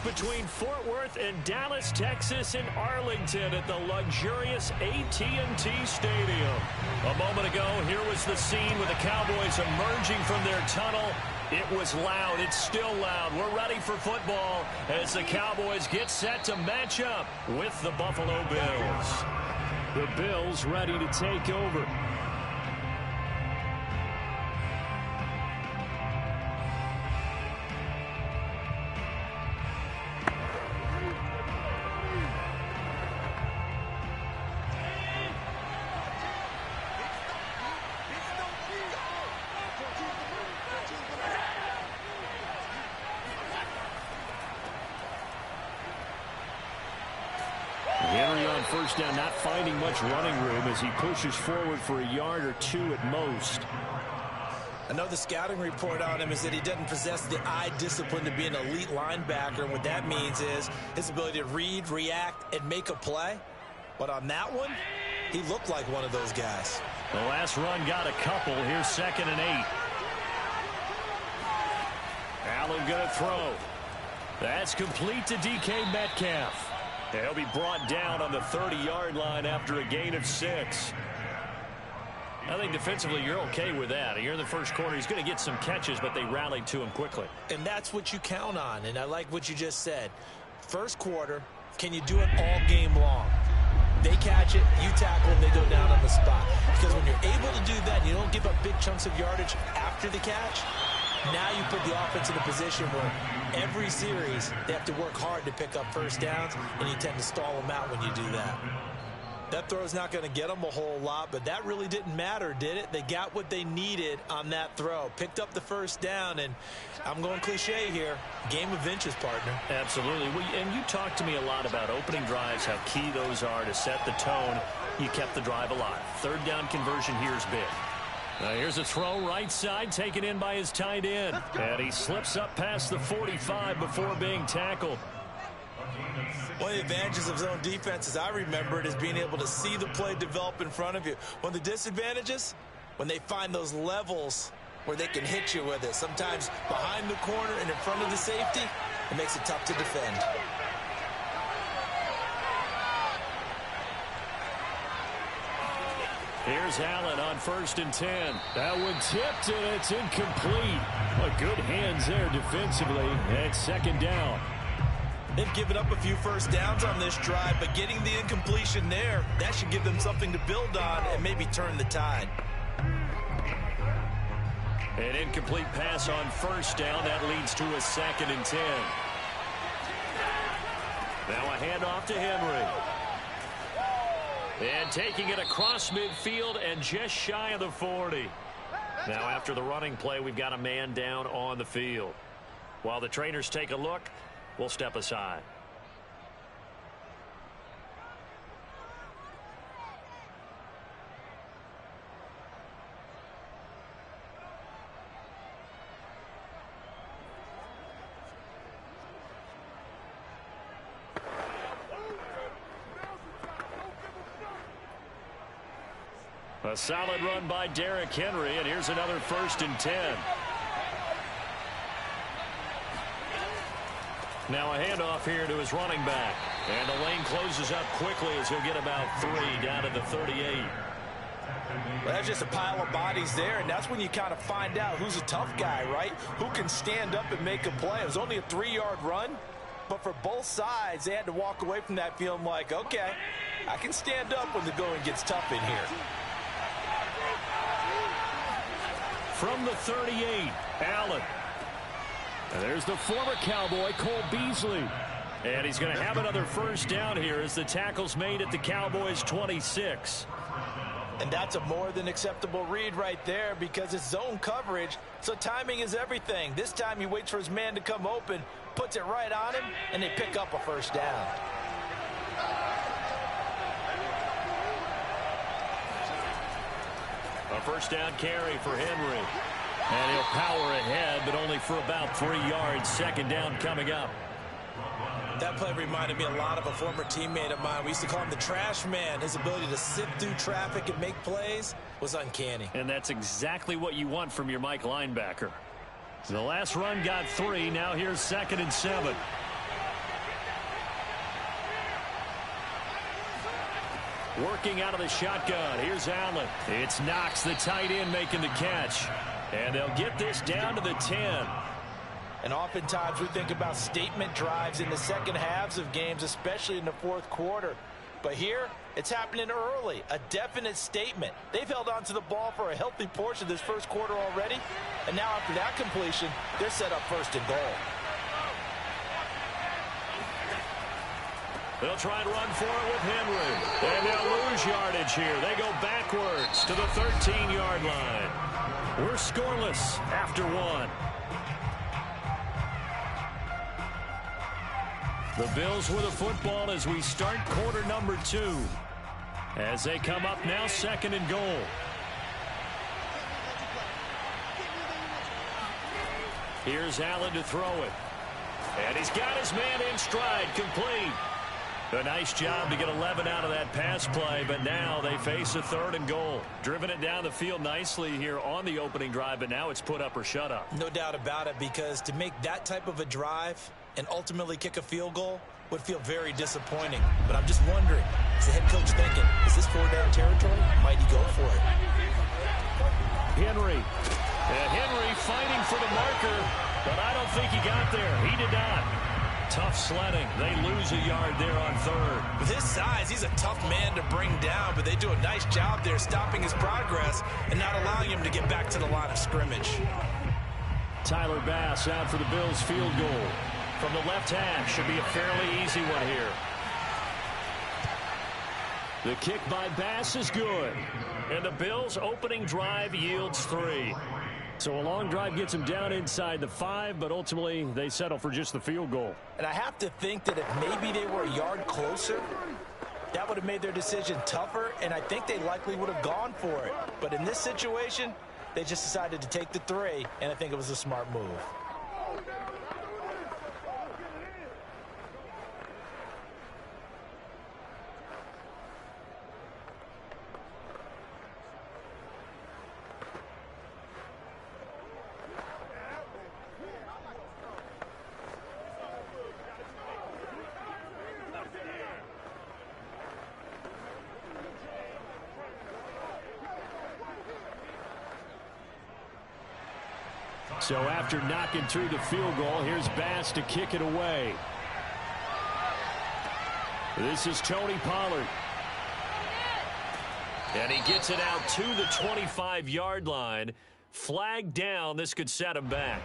between Fort Worth and Dallas, Texas in Arlington at the luxurious AT&T Stadium. A moment ago, here was the scene with the Cowboys emerging from their tunnel. It was loud. It's still loud. We're ready for football as the Cowboys get set to match up with the Buffalo Bills. The Bills ready to take over. Henry on first down, not finding much running room as he pushes forward for a yard or two at most. I know the scouting report on him is that he doesn't possess the eye discipline to be an elite linebacker. And what that means is his ability to read, react, and make a play. But on that one, he looked like one of those guys. The last run got a couple. Here's 2nd and 8. Allen going to throw. That's complete to DK Metcalf. He'll be brought down on the 30-yard line after a gain of 6. I think defensively you're okay with that. You're in the first quarter. He's going to get some catches, but they rallied to him quickly. And that's what you count on, and I like what you just said. First quarter, can you do it all game long? They catch it, you tackle, and they go down on the spot. Because when you're able to do that, and you don't give up big chunks of yardage after the catch, now you put the offense in a position where every series they have to work hard to pick up first downs, and you tend to stall them out when you do that. That throw's not going to get them a whole lot, but that really didn't matter, did it? They got what they needed on that throw. Picked up the first down, and I'm going cliche here. Game of inches, partner. Absolutely. And you talked to me a lot about opening drives, how key those are to set the tone. You kept the drive alive. Third down conversion here is big. Now here's a throw right side taken in by his tight end. And he slips up past the 45 before being tackled. One of the advantages of zone defense, as I remember it, is being able to see the play develop in front of you. One of the disadvantages, when they find those levels where they can hit you with it. Sometimes behind the corner and in front of the safety, it makes it tough to defend. Here's Allen on 1st and 10. That one tipped, and it's incomplete. But good hands there defensively. And 2nd down. They've given up a few first downs on this drive, but getting the incompletion there, that should give them something to build on and maybe turn the tide. An incomplete pass on 1st down. That leads to a 2nd and 10. Now a handoff to Henry. And taking it across midfield and just shy of the 40. Now after the running play, we've got a man down on the field. While the trainers take a look, we'll step aside. A solid run by Derrick Henry, and here's another 1st and 10. Now a handoff here to his running back. And the lane closes up quickly as he'll get about 3 down to the 38. Well, that's just a pile of bodies there, and that's when you kind of find out who's a tough guy, right? Who can stand up and make a play. It was only a 3-yard run, but for both sides, they had to walk away from that feeling like, okay, I can stand up when the going gets tough in here. From the 38, Allen. And there's the former Cowboy, Cole Beasley. And he's going to have another 1st down here as the tackle's made at the Cowboys' 26. And that's a more than acceptable read right there because it's zone coverage, so timing is everything. This time he waits for his man to come open, puts it right on him, and they pick up a 1st down. A 1st down carry for Henry. And he'll power ahead, but only for about 3 yards. 2nd down coming up. That play reminded me a lot of a former teammate of mine. We used to call him the trash man. His ability to sift through traffic and make plays was uncanny. And that's exactly what you want from your Mike linebacker. The last run got 3. Now here's 2nd and 7. Working out of the shotgun. Here's Allen. It's Knox, the tight end, making the catch. And they'll get this down to the 10. And oftentimes we think about statement drives in the second halves of games, especially in the fourth quarter. But here, it's happening early. A definite statement. They've held on to the ball for a healthy portion of this first quarter already. And now after that completion, they're set up first and goal. They'll try and run for it with Henry. And they'll lose yardage here. They go backwards to the 13-yard line. We're scoreless after one. The Bills with a football as we start quarter number 2. As they come up now, second and goal. Here's Allen to throw it. And he's got his man in stride, complete. A nice job to get 11 out of that pass play, but now they face a third and goal. Driven it down the field nicely here on the opening drive, but now it's put up or shut up. No doubt about it, because to make that type of a drive and ultimately kick a field goal would feel very disappointing. But I'm just wondering, is the head coach thinking, is this 4-down territory? Might he go for it? Henry. And Henry fighting for the marker, but I don't think he got there. He did not. Tough sledding. They lose a yard there on third. With his size, he's a tough man to bring down, but they do a nice job there stopping his progress and not allowing him to get back to the line of scrimmage. Tyler Bass out for the Bills field goal. From the left hash, should be a fairly easy one here. The kick by Bass is good. And the Bills' opening drive yields 3. So a long drive gets them down inside the 5, but ultimately they settle for just the field goal. And I have to think that if maybe they were a yard closer, that would have made their decision tougher, and I think they likely would have gone for it. But in this situation, they just decided to take the 3, and I think it was a smart move. So after knocking through the field goal, here's Bass to kick it away. This is Tony Pollard. And he gets it out to the 25-yard line. Flag down. This could set him back.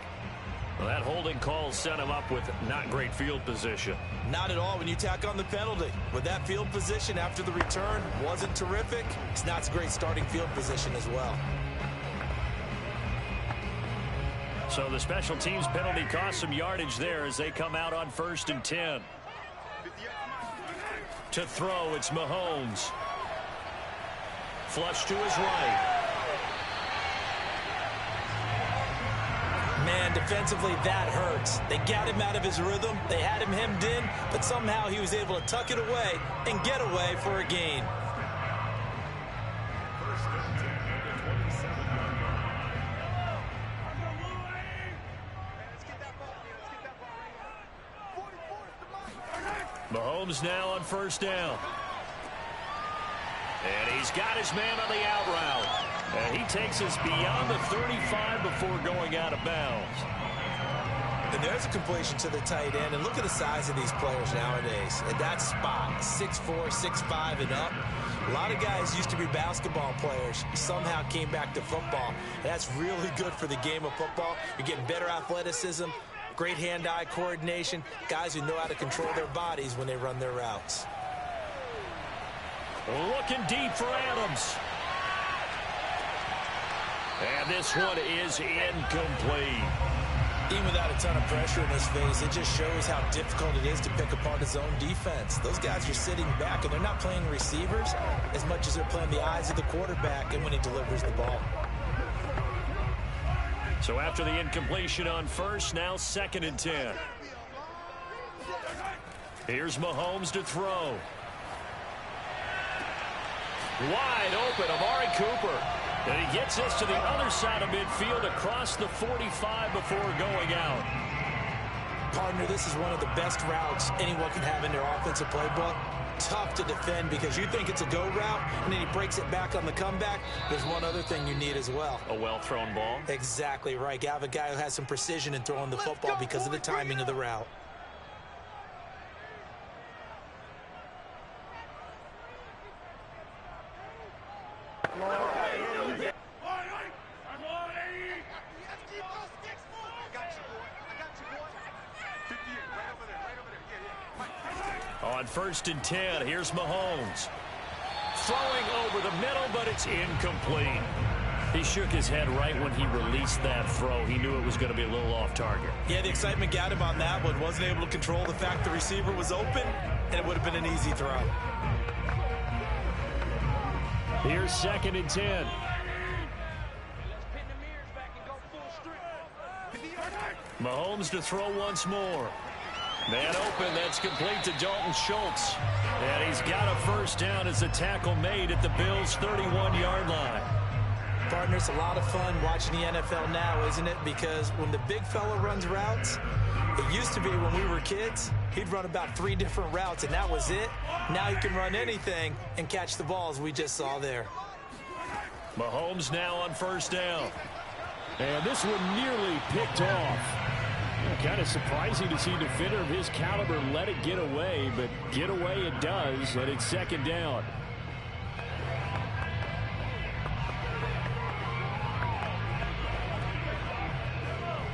Well, that holding call set him up with not great field position. Not at all when you tack on the penalty. With that field position after the return wasn't terrific, it's not a great starting field position as well. So the special teams penalty cost some yardage there as they come out on 1st and 10. To throw, it's Mahomes. Flush to his right. Man, defensively, that hurts. They got him out of his rhythm. They had him hemmed in, but somehow he was able to tuck it away and get away for a gain. Mahomes now on 1st down. And he's got his man on the out route. And he takes us beyond the 35 before going out of bounds. And there's a completion to the tight end. And look at the size of these players nowadays. At that spot, 6'4", 6'5", and up. A lot of guys used to be basketball players. Somehow came back to football. And that's really good for the game of football. You're getting better athleticism, great hand-eye coordination, guys who know how to control their bodies when they run their routes. Looking deep for Adams. And this one is incomplete. Even without a ton of pressure in his face, it just shows how difficult it is to pick apart his own defense. Those guys are sitting back, and they're not playing receivers as much as they're playing the eyes of the quarterback and when he delivers the ball. So after the incompletion on 1st, now 2nd and 10. Here's Mahomes to throw. Wide open, Amari Cooper. And he gets us to the other side of midfield across the 45 before going out. Partner, this is one of the best routes anyone can have in their offensive playbook. tough to defend because you think it's a go route, and then he breaks it back on the comeback. There's one other thing you need as well. A well-thrown ball? Exactly right. You have a guy who has some precision in throwing the football because of the timing of the route. On 1st and 10, here's Mahomes. Throwing over the middle, but it's incomplete. He shook his head right when he released that throw. He knew it was going to be a little off target. Yeah, the excitement got him on that one. Wasn't able to control the fact the receiver was open, and it would have been an easy throw. Here's 2nd and 10. Mahomes to throw once more. Man open, that's complete to Dalton Schultz. And he's got a first down as a tackle made at the Bills' 31-yard line. Partners, a lot of fun watching the NFL now, isn't it? Because when the big fella runs routes, it used to be when we were kids, he'd run about 3 different routes, and that was it. Now he can run anything and catch the balls we just saw there. Mahomes now on 1st down. And this one nearly picked off. Kind of surprising to see a defender of his caliber let it get away, but get away it does, and it's 2nd down.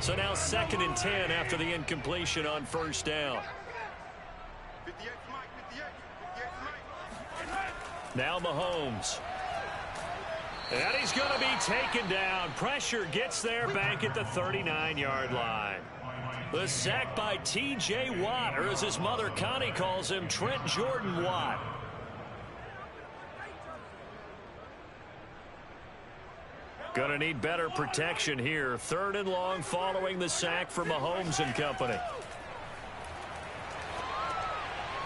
So now 2nd and 10 after the incompletion on 1st down. Now Mahomes. And he's going to be taken down. Pressure gets there back at the 39-yard line. The sack by T.J. Watt, or as his mother Connie calls him, Trent Jordan Watt. Gonna need better protection here. 3rd and long following the sack for Mahomes and company.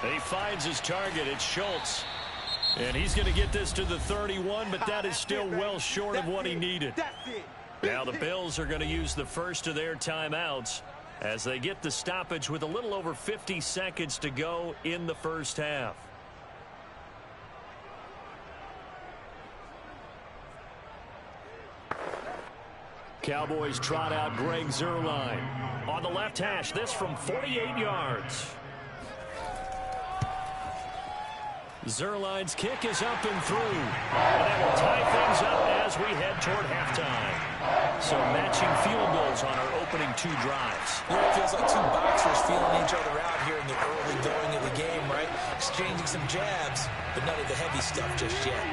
And he finds his target. It's Schultz. And he's going to get this to the 31, but that is still well short of what he needed. Now the Bills are going to use the first of their timeouts as they get the stoppage with a little over 50 seconds to go in the first half. Cowboys trot out Greg Zuerlein. On the left hash, this from 48 yards. Zuerlein's kick is up and through. And that will tie things up as we head toward halftime. So matching field goals on our opening 2 drives. You know, it feels like 2 boxers feeling each other out here in the early going of the game, right? Exchanging some jabs, but none of the heavy stuff just yet.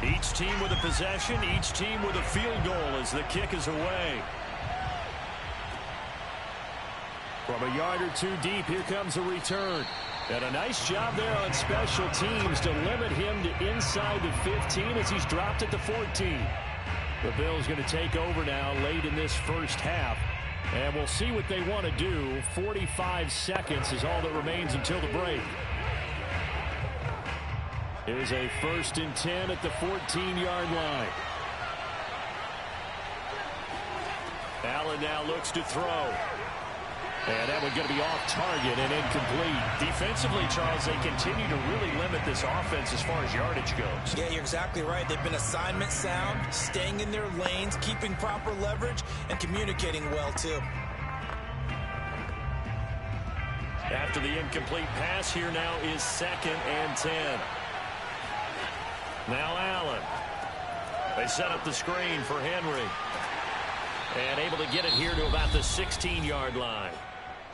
Each team with a possession, each team with a field goal as the kick is away. From a yard or 2 deep, here comes a return. And a nice job there on special teams to limit him to inside the 15 as he's dropped at the 14. The Bills going to take over now late in this first half. And we'll see what they want to do. 45 seconds is all that remains until the break. Here's a 1st and 10 at the 14-yard line. Allen now looks to throw. And that one's going to be off target and incomplete. Defensively, Charles, they continue to really limit this offense as far as yardage goes. Yeah, you're exactly right. They've been assignment sound, staying in their lanes, keeping proper leverage, and communicating well, too. After the incomplete pass, here now is 2nd and 10. Now Allen. They set up the screen for Henry. And able to get it here to about the 16-yard line.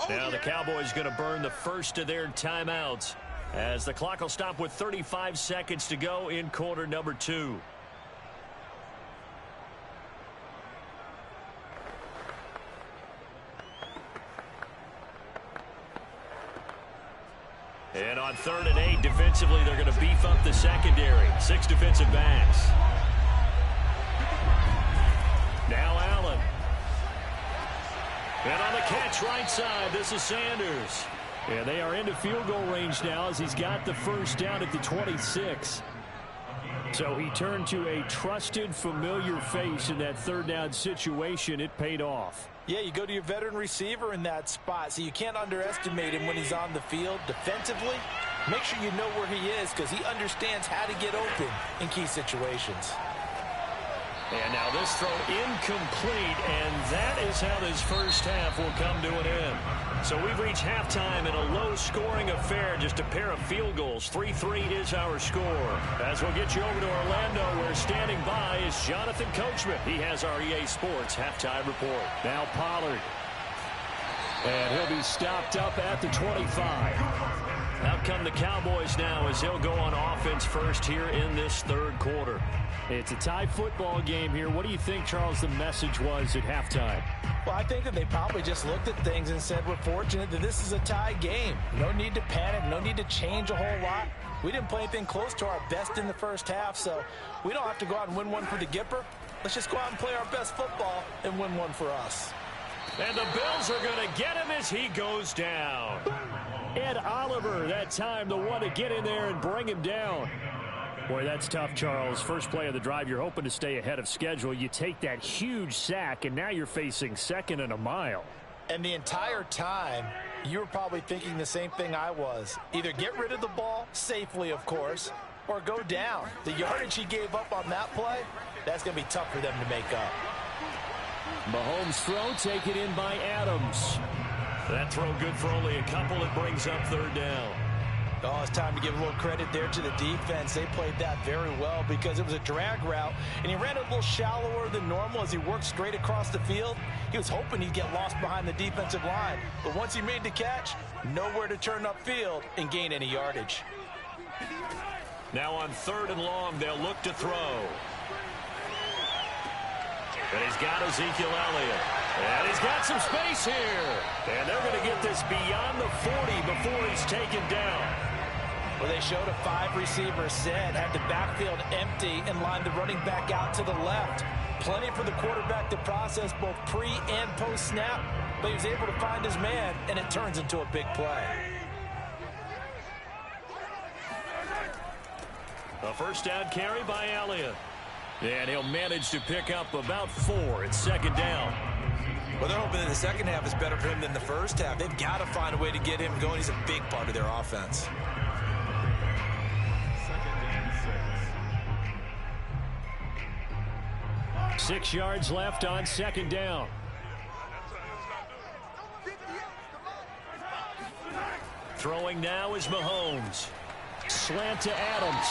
Now the Cowboys going to burn the first of their timeouts as the clock will stop with 35 seconds to go in quarter number 2. And on 3rd and 8, defensively, they're going to beef up the secondary. 6 defensive backs. Now Allen. And on the catch right side, this is Sanders. And they are into field goal range now as he's got the first down at the 26. So he turned to a trusted, familiar face in that 3rd down situation. It paid off. Yeah, you go to your veteran receiver in that spot, so you can't underestimate him when he's on the field. Defensively, make sure you know where he is because he understands how to get open in key situations. And now this throw incomplete, and that is how this first half will come to an end. So we've reached halftime in a low-scoring affair, just a pair of field goals. 3-3 is our score. As we'll get you over to Orlando, where standing by is Jonathan Coachman. He has our EA Sports halftime report. Now Pollard. And he'll be stopped up at the 25. Out come the Cowboys now as they'll go on offense first here in this 3rd quarter. It's a tie football game here. What do you think, Charles, the message was at halftime? Well, I think that they probably just looked at things and said, we're fortunate that this is a tie game. No need to panic. No need to change a whole lot. We didn't play anything close to our best in the first half, so we don't have to go out and win one for the Gipper. Let's just go out and play our best football and win one for us. And the Bills are going to get him as he goes down. Ed Oliver, that time, the one to get in there and bring him down. Boy, that's tough, Charles. First play of the drive, you're hoping to stay ahead of schedule. You take that huge sack, and now you're facing 2nd and a mile. And the entire time, you were probably thinking the same thing I was. Either get rid of the ball, safely, of course, or go down. The yardage he gave up on that play, that's going to be tough for them to make up. Mahomes' throw taken in by Adams. That throw good for only a couple. It brings up 3rd down. Oh, it's time to give a little credit there to the defense. They played that very well because it was a drag route, and he ran it a little shallower than normal as he worked straight across the field. He was hoping he'd get lost behind the defensive line, but once he made the catch, nowhere to turn upfield and gain any yardage. Now on 3rd and long, they'll look to throw. And he's got Ezekiel Elliott. And he's got some space here. And they're going to get this beyond the 40 before he's taken down. Well, they showed a 5-receiver set, had the backfield empty, and lined the running back out to the left. Plenty for the quarterback to process both pre- and post-snap, but he was able to find his man, and it turns into a big play. A first down carry by Elliott. And he'll manage to pick up about 4. It's 2nd down. Well, they're hoping that the second half is better for him than the first half. They've got to find a way to get him going. He's a big part of their offense. Six yards left on 2nd down. Throwing now is Mahomes. Slant to Adams.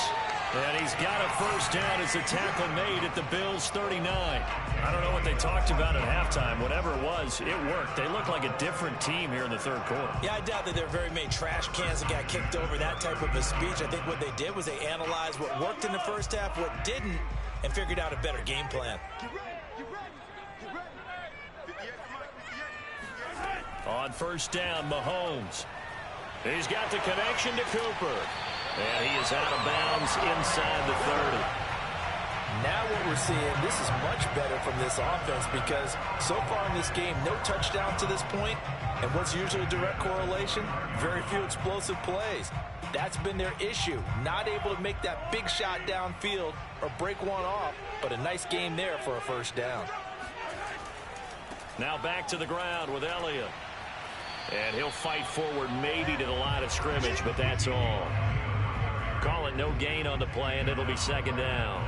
And he's got a first down as a tackle made at the Bills' 39. I don't know what they talked about at halftime. Whatever it was, it worked. They look like a different team here in the 3rd quarter. Yeah, I doubt that there are very many trash cans that got kicked over, that type of a speech. I think what they did was they analyzed what worked in the first half, what didn't, and figured out a better game plan. On first down, Mahomes. He's got the connection to Cooper. And he is out of bounds inside the 30. Now what we're seeing, this is much better from this offense because so far in this game, no touchdown to this point. And what's usually a direct correlation? Very few explosive plays. That's been their issue. Not able to make that big shot downfield or break one off, but a nice game there for a first down. Now back to the ground with Elliott. And he'll fight forward maybe to the line of scrimmage, but that's all. Call it no gain on the play, and it'll be 2nd down.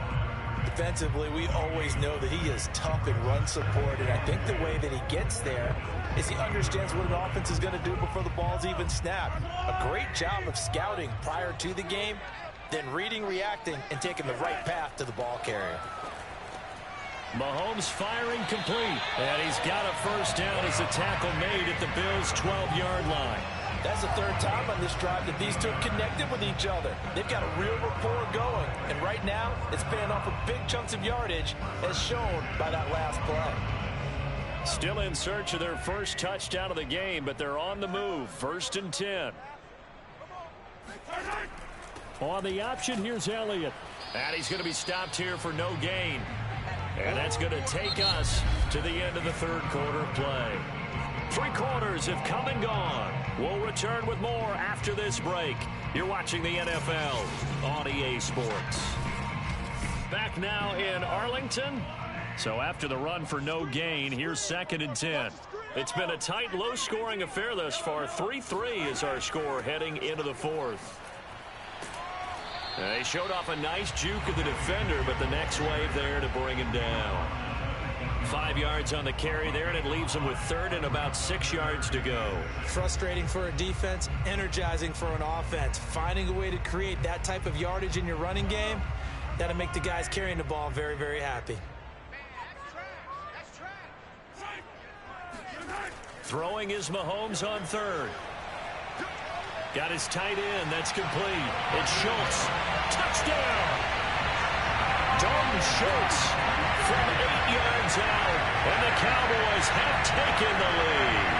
Defensively, we always know that he is tough in run support, and I think the way that he gets there is he understands what an offense is going to do before the ball's even snapped. A great job of scouting prior to the game, then reading, reacting, and taking the right path to the ball carrier. Mahomes firing complete, and he's got a first down as a tackle made at the Bills' 12-yard line. That's the 3rd time on this drive that these two have connected with each other. They've got a real rapport going, and right now it's paying off with big chunks of yardage as shown by that last play. Still in search of their first touchdown of the game, but they're on the move. 1st and 10. On the option, here's Elliott. And he's going to be stopped here for no gain. And that's going to take us to the end of the third quarter of play. 3 quarters have come and gone. We'll return with more after this break. You're watching the NFL on EA Sports. Back now in Arlington. So after the run for no gain, here's 2nd and 10. It's been a tight, low-scoring affair thus far. 3-3 is our score heading into the fourth. They showed off a nice juke of the defender, but the next wave there to bring him down. 5 yards on the carry there, and it leaves him with 3rd and about 6 yards to go. Frustrating for a defense, energizing for an offense. Finding a way to create that type of yardage in your running game, that'll make the guys carrying the ball very, very happy. Throwing is Mahomes on 3rd. Got his tight end. That's complete. It's Schultz. Touchdown! Dalton Schultz from 8 yards out. And the Cowboys have taken the lead.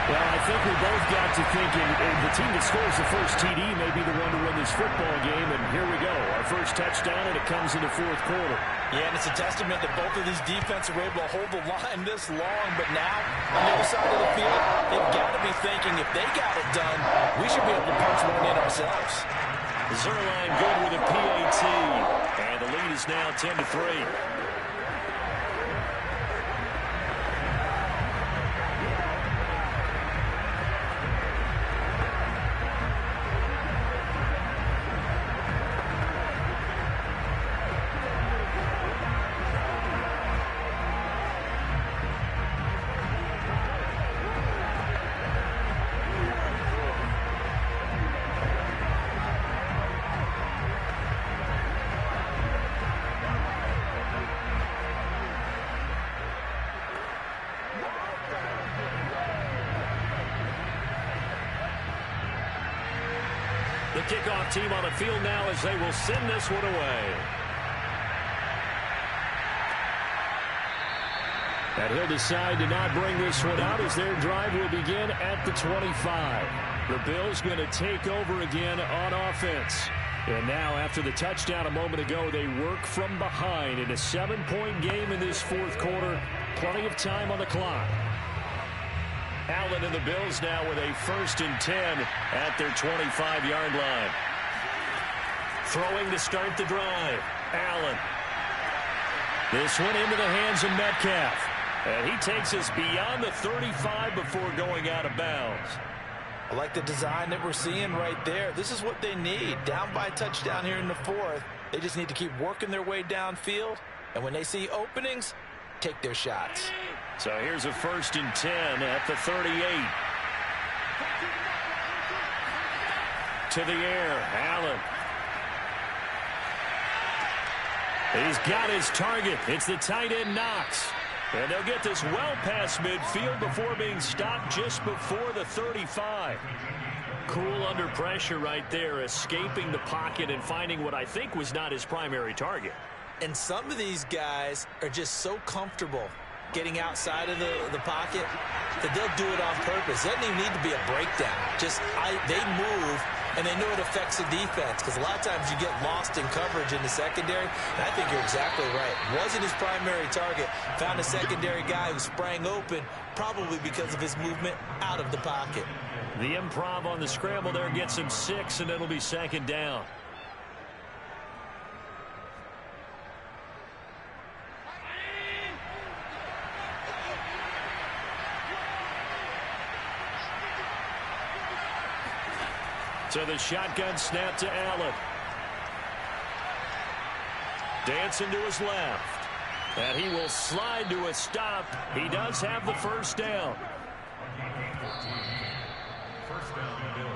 Well, I think we both got to thinking the team that scores the first TD may be the one to win this football game. And here we go. Our first touchdown, and it comes in the fourth quarter. Yeah, and it's a testament that both of these defenses were able to hold the line this long. But now, on the other side of the field, they've got to be thinking if they got it done, we should be able to punch one in ourselves. Zerline good with a PAT. And the lead is now 10-3. The kickoff team on the field now as they will send this one away. And he'll decide to not bring this one out as their drive will begin at the 25. The Bills going to take over again on offense. And now after the touchdown a moment ago, they work from behind in a 7-point game in this fourth quarter. Plenty of time on the clock. Allen and the Bills now with a 1st and 10 at their 25-yard line. Throwing to start the drive. Allen. This one into the hands of Metcalf. And he takes us beyond the 35 before going out of bounds. I like the design that we're seeing right there. This is what they need. Down by a touchdown here in the fourth. They just need to keep working their way downfield. And when they see openings, take their shots. So here's a 1st and 10 at the 38. To the air, Allen. He's got his target. It's the tight end Knox. And they'll get this well past midfield before being stopped just before the 35. Cool under pressure right there, escaping the pocket and finding what I think was not his primary target. And some of these guys are just so comfortable getting outside of the pocket that they'll do it on purpose. It doesn't even need to be a breakdown. They move, and they know it affects the defense because a lot of times you get lost in coverage in the secondary. And I think you're exactly right. Wasn't his primary target. Found a secondary guy who sprang open, probably because of his movement out of the pocket. The improv on the scramble there gets him 6, and it'll be 2nd down. So the shotgun snap to Allen. Dancing to his left. And he will slide to a stop. He does have the 1st down. First down, Bills.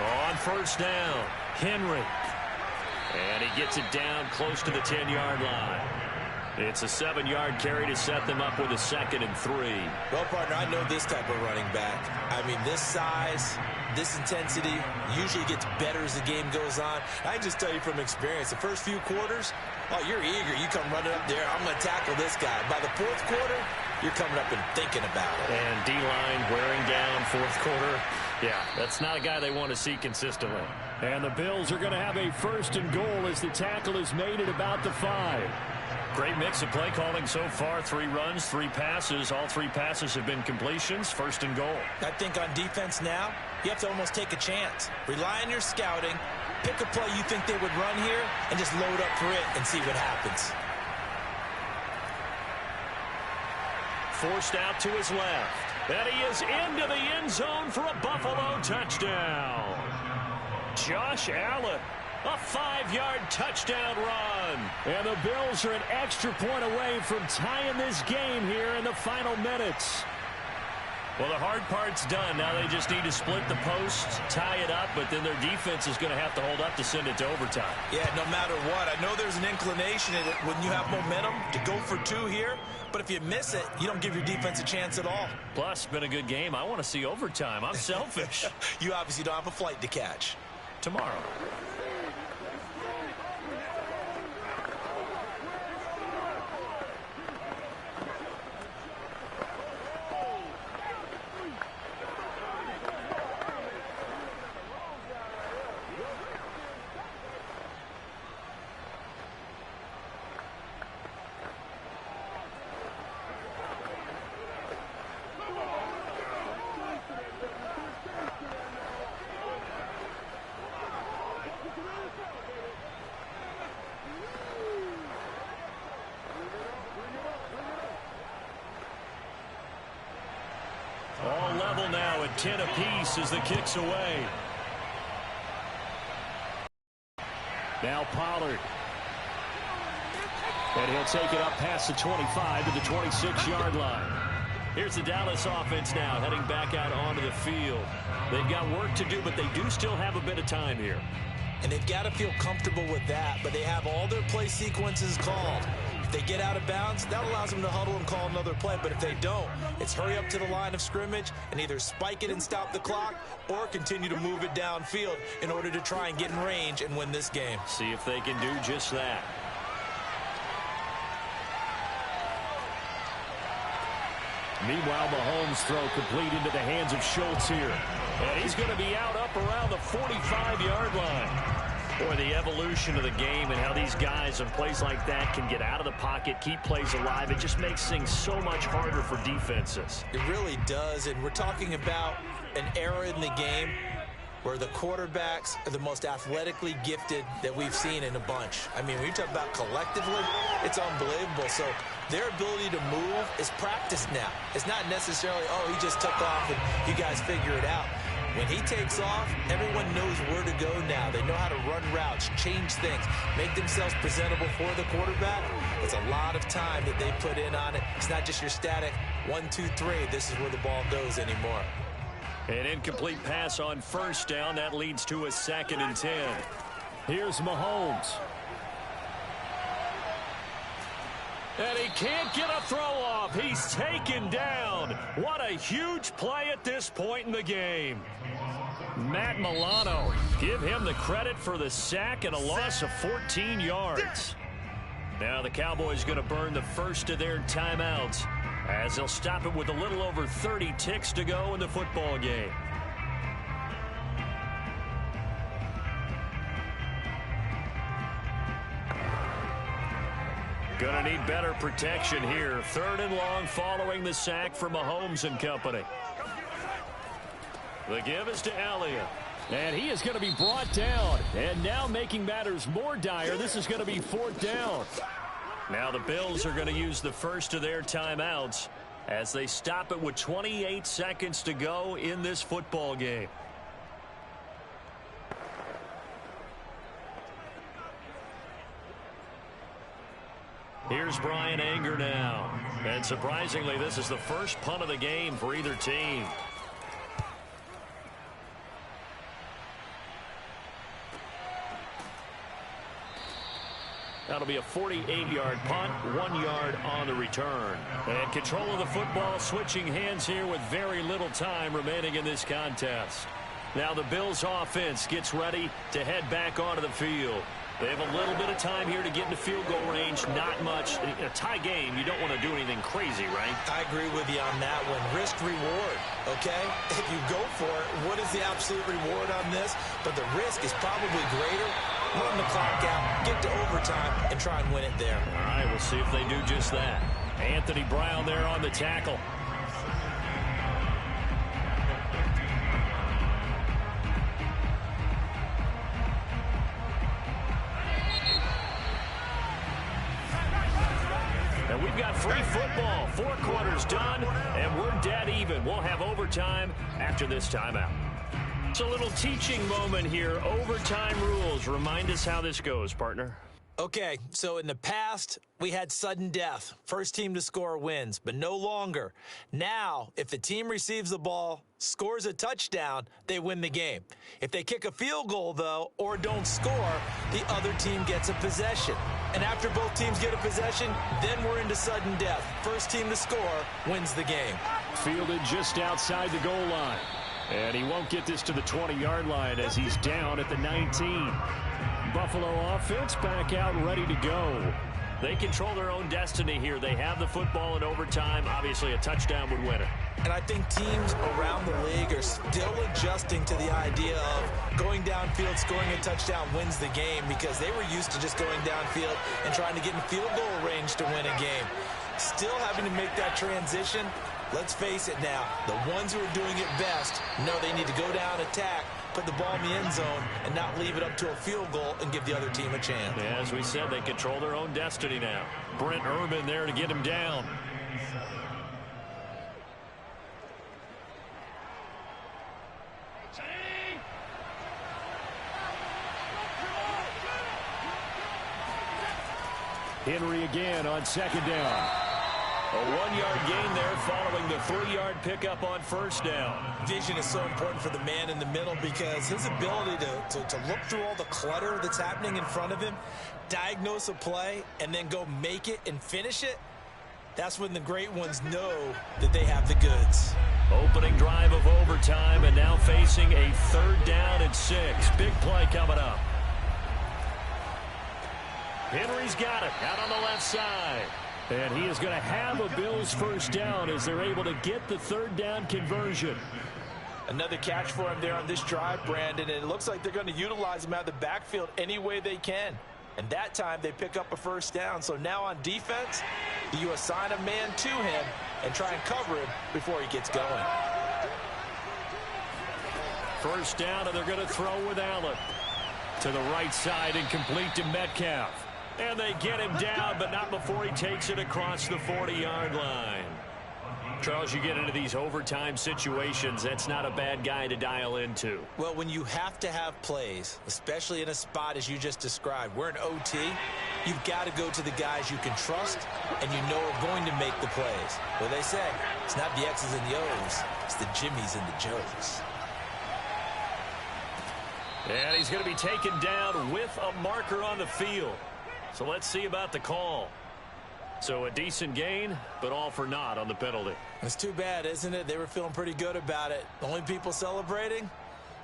On 1st down, Henry. And he gets it down close to the 10-yard line. It's a 7-yard carry to set them up with a 2nd and 3. Well, partner, I know this type of running back. I mean, this size, this intensity usually gets better as the game goes on. I can just tell you from experience, the first few quarters, oh, you're eager. You come running up there, I'm going to tackle this guy. By the 4th quarter, you're coming up and thinking about it. And D-line wearing down 4th quarter. Yeah, that's not a guy they want to see consistently. And the Bills are going to have a 1st and goal as the tackle is made at about the 5. Great mix of play calling so far. 3 runs, 3 passes. All 3 passes have been completions. 1st and goal. I think on defense now, you have to almost take a chance. Rely on your scouting. Pick a play you think they would run here and just load up for it and see what happens. Forced out to his left. And he is into the end zone for a Buffalo touchdown. Josh Allen. A 5-yard touchdown run. And the Bills are an extra point away from tying this game here in the final minutes. Well, the hard part's done. Now they just need to split the post, tie it up, but then their defense is going to have to hold up to send it to overtime. Yeah, no matter what. I know there's an inclination in it when you have momentum to go for 2 here, but if you miss it, you don't give your defense a chance at all. Plus, been a good game. I want to see overtime. I'm selfish. You obviously don't have a flight to catch. Tomorrow. All level now at 10 apiece as the kick's away. Now Pollard. And he'll take it up past the 25 to the 26-yard line. Here's the Dallas offense now heading back out onto the field. They've got work to do, but they do still have a bit of time here. And they've got to feel comfortable with that, but they have all their play sequences called. If they get out of bounds, that allows them to huddle and call another play. But if they don't, it's hurry up to the line of scrimmage and either spike it and stop the clock or continue to move it downfield in order to try and get in range and win this game. See if they can do just that. Meanwhile, Mahomes' throw complete into the hands of Schultz here. And he's going to be out up around the 45-yard line. Boy, the evolution of the game and how these guys in plays like that can get out of the pocket, keep plays alive, it just makes things so much harder for defenses. It really does, and we're talking about an era in the game where the quarterbacks are the most athletically gifted that we've seen in a bunch. I mean, when you talk about collectively, it's unbelievable. So their ability to move is practiced now. It's not necessarily, oh, he just took off and you guys figure it out. When he takes off, everyone knows where to go now. They know how to run routes, change things, make themselves presentable for the quarterback. It's a lot of time that they put in on it. It's not just your static 1, 2, 3. This is where the ball goes anymore. An incomplete pass on first down. That leads to a 2nd and 10. Here's Mahomes. And he can't get a throw off. He's taken down. What a huge play at this point in the game. Matt Milano, give him the credit for the sack and a loss of 14 yards. Now the Cowboys going to burn the first of their timeouts as they'll stop it with a little over 30 ticks to go in the football game. Going to need better protection here. 3rd and long following the sack for Mahomes and company. The give is to Elliott. And he is going to be brought down. And now making matters more dire, this is going to be 4th down. Now the Bills are going to use the first of their timeouts as they stop it with 28 seconds to go in this football game. Here's Brian Anger now. And surprisingly, this is the first punt of the game for either team. That'll be a 48-yard punt, 1 yard on the return. And control of the football, switching hands here with very little time remaining in this contest. Now the Bills offense gets ready to head back onto the field. They have a little bit of time here to get into field goal range. Not much. In a tie game, you don't want to do anything crazy, right? I agree with you on that one. Risk reward, okay? If you go for it, what is the absolute reward on this? But the risk is probably greater. Run the clock out, get to overtime, and try and win it there. All right, we'll see if they do just that. Anthony Brown there on the tackle. And we've got free football. 4 quarters done, and we're dead even. We'll have overtime after this timeout. It's a little teaching moment here. Overtime rules. Remind us how this goes, partner. Okay, so in the past, we had sudden death. First team to score wins, but no longer. Now, if the team receives the ball, scores a touchdown, they win the game. If they kick a field goal, though, or don't score, the other team gets a possession. And after both teams get a possession, then we're into sudden death. First team to score wins the game. Fielded just outside the goal line. And he won't get this to the 20-yard line as he's down at the 19. Buffalo offense back out ready to go. They control their own destiny here. They have the football in overtime. Obviously, a touchdown would win it. And I think teams around the league are still adjusting to the idea of going downfield, scoring a touchdown wins the game, because they were used to just going downfield and trying to get in field goal range to win a game. Still having to make that transition. Let's face it now, the ones who are doing it best know they need to go down, attack, put the ball in the end zone, and not leave it up to a field goal and give the other team a chance. Yeah, as we said, they control their own destiny now. Brent Urban there to get him down. Henry again on second down. A 1-yard gain there following the 3-yard pickup on first down. Vision is so important for the man in the middle, because his ability to look through all the clutter that's happening in front of him, diagnose a play, and then go make it and finish it, that's when the great ones know that they have the goods. Opening drive of overtime, and now facing a 3rd down and 6. Big play coming up. Henry's got it out on the left side. And he is going to have a Bills first down as they're able to get the 3rd down conversion. Another catch for him there on this drive, Brandon, and it looks like they're going to utilize him out of the backfield any way they can. And that time they pick up a first down. So now on defense, you assign a man to him and try and cover him before he gets going. First down, and they're going to throw with Allen. To the right side and complete to Metcalf. And they get him down, but not before he takes it across the 40-yard line. Charles, you get into these overtime situations, that's not a bad guy to dial into. Well, when you have to have plays, especially in a spot as you just described, we're in OT, you've got to go to the guys you can trust and you know are going to make the plays. Well, they say, it's not the X's and the O's, it's the Jimmies and the Joes. And he's going to be taken down with a marker on the field. So let's see about the call. So a decent gain, but all for naught on the penalty. It's too bad, isn't it? They were feeling pretty good about it. The only people celebrating,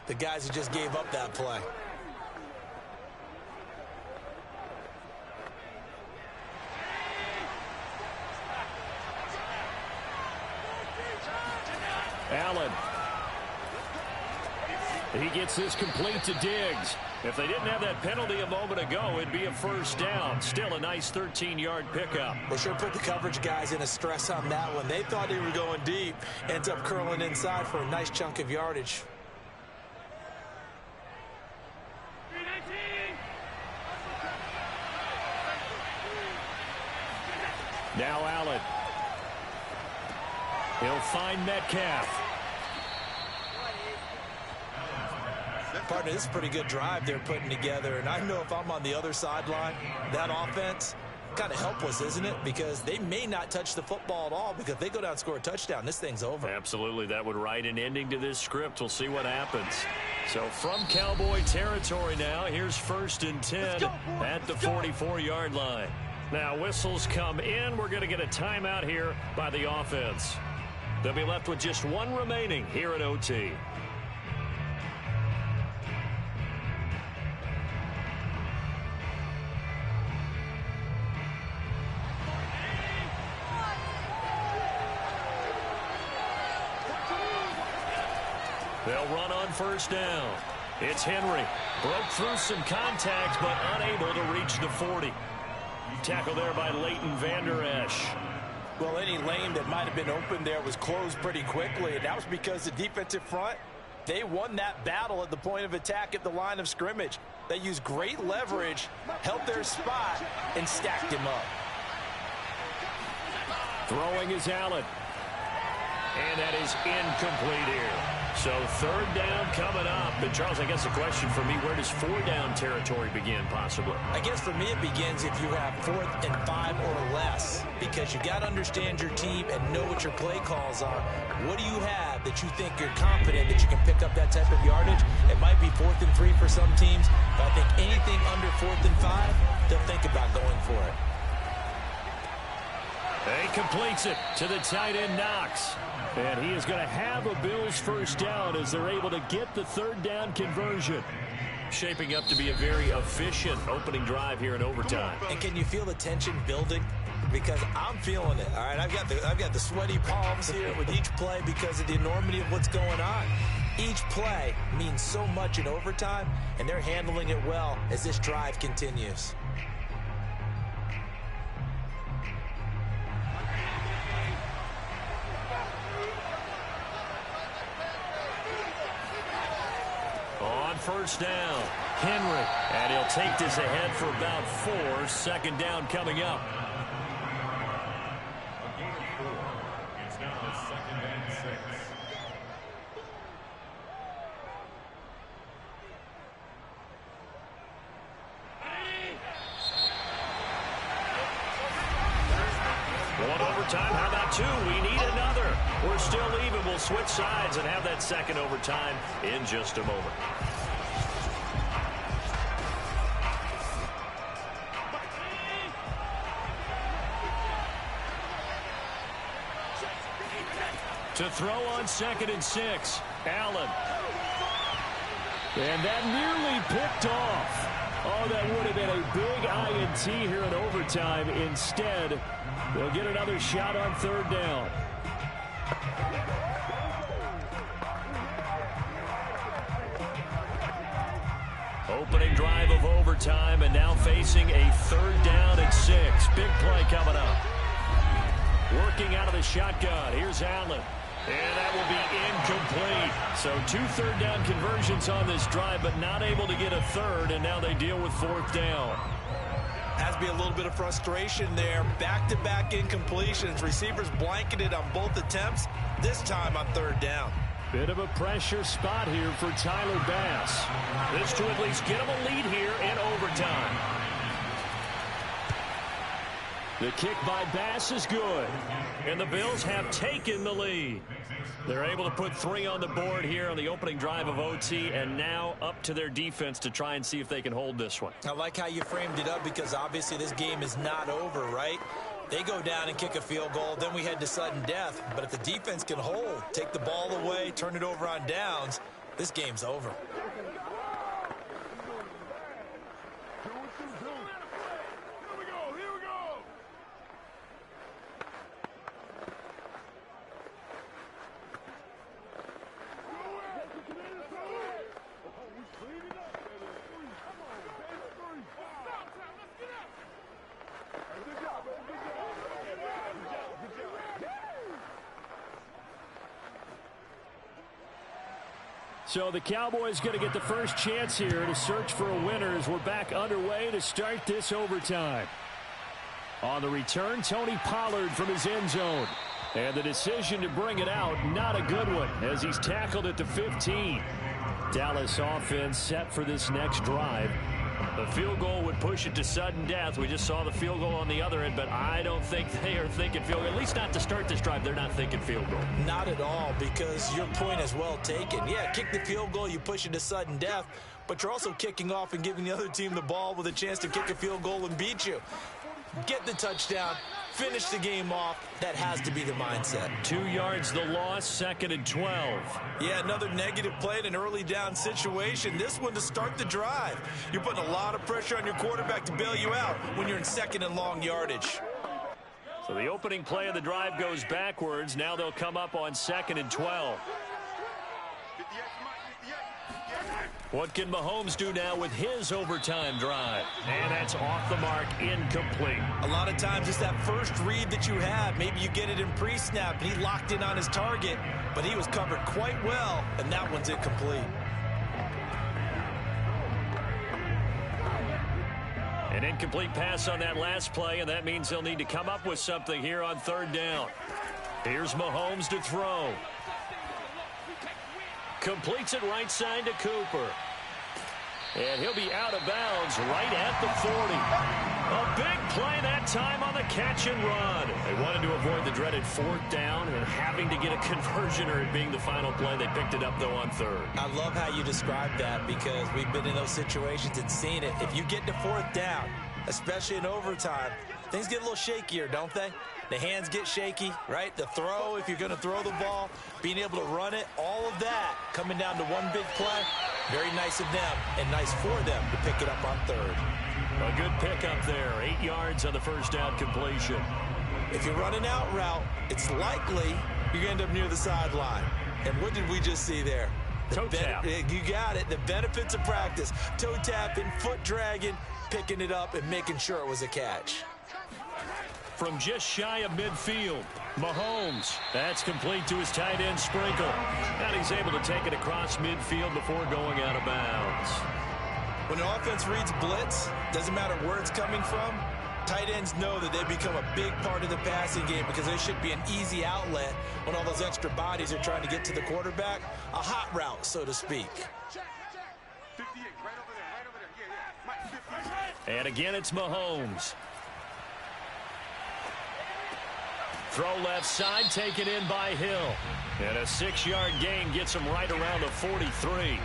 the guys who just gave up that play. Allen. He gets this complete to Diggs. If they didn't have that penalty a moment ago, it'd be a first down. Still a nice 13-yard pickup. Well, sure put the coverage guys in a stress on that one. They thought they were going deep. Ends up curling inside for a nice chunk of yardage. Now Allen. He'll find Metcalf. Partner, this is a pretty good drive they're putting together. And I know if I'm on the other sideline, that offense, kind of helpless, isn't it? Because they may not touch the football at all, because if they go down and score a touchdown, this thing's over. Absolutely. That would write an ending to this script. We'll see what happens. So from Cowboy territory now, here's 1st and 10 at the 44-yard line. Now whistles come in. We're going to get a timeout here by the offense. They'll be left with just one remaining here at OT. They'll run on 1st down. It's Henry. Broke through some contacts, but unable to reach the 40. Tackle there by Leighton Vander Esch. Well, any lane that might have been open there was closed pretty quickly, and that was because the defensive front, they won that battle at the point of attack at the line of scrimmage. They used great leverage, held their spot, and stacked him up. Throwing is Allen. And that is incomplete here. So 3rd down coming up. And Charles, I guess the question for me, where does 4 down territory begin possibly? I guess for me it begins if you have 4th and 5 or less, because you got to understand your team and know what your play calls are. What do you have that you think you're confident that you can pick up that type of yardage? It might be 4th and 3 for some teams, but I think anything under 4th and 5, they'll think about going for it. He completes it to the tight end Knox. And he is going to have a Bills 1st down as they're able to get the 3rd down conversion. Shaping up to be a very efficient opening drive here in overtime. And can you feel the tension building? Because I'm feeling it. All right, I've got the sweaty palms here with each play because of the enormity of what's going on. Each play means so much in overtime, and they're handling it well as this drive continues. On 1st down, Henry. And he'll take this ahead for about 4. 2nd down coming up. A gain of 4. It's now 2nd and 6. One overtime. How about 2? We need another. We're still even. We'll switch sides and have that 2nd overtime in just a moment. To throw on 2nd and 6. Allen. And that nearly picked off. Oh, that would have been a big INT here in overtime. Instead, they'll get another shot on 3rd down. Opening drive of overtime, and now facing a 3rd down and 6. Big play coming up. Working out of the shotgun. Here's Allen. And that will be incomplete. So 2 3rd down conversions on this drive, but not able to get a 3rd, and now they deal with 4th down. Has to be a little bit of frustration there. Back-to-back incompletions. Receivers blanketed on both attempts, this time on 3rd down. Bit of a pressure spot here for Tyler Bass. This to at least get him a lead here in overtime. The kick by Bass is good. And the Bills have taken the lead. They're able to put 3 on the board here on the opening drive of OT, and now up to their defense to try and see if they can hold this one. I like how you framed it up, because obviously this game is not over, right? They go down and kick a field goal, then we head to sudden death. But if the defense can hold, take the ball away, turn it over on downs, this game's over. So the Cowboys going to get the first chance here to search for a winner as we're back underway to start this overtime. On the return, Tony Pollard from his end zone. And the decision to bring it out, not a good one, as he's tackled at the 15. Dallas offense set for this next drive. The field goal would push it to sudden death. We just saw the field goal on the other end, but I don't think they are thinking field goal. At least not to start this drive. They're not thinking field goal. Not at all, because your point is well taken. Yeah, kick the field goal, you push it to sudden death, but you're also kicking off and giving the other team the ball with a chance to kick a field goal and beat you. Get the touchdown, finish the game off. That has to be the mindset. 2 yards the loss, 2nd and 12. Yeah, another negative play in an early down situation. This one to start the drive. You're putting a lot of pressure on your quarterback to bail you out when you're in 2nd and long yardage. So the opening play of the drive goes backwards. Now they'll come up on 2nd and 12. What can Mahomes do now with his overtime drive? And that's off the mark, incomplete. A lot of times it's that first read that you have. Maybe you get it in pre-snap, and he locked in on his target, but he was covered quite well, and that one's incomplete. An incomplete pass on that last play, and that means they'll need to come up with something here on 3rd down. Here's Mahomes to throw. Completes it right side to Cooper. And he'll be out of bounds right at the 40. A big play that time on the catch and run. They wanted to avoid the dreaded 4th down and having to get a conversion or it being the final play. They picked it up, though, on 3rd. I love how you described that because we've been in those situations and seen it. If you get to 4th down, especially in overtime, things get a little shakier, don't they? The hands get shaky, right? The throw, if you're going to throw the ball, being able to run it, all of that coming down to one big play. Very nice of them and nice for them to pick it up on 3rd. A good pickup there. 8 yards on the first down completion. If you run an out route, it's likely you're going to end up near the sideline. And what did we just see there? Toe tap. You got it. The benefits of practice. Toe tapping, foot dragging, picking it up, and making sure it was a catch. From just shy of midfield, Mahomes. That's complete to his tight end Sprinkle. And he's able to take it across midfield before going out of bounds. When an offense reads blitz, doesn't matter where it's coming from, tight ends know that they become a big part of the passing game because they should be an easy outlet when all those extra bodies are trying to get to the quarterback. A hot route, so to speak. And again, it's Mahomes. Throw left side, taken in by Hill. And a 6-yard gain gets him right around the 43.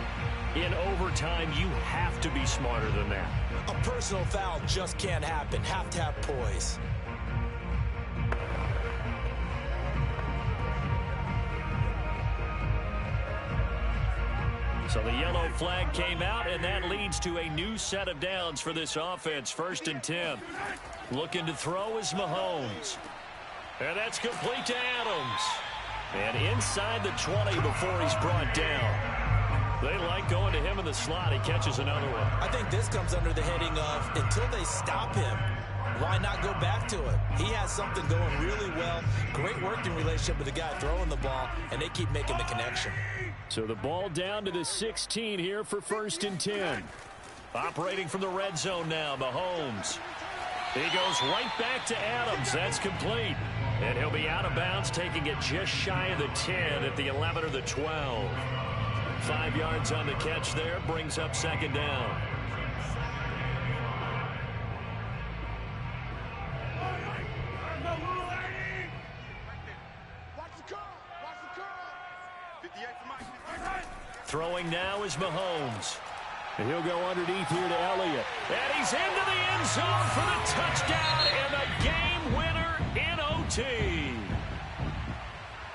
In overtime, you have to be smarter than that. A personal foul just can't happen. Have to have poise. So the yellow flag came out, and that leads to a new set of downs for this offense. 1st and 10. Looking to throw is Mahomes. And that's complete to Adams. And inside the 20 before he's brought down. They like going to him in the slot. He catches another one. I think this comes under the heading of until they stop him, why not go back to it? He has something going really well. Great working relationship with the guy throwing the ball, and they keep making the connection. So the ball down to the 16 here for 1st and 10. Operating from the red zone now, Mahomes. He goes right back to Adams. That's complete. And he'll be out of bounds, taking it just shy of the 10 at the 11 or the 12. 5 yards on the catch there, brings up 2nd down. Throwing now is Mahomes. And he'll go underneath here to Elliott. And he's into the end zone for the touchdown and the game winner in OT.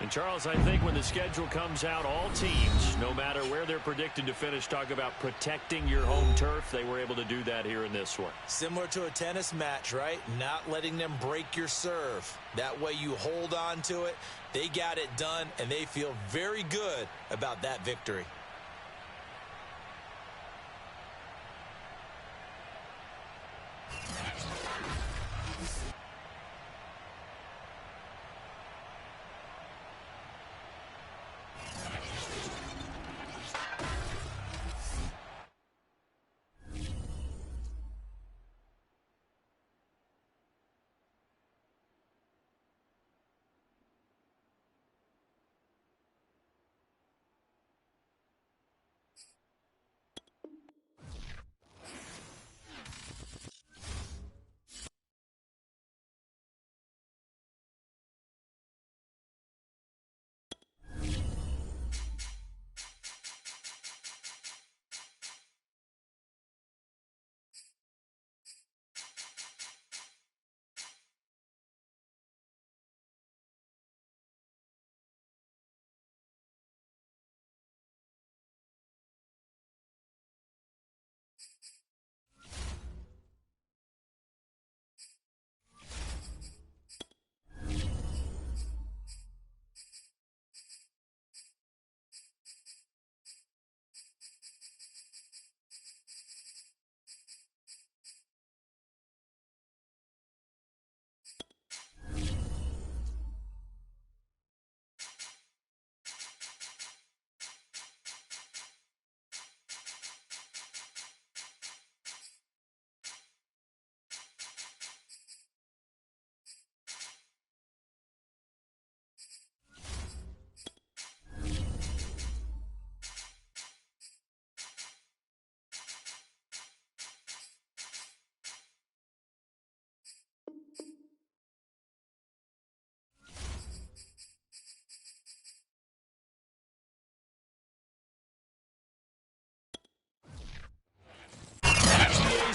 And, Charles, I think when the schedule comes out, all teams, no matter where they're predicted to finish, talk about protecting your home turf. They were able to do that here in this one. Similar to a tennis match, right? Not letting them break your serve. That way you hold on to it. They got it done, and they feel very good about that victory.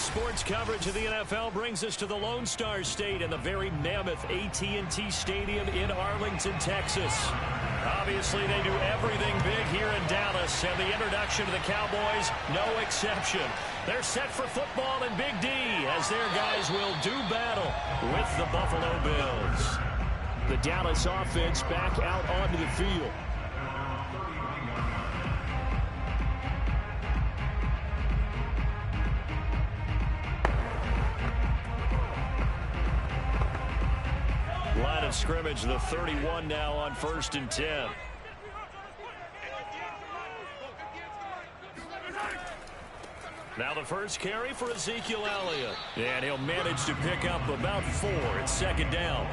Sports coverage of the NFL brings us to the Lone Star State and the very mammoth AT&T Stadium in Arlington, Texas. Obviously, they do everything big here in Dallas, and the introduction to the Cowboys, no exception. They're set for football in Big D as their guys will do battle with the Buffalo Bills. The Dallas offense back out onto the field. Line of scrimmage, the 31 now on 1st and 10. Now the first carry for Ezekiel Elliott. And he'll manage to pick up about 4 at 2nd down.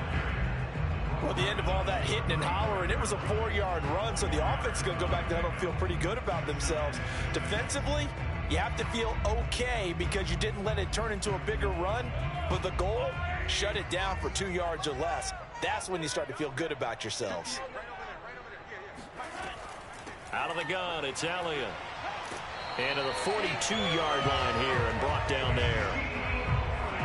Well, the end of all that hitting and hollering, it was a 4-yard run, so the offense is going to go back there and feel pretty good about themselves. Defensively, you have to feel okay because you didn't let it turn into a bigger run, but the goal, shut it down for 2 yards or less. That's when you start to feel good about yourselves. Out of the gun, it's Elliott. And to the 42-yard line here and brought down there.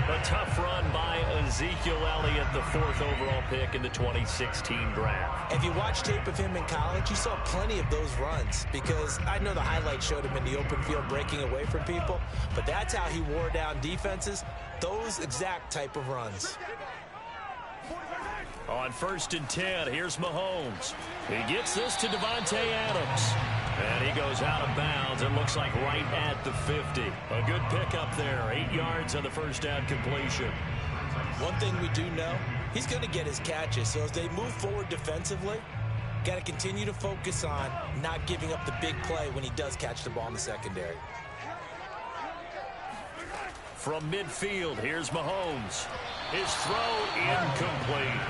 A tough run by Ezekiel Elliott, the 4th overall pick in the 2016 draft. If you watch tape of him in college, you saw plenty of those runs because I know the highlights showed him in the open field breaking away from people, but that's how he wore down defenses, those exact type of runs. On 1st and 10, here's Mahomes. He gets this to Devontae Adams. And he goes out of bounds. It looks like right at the 50. A good pickup there. 8 yards on the first down completion. One thing we do know, he's going to get his catches. So as they move forward defensively, got to continue to focus on not giving up the big play when he does catch the ball in the secondary. From midfield, here's Mahomes. His throw incomplete.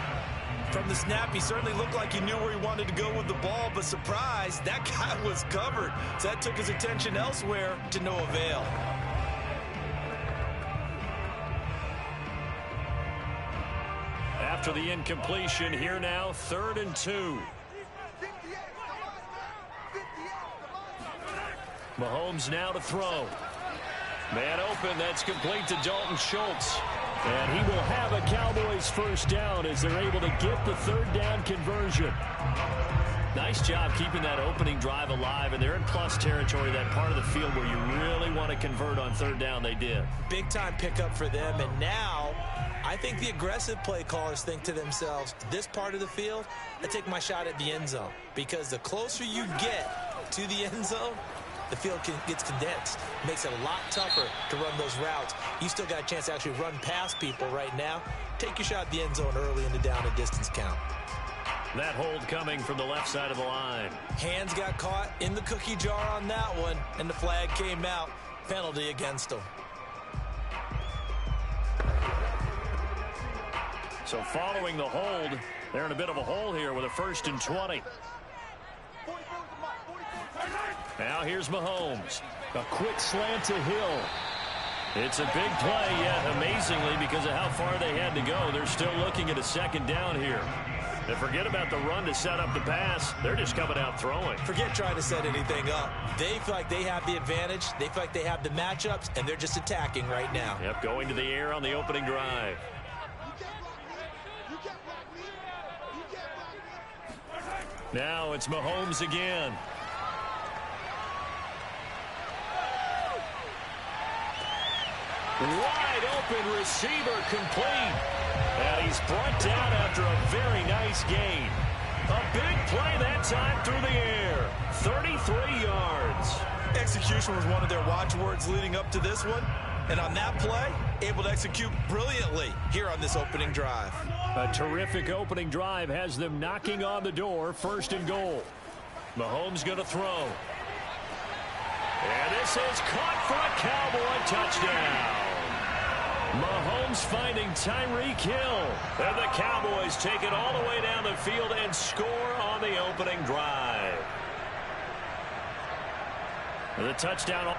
From the snap, he certainly looked like he knew where he wanted to go with the ball, but surprise, that guy was covered. So that took his attention elsewhere to no avail. After the incompletion, here now, 3rd and 2. Mahomes now to throw. Man open, that's complete to Dalton Schultz. And he will have a Cowboys first down as they're able to get the 3rd down conversion. Nice job keeping that opening drive alive, and they're in plus territory, that part of the field where you really want to convert on 3rd down. They did. Big time pickup for them, and now I think the aggressive play callers think to themselves, this part of the field, I take my shot at the end zone, because the closer you get to the end zone, the field gets condensed. Makes it a lot tougher to run those routes. You still got a chance to actually run past people right now. Take your shot at the end zone early in the down and distance count. That hold coming from the left side of the line. Hands got caught in the cookie jar on that one, and the flag came out. Penalty against them. So following the hold, they're in a bit of a hole here with a 1st and 20. Now here's Mahomes. A quick slant to Hill. It's a big play, yet amazingly, because of how far they had to go, they're still looking at a 2nd down here. And forget about the run to set up the pass. They're just coming out throwing. Forget trying to set anything up. They feel like they have the advantage. They feel like they have the matchups, and they're just attacking right now. Yep, going to the air on the opening drive. Now it's Mahomes again. Wide open receiver complete. And he's brought down after a very nice gain. A big play that time through the air. 33 yards. Execution was one of their watchwords leading up to this one. And on that play, able to execute brilliantly here on this opening drive. A terrific opening drive has them knocking on the door. 1st and goal. Mahomes going to throw. And this is caught for a Cowboy touchdown. Mahomes finding Tyreek Hill. And the Cowboys take it all the way down the field and score on the opening drive. The touchdown.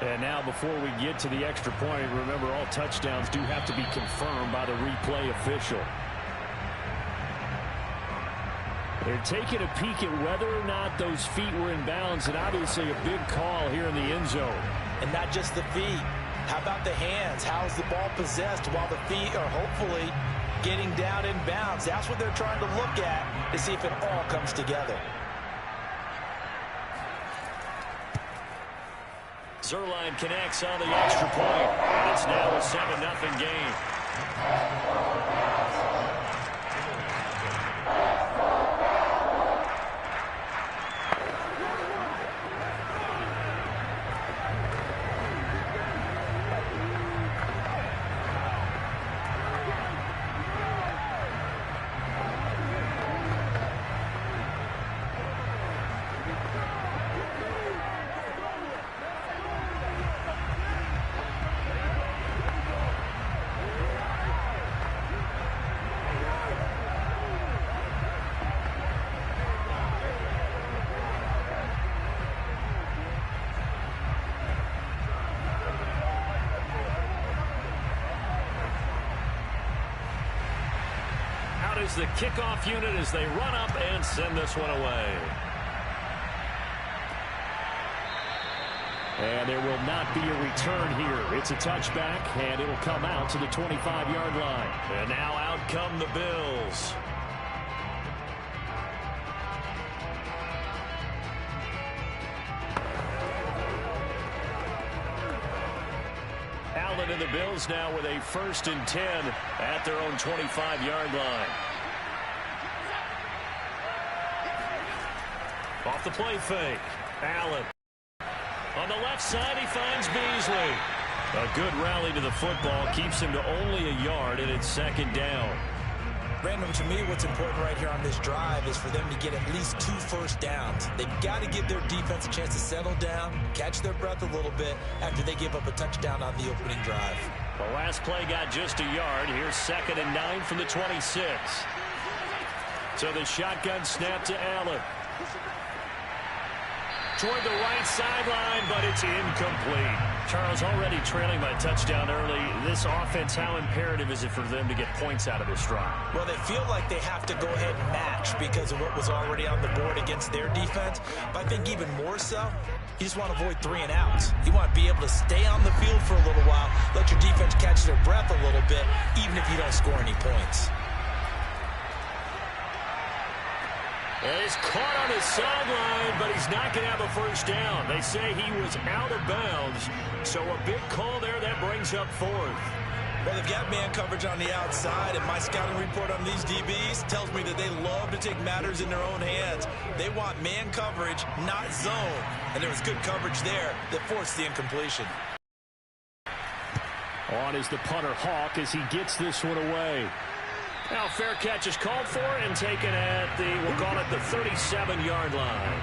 And now before we get to the extra point, remember all touchdowns do have to be confirmed by the replay official. They're taking a peek at whether or not those feet were in bounds, and obviously a big call here in the end zone. And not just the feet. How about the hands? How's the ball possessed while the feet are hopefully getting down in bounds? That's what they're trying to look at to see if it all comes together. Zerline connects on the extra point, and it's now a 7-0 game. Is the kickoff unit as they run up and send this one away. And there will not be a return here. It's a touchback, and it'll come out to the 25-yard line. And now out come the Bills. Allen and the Bills now with a 1st and 10 at their own 25-yard line. Off the play fake. Allen. On the left side, he finds Beasley. A good rally to the football. Keeps him to only a yard, and it's 2nd down. Brandon, to me, what's important right here on this drive is for them to get at least 2 first downs. They've got to give their defense a chance to settle down, catch their breath a little bit after they give up a touchdown on the opening drive. The last play got just a yard. Here's 2nd and 9 from the 26. So the shotgun snap to Allen. Toward the right sideline, but it's incomplete. Charles, already trailing by a touchdown early. This offense, how imperative is it for them to get points out of this drive? Well, they feel like they have to go ahead and match because of what was already on the board against their defense. But I think even more so, you just want to avoid 3 and outs. You want to be able to stay on the field for a little while, let your defense catch their breath a little bit, even if you don't score any points. And he's caught on his sideline, but he's not going to have a first down. They say he was out of bounds, so a big call there that brings up 4th. Well, they've got man coverage on the outside, and my scouting report on these DBs tells me that they love to take matters in their own hands. They want man coverage, not zone, and there was good coverage there that forced the incompletion. On is the punter, Hawk, as he gets this one away. Now fair catch is called for and taken at the, we'll call it the 37-yard line.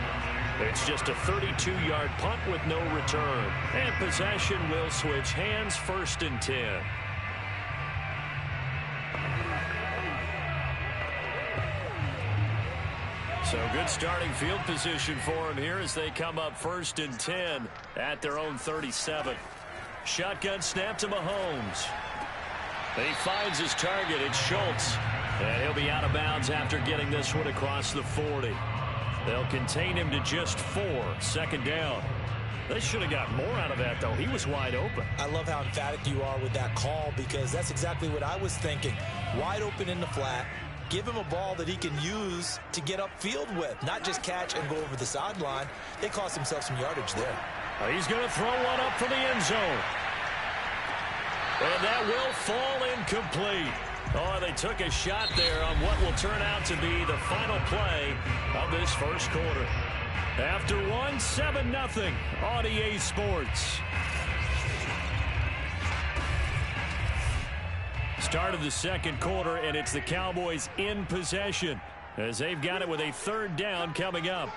It's just a 32-yard punt with no return. And possession will switch hands, 1st and 10. So good starting field position for him here as they come up 1st and 10 at their own 37. Shotgun snap to Mahomes. He finds his target. It's Schultz. And he'll be out of bounds after getting this one across the 40. They'll contain him to just 4. 2nd down. They should have got more out of that, though. He was wide open. I love how emphatic you are with that call because that's exactly what I was thinking. Wide open in the flat. Give him a ball that he can use to get upfield with, not just catch and go over the sideline. They cost themselves some yardage there. He's going to throw one up for the end zone. And that will fall incomplete. Oh, they took a shot there on what will turn out to be the final play of this 1st quarter. After 7-0 on EA Sports. Start of the 2nd quarter, and it's the Cowboys in possession as they've got it with a 3rd down coming up.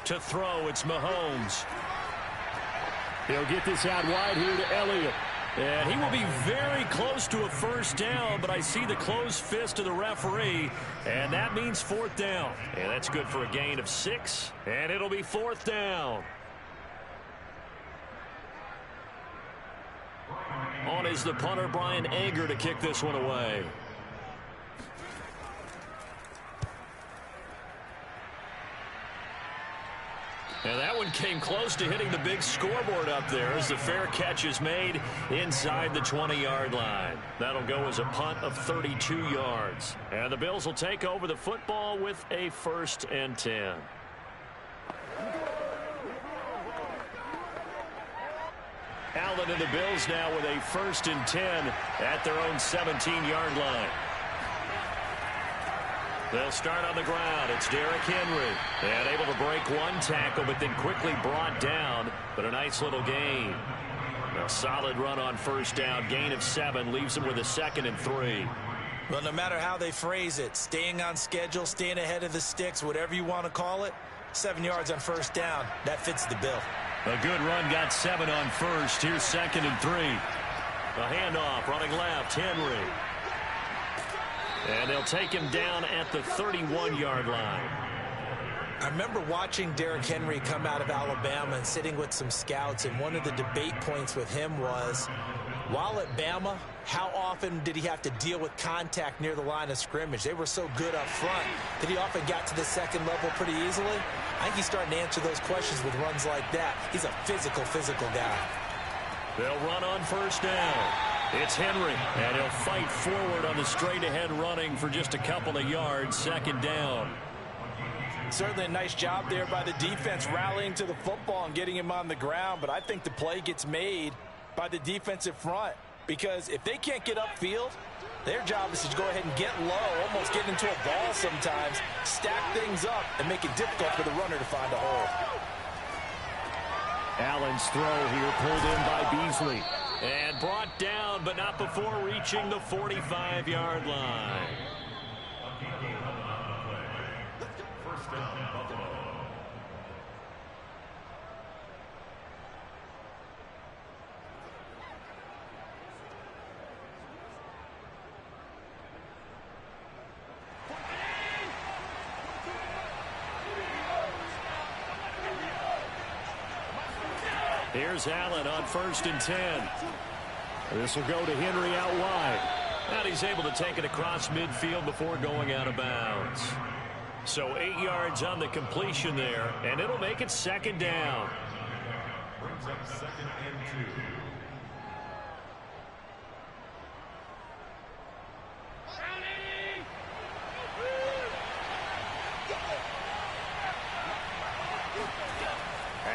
To throw, it's Mahomes. He'll get this out wide here to Elliott. And he will be very close to a first down, but I see the closed fist of the referee, and that means 4th down. And that's good for a gain of 6, and it'll be 4th down. On is the punter, Brian Ager, to kick this one away. And that one came close to hitting the big scoreboard up there as the fair catch is made inside the 20-yard line. That'll go as a punt of 32 yards. And the Bills will take over the football with a 1st and 10. Allen and the Bills now with a 1st and 10 at their own 17-yard line. They'll start on the ground. It's Derrick Henry. And able to break one tackle, but then quickly brought down. But a nice little gain. A solid run on 1st down. Gain of 7 leaves them with a 2nd and 3. Well, no matter how they phrase it, staying on schedule, staying ahead of the sticks, whatever you want to call it, 7 yards on 1st down. That fits the bill. A good run, got 7 on 1st. Here's 2nd and 3. A handoff, running left, Henry. And they'll take him down at the 31-yard line. I remember watching Derrick Henry come out of Alabama and sitting with some scouts, and one of the debate points with him was, while at Bama, how often did he have to deal with contact near the line of scrimmage? They were so good up front that he often got to the 2nd level pretty easily. I think he's starting to answer those questions with runs like that. He's a physical guy. They'll run on 1st down. It's Henry, and he'll fight forward on the straight-ahead running for just a couple of yards. 2nd down. Certainly a nice job there by the defense rallying to the football and getting him on the ground, but I think the play gets made by the defensive front, because if they can't get upfield, their job is to go ahead and get low, almost get into a ball sometimes, stack things up, and make it difficult for the runner to find a hole. Allen's throw here pulled in by Beasley. And brought down, but not before reaching the 45-yard line. First down, Buffalo. Here's Allen on 1st and 10. This will go to Henry out wide. And he's able to take it across midfield before going out of bounds. So 8 yards on the completion there, and it'll make it 2nd down. Brings up 2nd and 2.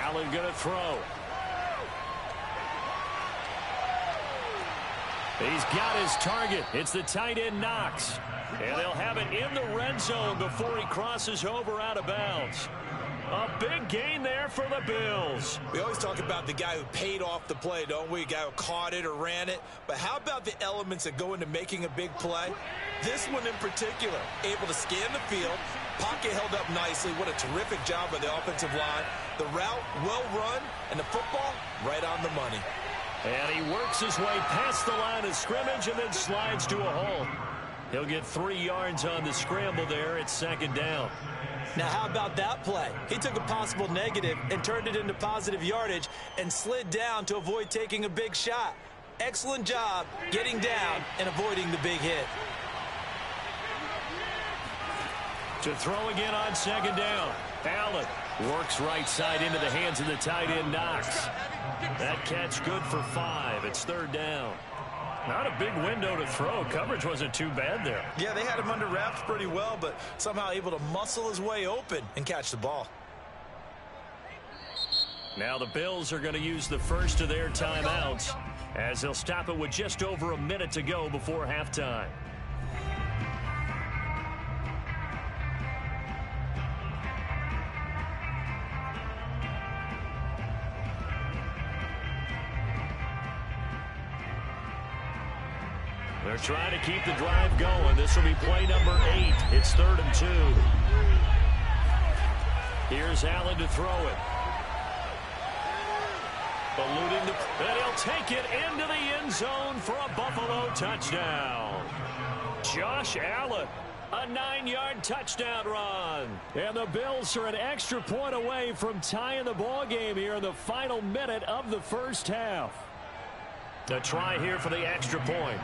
Allen going to throw. He's got his target. It's the tight end Knox. And they'll have it in the red zone before he crosses over out of bounds. A big gain there for the Bills. We always talk about the guy who paid off the play, don't we? A guy who caught it or ran it. But how about the elements that go into making a big play? This one in particular, able to scan the field, pocket held up nicely. What a terrific job by the offensive line. The route well run, and the football right on the money. And he works his way past the line of scrimmage and then slides to a hole. He'll get 3 yards on the scramble there. It's 2nd down. Now, how about that play? He took a possible negative and turned it into positive yardage and slid down to avoid taking a big shot. Excellent job getting down and avoiding the big hit. To throw again on 2nd down. Allen works right side into the hands of the tight end Knox. That catch good for 5. It's 3rd down. Not a big window to throw. Coverage wasn't too bad there. Yeah, they had him under wraps pretty well, but somehow able to muscle his way open and catch the ball. Now the Bills are going to use the first of their timeouts as they'll stop it with just over a minute to go before halftime. They're trying to keep the drive going. This will be play number 8. It's 3rd and 2. Here's Allen to throw it. Eluding the... And he'll take it into the end zone for a Buffalo touchdown. Josh Allen, a 9-yard touchdown run. And the Bills are an extra point away from tying the ball game here in the final minute of the first half. A try here for the extra point.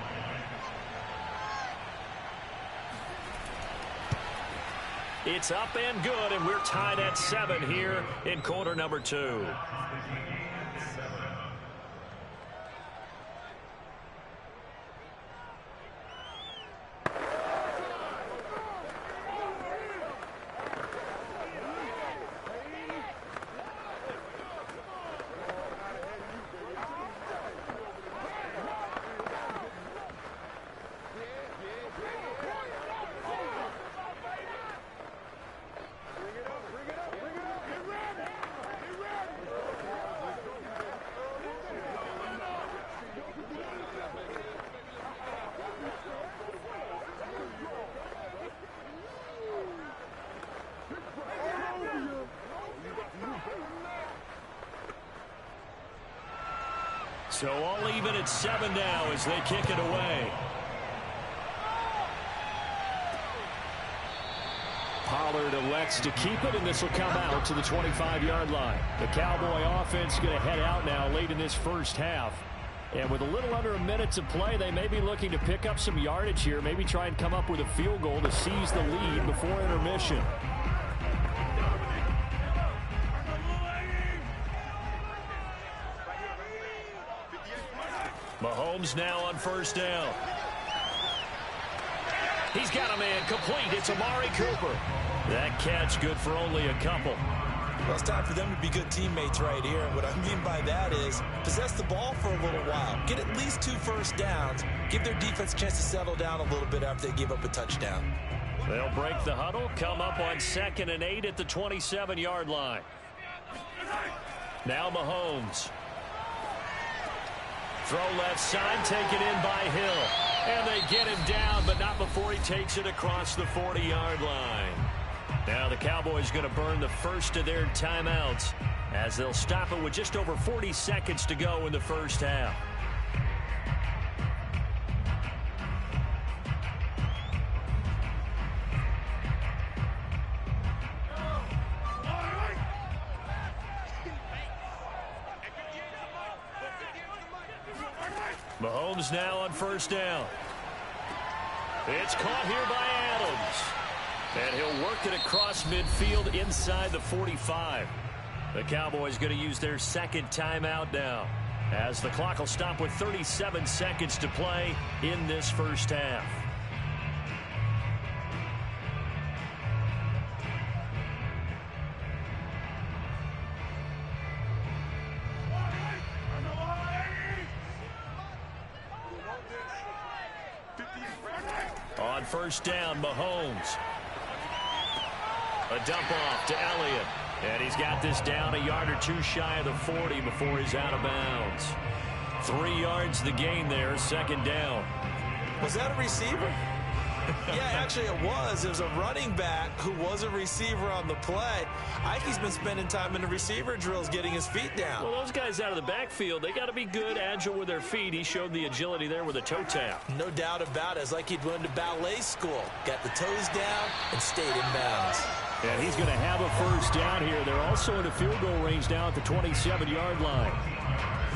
It's up and good, and we're tied at 7 here in quarter number 2. So all even at 7 now as they kick it away. Pollard elects to keep it, and this will come out to the 25-yard line. The Cowboy offense going to head out now late in this first half. And with a little under a minute to play, they may be looking to pick up some yardage here, maybe try and come up with a field goal to seize the lead before intermission. Mahomes now on first down. He's got a man complete. It's Amari Cooper. That catch good for only a couple. Well, it's time for them to be good teammates right here. And what I mean by that is possess the ball for a little while. Get at least 2 first downs. Give their defense a chance to settle down a little bit after they give up a touchdown. They'll break the huddle, come up on 2nd and 8 at the 27-yard line. Now Mahomes. Throw left side, taken in by Hill. And they get him down, but not before he takes it across the 40-yard line. Now the Cowboys going to burn the first of their timeouts as they'll stop it with just over 40 seconds to go in the first half. Mahomes now on first down. It's caught here by Adams. And he'll work it across midfield inside the 45. The Cowboys going to use their second timeout now, as the clock will stop with 37 seconds to play in this first half. On first down, Mahomes. A dump off to Elliott. And he's got this down a yard or 2 shy of the 40 before he's out of bounds. 3 yards the gain there, second down. Was that a receiver? Yeah, actually it was. It was a running back who was a receiver on the play. I think he's been spending time in the receiver drills getting his feet down. Well, those guys out of the backfield, they got to be good, agile with their feet. He showed the agility there with a toe tap. No doubt about it. It's like he'd went to ballet school. Got the toes down and stayed in bounds. And he's going to have a first down here. They're also in a field goal range now at the 27-yard line.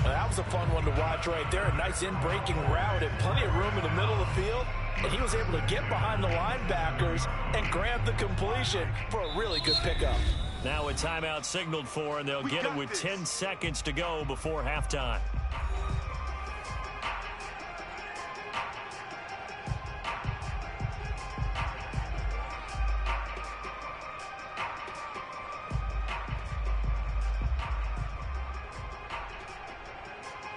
That was a fun one to watch right there. A nice in-breaking route and plenty of room in the middle of the field. And he was able to get behind the linebackers and grab the completion for a really good pickup. Now a timeout signaled for, and they'll get it with 10 seconds to go before halftime.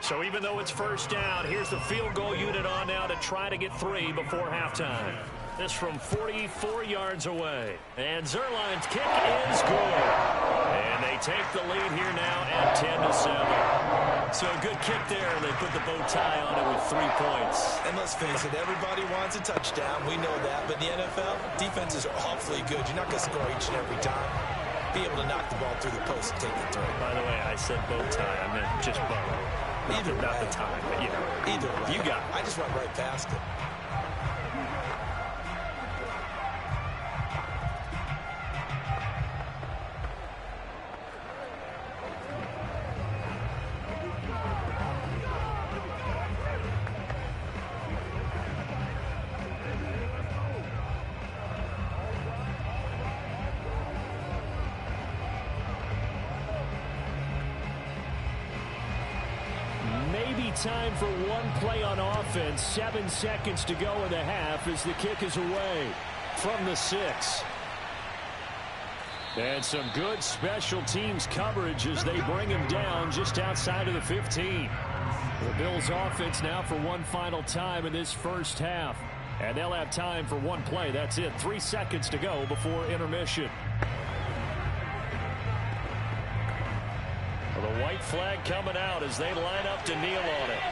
So even though it's first down, here's the field goal unit on now to try to get 3 before halftime. This from 44 yards away. And Zerline's kick is good. And they take the lead here now at 10-7. So a good kick there. They put the bow tie on it with 3 points. And let's face it, everybody wants a touchdown. We know that. But in the NFL, defenses are awfully good. You're not going to score each and every time. Be able to knock the ball through the post and take the throw. By the way, I said bow tie. I meant just bow. Either way. Not the time, but you know. Either way. You got it. I just went right past it. maybe time for one play on offense. 7 seconds to go in the half as the kick is away from the 6. And some good special teams coverage as they bring him down just outside of the 15. The Bills offense now for one final time in this first half. And they'll have time for one play. That's it. 3 seconds to go before intermission. Well, the white flag coming out as they line up to kneel on it.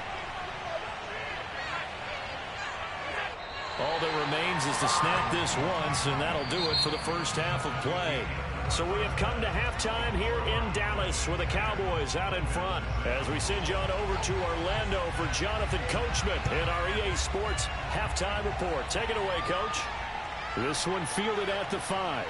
All that remains is to snap this once, and that'll do it for the first half of play. So we have come to halftime here in Dallas with the Cowboys out in front as we send you on over to Orlando for Jonathan Coachman in our EA Sports halftime report. Take it away, Coach. This one fielded at the 5.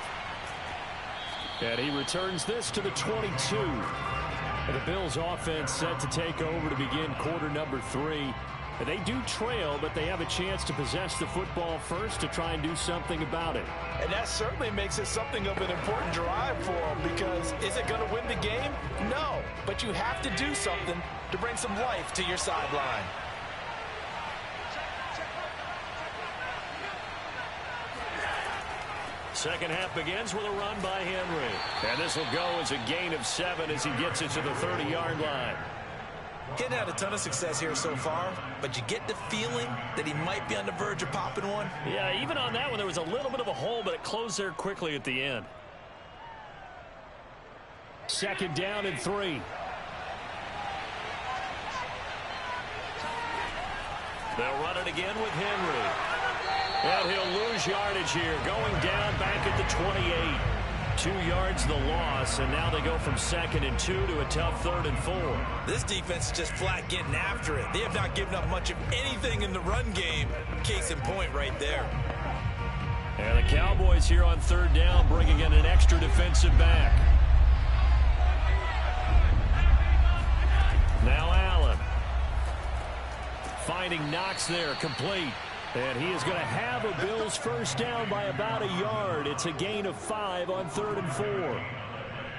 And he returns this to the 22. And the Bills offense set to take over to begin quarter number 3. And they do trail, but they have a chance to possess the football first to try and do something about it. And that certainly makes it something of an important drive for them, because is it going to win the game? No, but you have to do something to bring some life to your sideline. Second half begins with a run by Henry. And this will go as a gain of 7 as he gets it to the 30-yard line. Getting had a ton of success here so far, but you get the feeling that he might be on the verge of popping one. Yeah, even on that one, there was a little bit of a hole, but it closed there quickly at the end. Second down and 3. They'll run it again with Henry. And he'll lose yardage here, going down back at the 28. 2 yards the loss, and now they go from 2nd and 2 to a tough 3rd and 4. This defense is just flat getting after it. They have not given up much of anything in the run game. Case in point right there. And the Cowboys here on 3rd down, bringing in an extra defensive back. Now Allen. Finding Knox there, complete. And he is going to have a Bills first down by about a yard. It's a gain of 5 on 3rd and 4.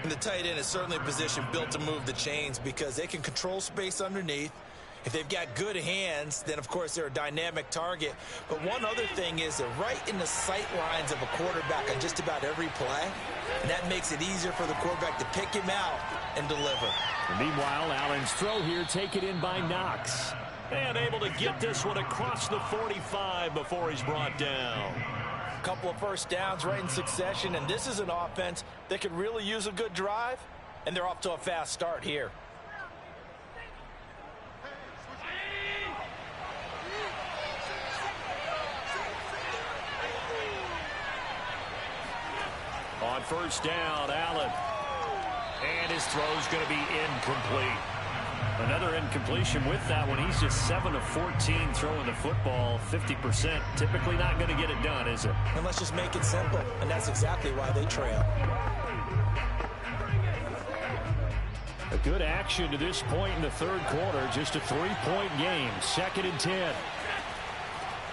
And the tight end is certainly a position built to move the chains because they can control space underneath. If they've got good hands, then, of course, they're a dynamic target. But one other thing is they're right in the sight lines of a quarterback on just about every play. And that makes it easier for the quarterback to pick him out and deliver. And meanwhile, Allen's throw here taken in by Knox. And able to get this one across the 45 before he's brought down. A couple of first downs right in succession, and this is an offense that could really use a good drive, and they're off to a fast start here. On first down, Allen. And his throw's going to be incomplete. Another incompletion with that one. He's just 7 of 14 throwing the football, 50%. Typically not going to get it done, is it? And let's just make it simple, and that's exactly why they trail. A good action to this point in the 3rd quarter. Just a 3-point game. 2nd and 10.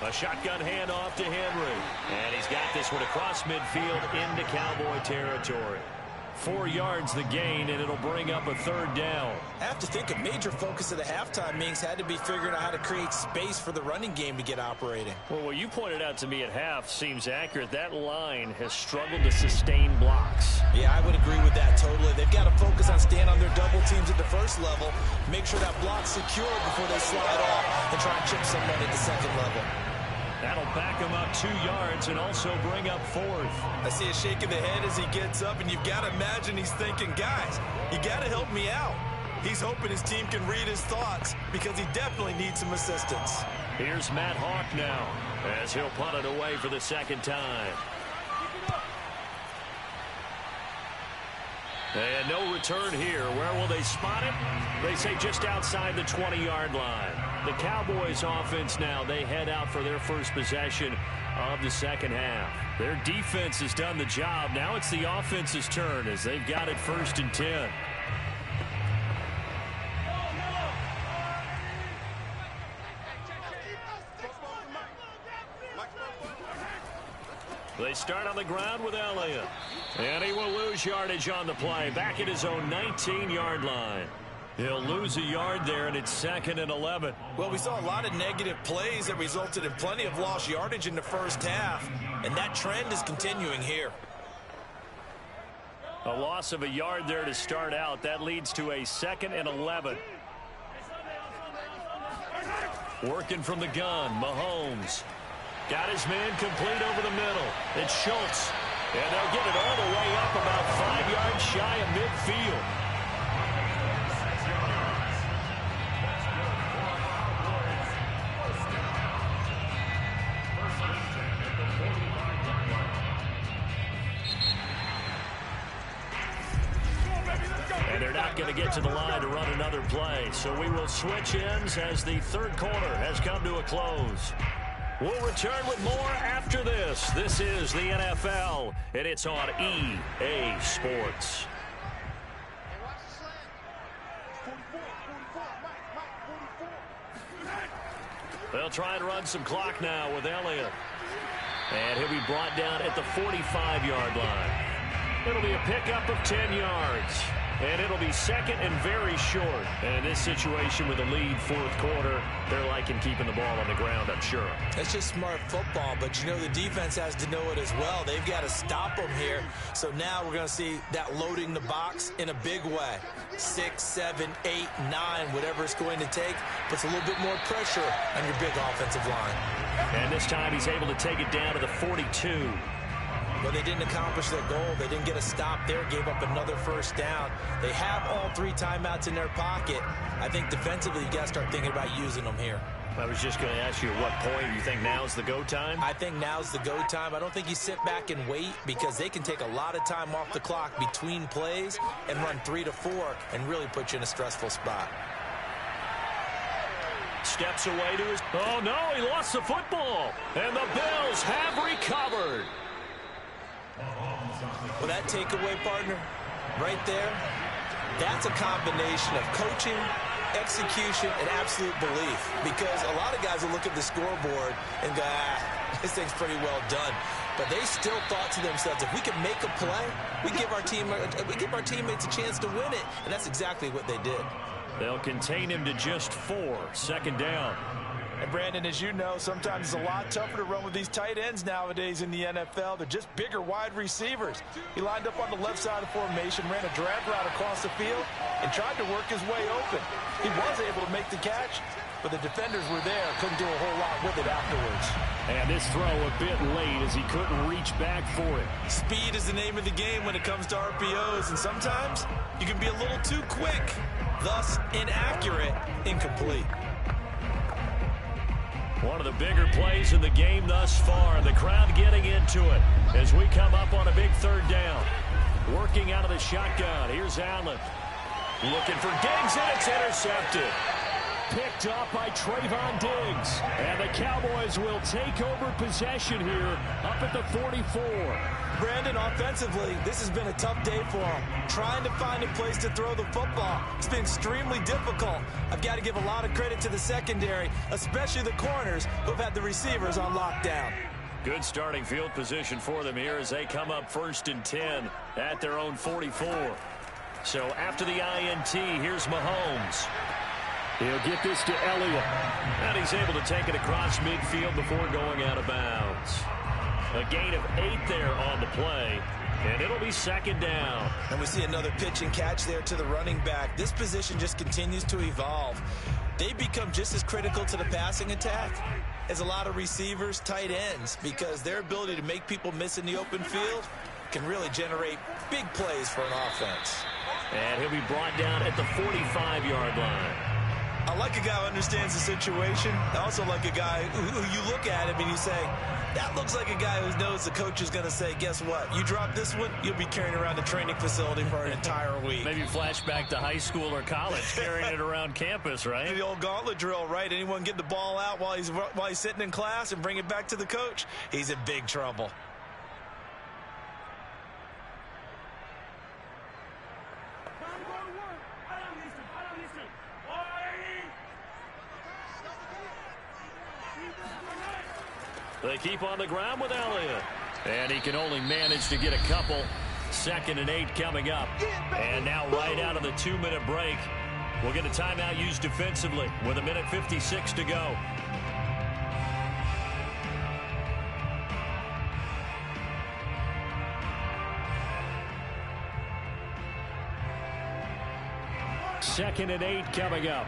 A shotgun handoff to Henry. And he's got this one across midfield into Cowboy territory. 4 yards the gain, and it'll bring up a 3rd down. I have to think a major focus of the halftime meetings had to be figuring out how to create space for the running game to get operating. Well, what you pointed out to me at half seems accurate. That line has struggled to sustain blocks. Yeah, I would agree with that totally. They've got to focus on staying on their double teams at the first level, make sure that block's secure before they slide off and try and chip somebody at the 2nd level. That'll back him up 2 yards and also bring up 4th. I see a shake of the head as he gets up, and you've got to imagine he's thinking, guys, you got to help me out. He's hoping his team can read his thoughts because he definitely needs some assistance. Here's Matt Hawk now as he'll punt it away for the 2nd time. And no return here. Where will they spot it? They say just outside the 20-yard line. The Cowboys offense now, they head out for their first possession of the 2nd half. Their defense has done the job. Now it's the offense's turn as they've got it 1st and 10. They start on the ground with Elliott. And he will lose yardage on the play. Back at his own 19-yard line. He'll lose a yard there, and it's 2nd and 11. Well, we saw a lot of negative plays that resulted in plenty of lost yardage in the first half, and that trend is continuing here. A loss of a yard there to start out. That leads to a 2nd and 11. Working from the gun, Mahomes. Got his man complete over the middle. It's Schultz. And they'll get it all the way up about 5 yards shy of midfield. And they're not going to get to the line to run another play. So we will switch ends as the third quarter has come to a close. We'll return with more after this. This is the NFL, and it's on EA Sports. They'll try and run some clock now with Elliott. And he'll be brought down at the 45-yard line. It'll be a pickup of 10 yards. And it'll be 2nd and very short. And in this situation with a lead fourth quarter, they're liking keeping the ball on the ground, I'm sure. It's just smart football, but you know the defense has to know it as well. They've got to stop them here. So now we're going to see that loading the box in a big way. 6, 7, 8, 9, whatever it's going to take, puts a little bit more pressure on your big offensive line. And this time he's able to take it down to the 42. But they didn't accomplish their goal. They didn't get a stop there, gave up another first down. They have all 3 timeouts in their pocket. I think defensively you got to start thinking about using them here. I was just going to ask you at what point you think now's the go time? I think now's the go time. I don't think you sit back and wait because they can take a lot of time off the clock between plays and run 3 to 4 and really put you in a stressful spot. Steps away to his... Oh, no, he lost the football. And the Bills have recovered. Well, that takeaway, partner, right there, that's a combination of coaching, execution, and absolute belief. Because a lot of guys will look at the scoreboard and go, this thing's pretty well done. But they still thought to themselves, if we can make a play, we give our teammates a chance to win it. And that's exactly what they did. They'll contain him to just 4. 2nd down. And, Brandon, as you know, sometimes it's a lot tougher to run with these tight ends nowadays in the NFL. They're just bigger wide receivers. He lined up on the left side of the formation, ran a drag route across the field, and tried to work his way open. He was able to make the catch, but the defenders were there, couldn't do a whole lot with it afterwards. And this throw a bit late as he couldn't reach back for it. Speed is the name of the game when it comes to RPOs, and sometimes you can be a little too quick, thus inaccurate, incomplete. One of the bigger plays in the game thus far. The crowd getting into it as we come up on a big 3rd down. Working out of the shotgun. Here's Allen. Looking for Diggs, and it's intercepted. Picked up by Trayvon Diggs. And the Cowboys will take over possession here up at the 44. Brandon, offensively, this has been a tough day for him. Trying to find a place to throw the football. It's been extremely difficult. I've got to give a lot of credit to the secondary, especially the corners who have had the receivers on lockdown. Good starting field position for them here as they come up 1st and 10 at their own 44. So after the INT, here's Mahomes. He'll get this to Elliott. And he's able to take it across midfield before going out of bounds. A gain of 8 there on the play. And it'll be 2nd down. And we see another pitch and catch there to the running back. This position just continues to evolve. They become just as critical to the passing attack as a lot of receivers, tight ends, because their ability to make people miss in the open field can really generate big plays for an offense. And he'll be brought down at the 45-yard line. I like a guy who understands the situation. I also like a guy who you look at him and you say, that looks like a guy who knows the coach is going to say, guess what? You drop this one, you'll be carrying around the training facility for an entire week. Maybe flashback to high school or college, carrying it around campus, right? The old gauntlet drill, right? Anyone get the ball out while he's sitting in class and bring it back to the coach, he's in big trouble. They keep on the ground with Elliott. And he can only manage to get a couple. 2nd and 8 coming up. And now right out of the 2-minute break, We'll get a timeout used defensively with 1:56 to go. Second and 8 coming up.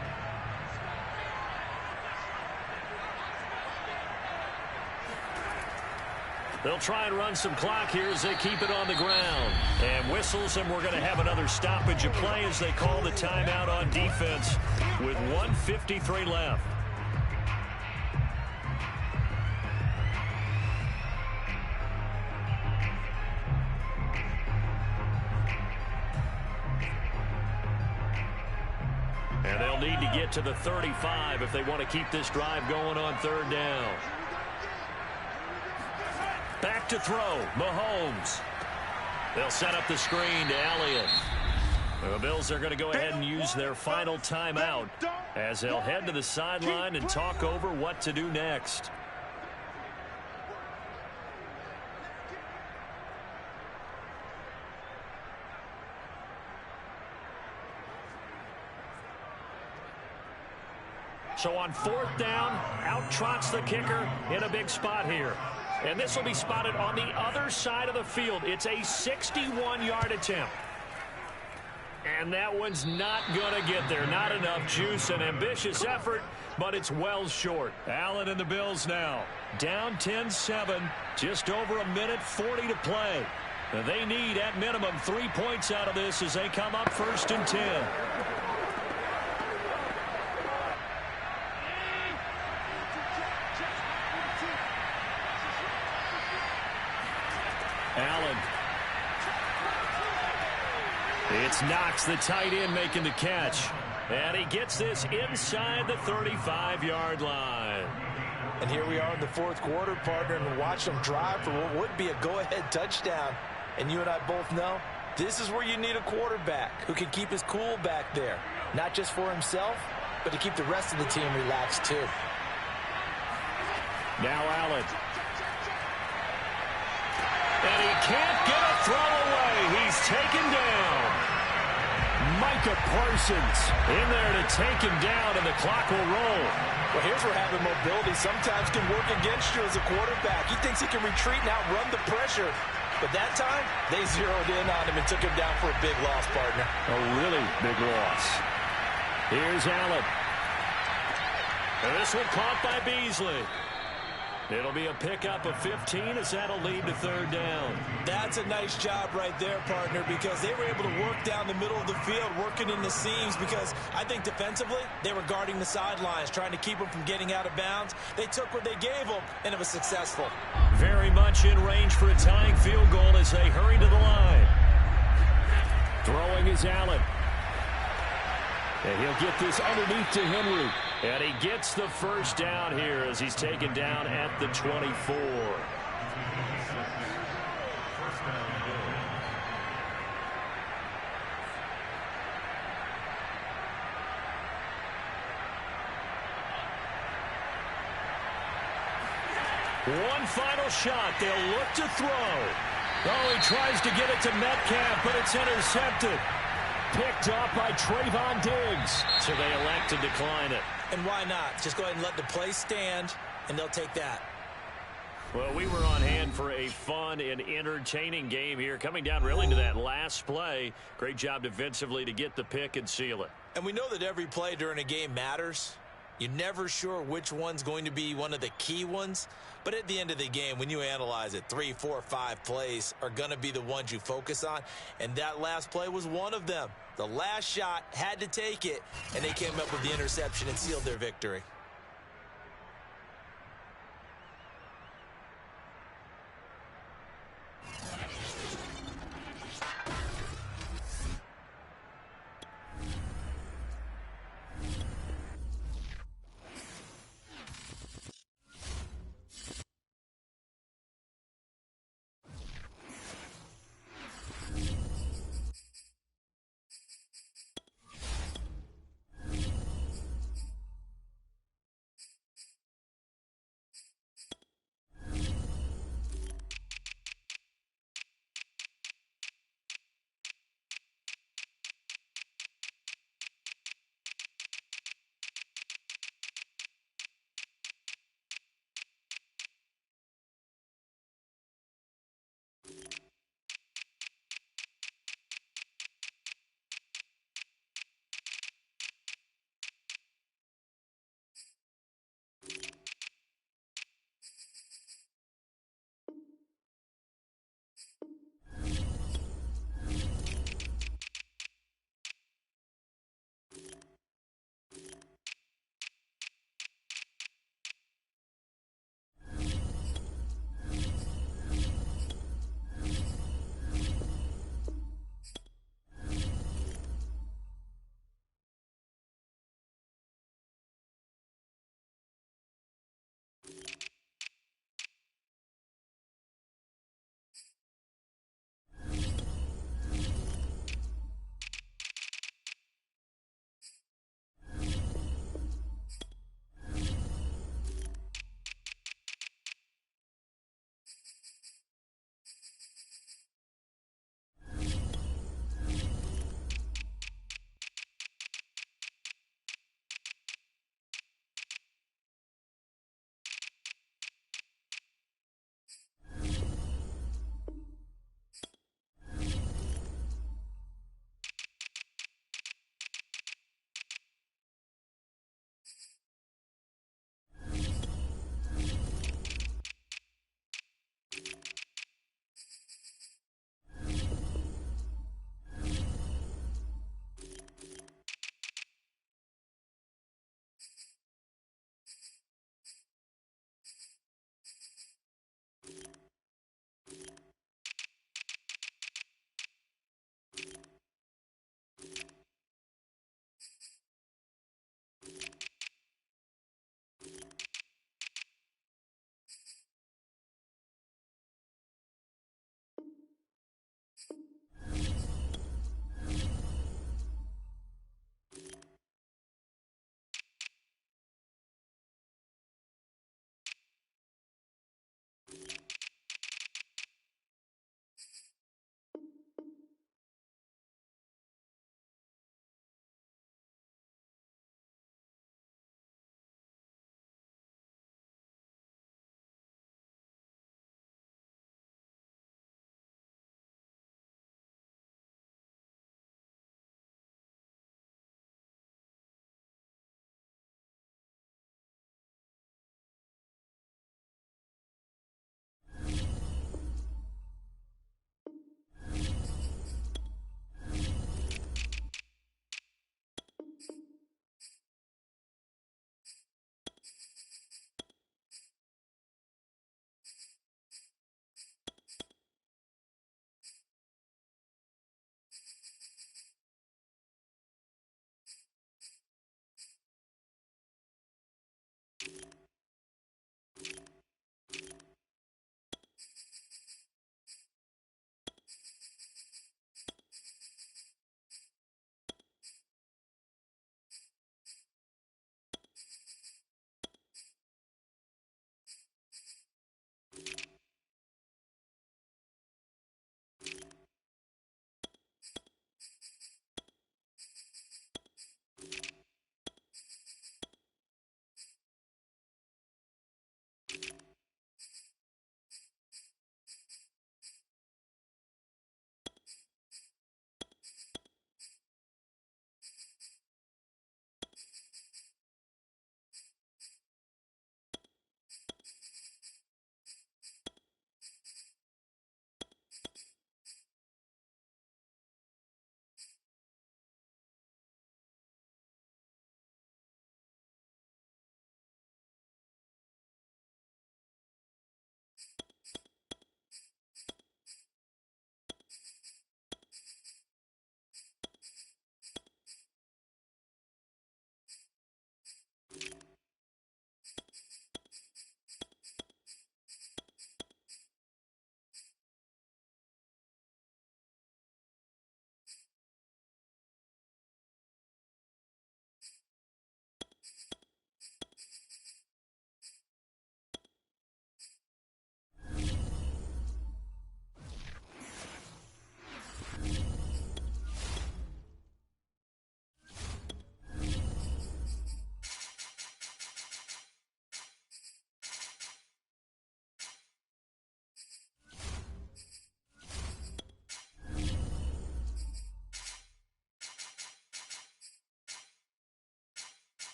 They'll try and run some clock here as they keep it on the ground. And whistles, and we're going to have another stoppage of play as they call the timeout on defense with 1:53 left. And they'll need to get to the 35 if they want to keep this drive going on third down. Back to throw, Mahomes. They'll set up the screen to Elliott. The Bills are going to go ahead and use their final timeout as they'll head to the sideline and talk over what to do next. So on fourth down, out trots the kicker in a big spot here. And this will be spotted on the other side of the field. It's a 61-yard attempt. And that one's not going to get there. Not enough juice. An ambitious effort, but it's well short. Allen and the Bills now down 10-7. Just over 1:40 to play. And they need, at minimum, 3 points out of this as they come up first and 10. Allen. It's Knox, the tight end, making the catch. And he gets this inside the 35-yard line. And here we are in the fourth quarter, partner, and watch them drive for what would be a go-ahead touchdown. And you and I both know this is where you need a quarterback who can keep his cool back there. Not just for himself, but to keep the rest of the team relaxed too. Now Allen. And he can't get a throw away. He's taken down. Micah Parsons in there to take him down, and the clock will roll. Well, here's where having mobility sometimes can work against you as a quarterback. He thinks he can retreat and outrun the pressure. But that time, they zeroed in on him and took him down for a big loss, partner. A really big loss. Here's Allen. And this one caught by Beasley. It'll be a pickup of 15 as that'll lead to third down. That's a nice job right there, partner, because they were able to work down the middle of the field, working in the seams, because I think defensively they were guarding the sidelines, trying to keep them from getting out of bounds. They took what they gave them, and it was successful. Very much in range for a tying field goal as they hurry to the line. Throwing is Allen. And he'll get this underneath to Henry. And he gets the first down here as he's taken down at the 24. One final shot. They'll look to throw. Oh, he tries to get it to Metcalf, but it's intercepted. Picked off by Trayvon Diggs. So they elect to decline it. And why not? Just go ahead and let the play stand, and they'll take that. Well, we were on hand for a fun and entertaining game here. Coming down really to that last play. Great job defensively to get the pick and seal it. And we know that every play during a game matters. You're never sure which one's going to be one of the key ones. But at the end of the game, when you analyze it, 3, 4, 5 plays are going to be the ones you focus on. And that last play was one of them. The last shot had to take it, and they came up with the interception and sealed their victory.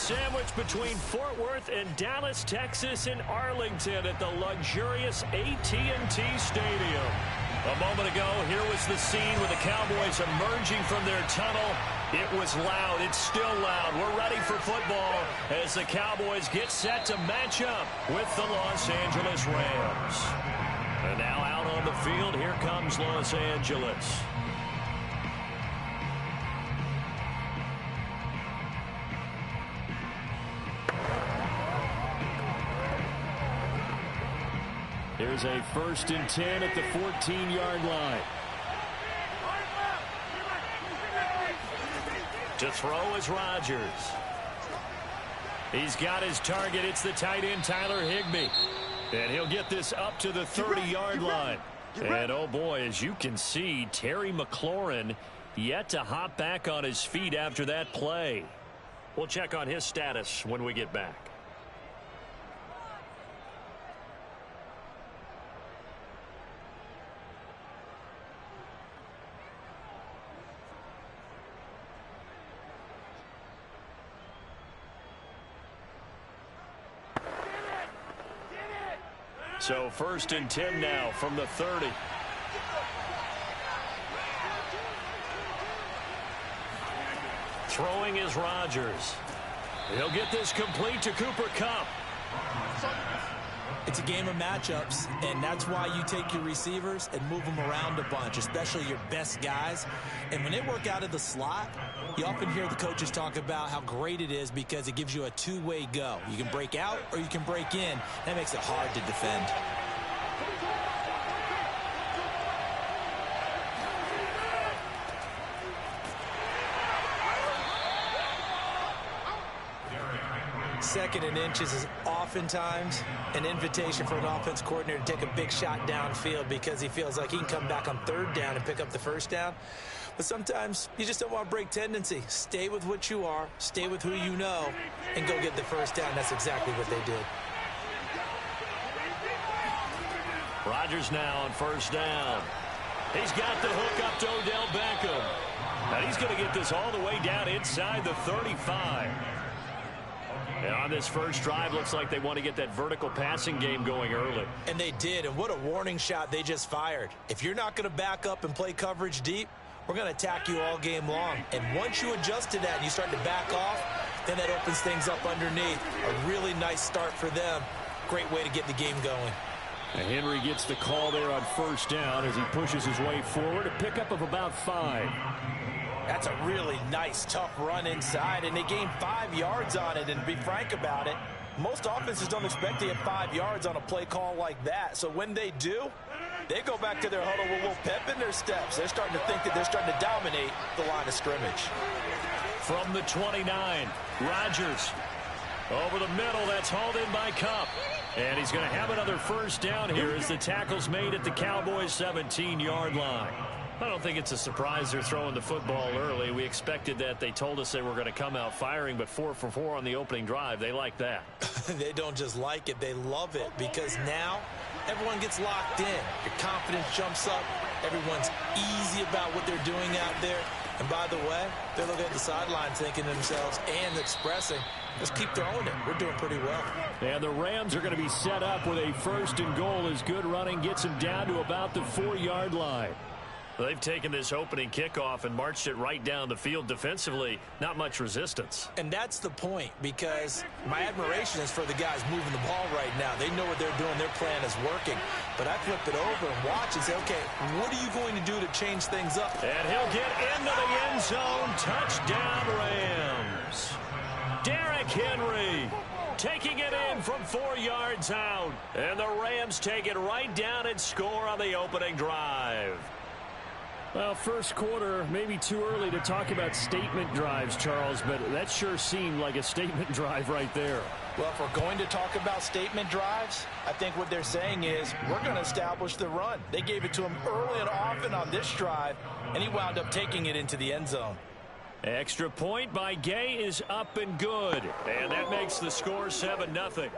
sandwiched between Fort Worth and Dallas, Texas in Arlington at the luxurious AT&T Stadium. A moment ago, here was the scene with the Cowboys emerging from their tunnel. It was loud. It's still loud. We're ready for football as the Cowboys get set to match up with the Los Angeles Rams. And now out on the field, here comes Los Angeles. Here's a 1st and 10 at the 14-yard line. To throw is Rodgers. He's got his target. It's the tight end, Tyler Higbee. And he'll get this up to the 30-yard line. And, oh, boy, as you can see, Terry McLaurin yet to hop back on his feet after that play. We'll check on his status when we get back. So 1st and 10 now from the 30. Throwing is Rodgers. He'll get this complete to Cooper Kupp. It's a game of matchups, and that's why you take your receivers and move them around a bunch, especially your best guys. And when they work out of the slot, you often hear the coaches talk about how great it is because it gives you a two-way go. You can break out or you can break in. That makes it hard to defend. Second and inches is oftentimes an invitation for an offense coordinator to take a big shot downfield because he feels like he can come back on 3rd down and pick up the 1st down. But sometimes you just don't want to break tendency. Stay with what you are, stay with who you know, and go get the 1st down. That's exactly what they did. Rodgers now on 1st down. He's got the hook up to Odell Beckham. And he's going to get this all the way down inside the 35. And on this first drive, looks like they want to get that vertical passing game going early. And they did, and what a warning shot they just fired. If you're not going to back up and play coverage deep, we're going to attack you all game long. And once you adjust to that and you start to back off, then that opens things up underneath. A really nice start for them. Great way to get the game going. And Henry gets the call there on 1st down as he pushes his way forward. A pickup of about 5. That's a really nice, tough run inside, and they gained 5 yards on it. And to be frank about it, most offenses don't expect to get 5 yards on a play call like that. So when they do, they go back to their huddle with a little pep in their steps. They're starting to think that they're starting to dominate the line of scrimmage. From the 29, Rodgers. Over the middle, that's hauled in by Kupp. And he's going to have another 1st down here as the tackle's made at the Cowboys' 17-yard line. I don't think it's a surprise they're throwing the football early. We expected that. They told us they were going to come out firing, but 4 for 4 on the opening drive. They like that. They don't just like it, they love it, because now everyone gets locked in. Your confidence jumps up. Everyone's easy about what they're doing out there. And by the way, they're looking at the sideline thinking to themselves and expressing, let's keep throwing it. We're doing pretty well. And the Rams are going to be set up with a 1st and goal as good running gets them down to about the 4-yard line. They've taken this opening kickoff and marched it right down the field defensively. Not much resistance. And that's the point, because my admiration is for the guys moving the ball right now. They know what they're doing. Their plan is working. But I flip it over and watch and say, okay, what are you going to do to change things up? And he'll get into the end zone. Touchdown, Rams. Derrick Henry taking it in from 4 yards out. And the Rams take it right down and score on the opening drive. Well, first quarter, maybe too early to talk about statement drives, Charles, but that sure seemed like a statement drive right there. Well, if we're going to talk about statement drives, I think what they're saying is we're going to establish the run. They gave it to him early and often on this drive, and he wound up taking it into the end zone. Extra point by Gay is up and good, and that makes the score 7-0.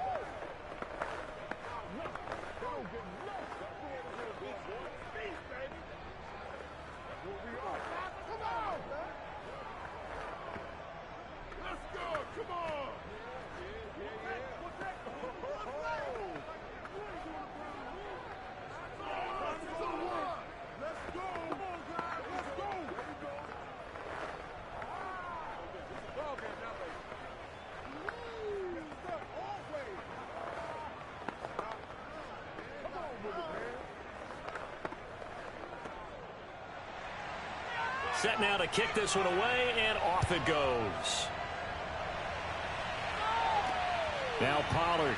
Come on! set now to kick this one away, and off it goes. Now Pollard.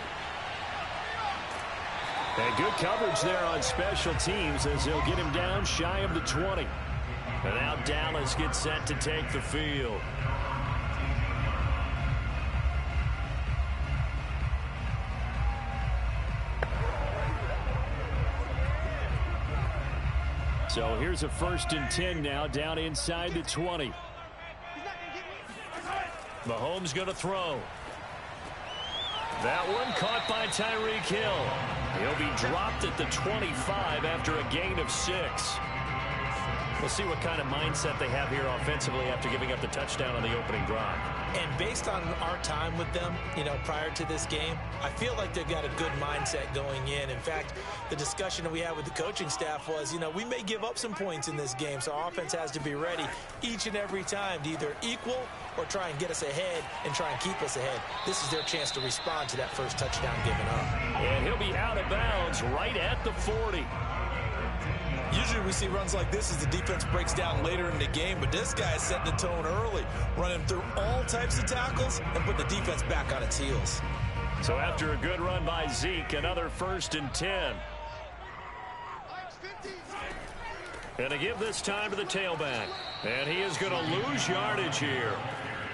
And good coverage there on special teams as they'll get him down shy of the 20. And now Dallas gets set to take the field. So here's a 1st and 10 now, down inside the 20. Mahomes going to throw. That one caught by Tyreek Hill. He'll be dropped at the 25 after a gain of 6. We'll see what kind of mindset they have here offensively after giving up the touchdown on the opening drive. And based on our time with them, prior to this game, I feel like they've got a good mindset going in. In fact, the discussion that we had with the coaching staff was, we may give up some points in this game, so our offense has to be ready each and every time to either equal or try and get us ahead and try and keep us ahead. This is their chance to respond to that first touchdown given up. And he'll be out of bounds right at the 40. Usually we see runs like this as the defense breaks down later in the game, but this guy is setting the tone early, running through all types of tackles and putting the defense back on its heels. So after a good run by Zeke, another 1st and 10. And to give this time to the tailback. And he is going to lose yardage here.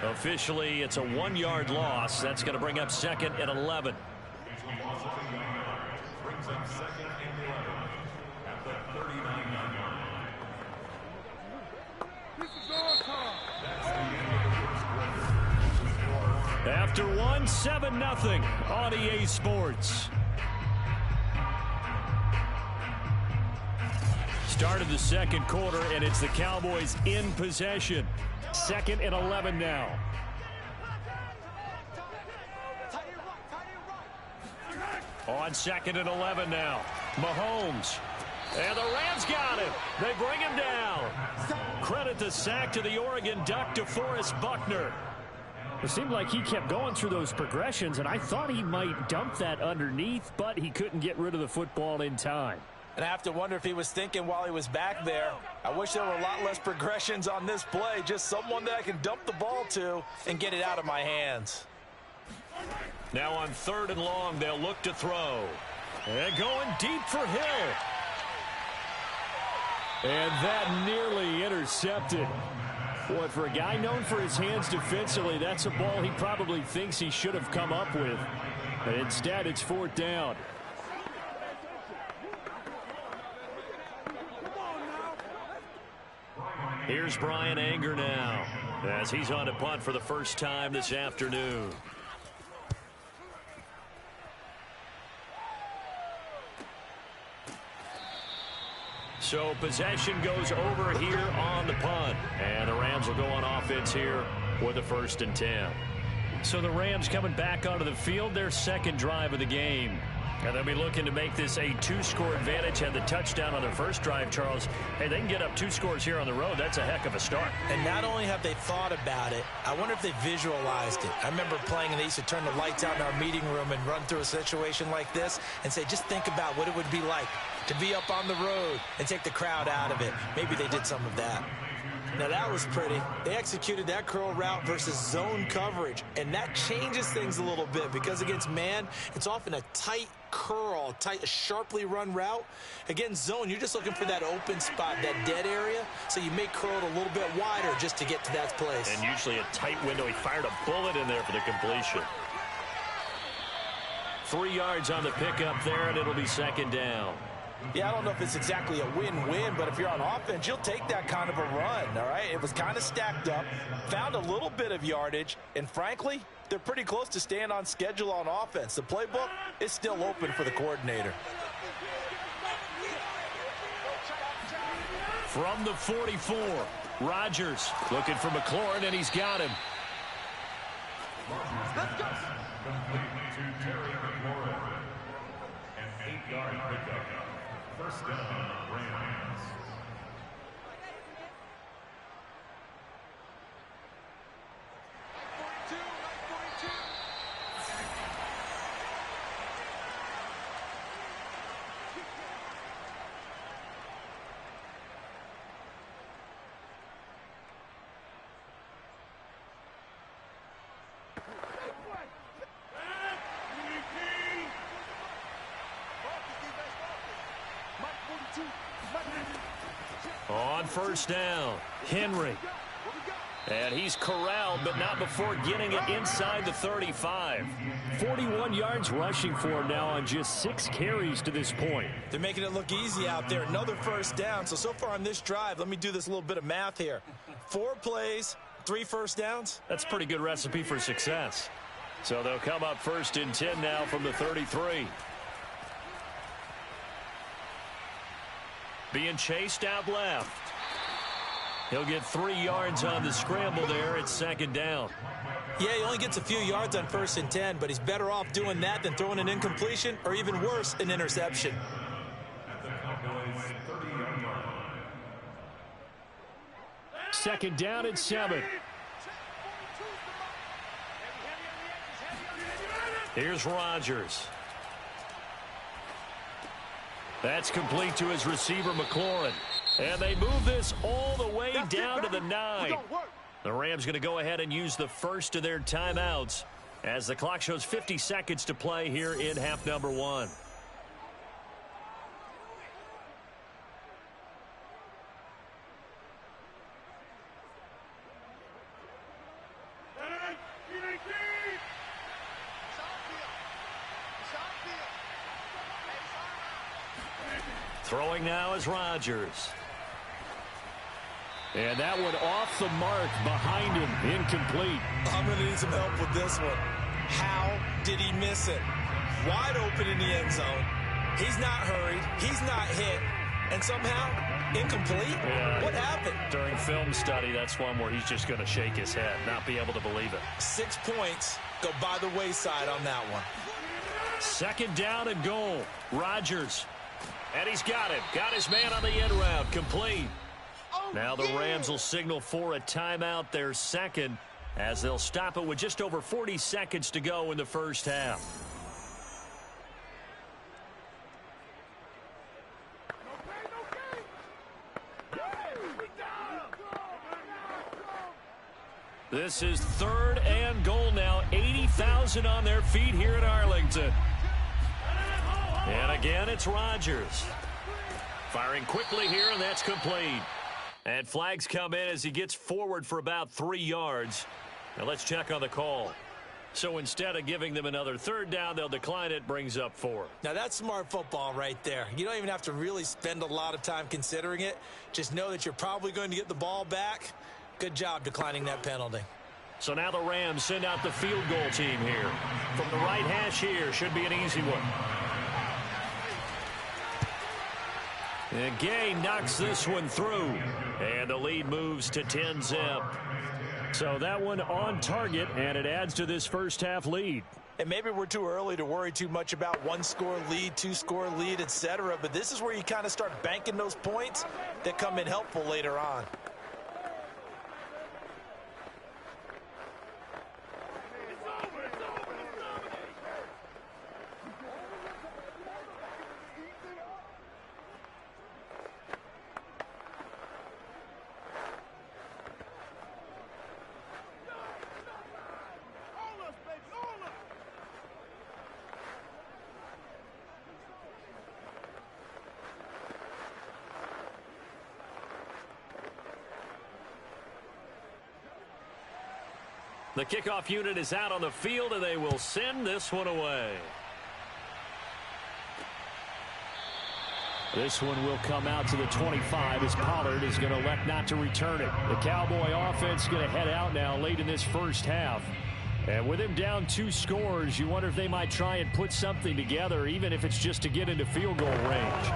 Officially, it's a 1-yard loss. That's going to bring up 2nd and 11. Brings up 2nd and 11 at the 39-yard line. After one, 7-0 on EA Sports. Started the second quarter, and it's the Cowboys in possession. 2nd and 11 now. On 2nd and 11 now. Mahomes. And the Rams got him. They bring him down. Credit the sack to the Oregon Duck, DeForest Buckner. It seemed like he kept going through those progressions, and I thought he might dump that underneath, but he couldn't get rid of the football in time. And I have to wonder if he was thinking while he was back there, I wish there were a lot less progressions on this play, just someone that I can dump the ball to and get it out of my hands. Now on 3rd and long, they'll look to throw. And going deep for Hill. And that nearly intercepted. Boy, for a guy known for his hands defensively, that's a ball he probably thinks he should have come up with. But instead, it's 4th down. Here's Brian Anger now, as he's on to punt for the first time this afternoon. So possession goes over here on the punt. And the Rams will go on offense here with a 1st and 10. So the Rams coming back onto the field, their 2nd drive of the game. And they'll be looking to make this a 2-score advantage. Had the touchdown on their first drive, Charles. Hey, they can get up 2 scores here on the road. That's a heck of a start. And not only have they thought about it, I wonder if they visualized it. I remember playing and they used to turn the lights out in our meeting room and run through a situation like this and say, just think about what it would be like to be up on the road and take the crowd out of it. Maybe they did some of that. Now that was pretty. They executed that curl route versus zone coverage, and that changes things a little bit because against man, it's often a tight curl, a sharply run route. Against zone, you're just looking for that open spot, that dead area, so you may curl it a little bit wider just to get to that place. And usually a tight window. He fired a bullet in there for the completion. 3 yards on the pickup there, and it'll be 2nd down. Yeah, I don't know if it's exactly a win-win, but if you're on offense, you'll take that kind of a run, all right? It was kind of stacked up, found a little bit of yardage, and frankly, they're pretty close to staying on schedule on offense. The playbook is still open for the coordinator. From the 44, Rodgers looking for McLaurin, and he's got him. Let's go. Complete to Terry McLaurin. An 8-yard pickup. 1st down, Rams. On first down, Henry. And he's corralled, but not before getting it inside the 35. 41 yards rushing for him now on just 6 carries to this point. They're making it look easy out there. Another first down. So far on this drive, let me do this little bit of math here. 4 plays, 3 first downs. That's a pretty good recipe for success. So they'll come up first and 10 now from the 33. Being chased out left. He'll get 3 yards on the scramble there. It's second down. Yeah, he only gets a few yards on first and 10, but he's better off doing that than throwing an incompletion or even worse, an interception. Second down and 7. Here's Rodgers. That's complete to his receiver, McLaurin. And they move this all the way down to the 9. The Rams going to go ahead and use the first of their timeouts as the clock shows 50 seconds to play here in half number 1. Throwing now is Rodgers. And that one off the mark behind him, incomplete. I'm going to need some help with this one. How did he miss it? Wide open in the end zone. He's not hurried. He's not hit. And somehow, incomplete? Yeah, what happened? During film study, that's one where he's just going to shake his head, not be able to believe it. 6 points go by the wayside on that one. Second down and goal. Rodgers. And he's got it. Got his man on the end route. Complete. Now the Rams will signal for a timeout, their second, as they'll stop it with just over 40 seconds to go in the first half. This is third and goal now. 80,000 on their feet here in Arlington. And again, it's Rodgers. Firing quickly here, and that's complete. And flags come in as he gets forward for about 3 yards. Now let's check on the call. So instead of giving them another third down, they'll decline it, brings up 4. Now that's smart football right there. You don't even have to really spend a lot of time considering it. Just know that you're probably going to get the ball back. Good job declining that penalty. So now the Rams send out the field goal team here. From the right hash here, should be an easy one. And Gay knocks this one through. And the lead moves to 10-zip. So that one on target, and it adds to this first half lead. And maybe we're too early to worry too much about 1-score lead, 2-score lead, etc. But this is where you kind of start banking those points that come in helpful later on. The kickoff unit is out on the field, and they will send this one away. This one will come out to the 25 as Pollard is going to elect not to return it. The Cowboy offense is going to head out now late in this first half. And with him down 2 scores, you wonder if they might try and put something together, even if it's just to get into field goal range.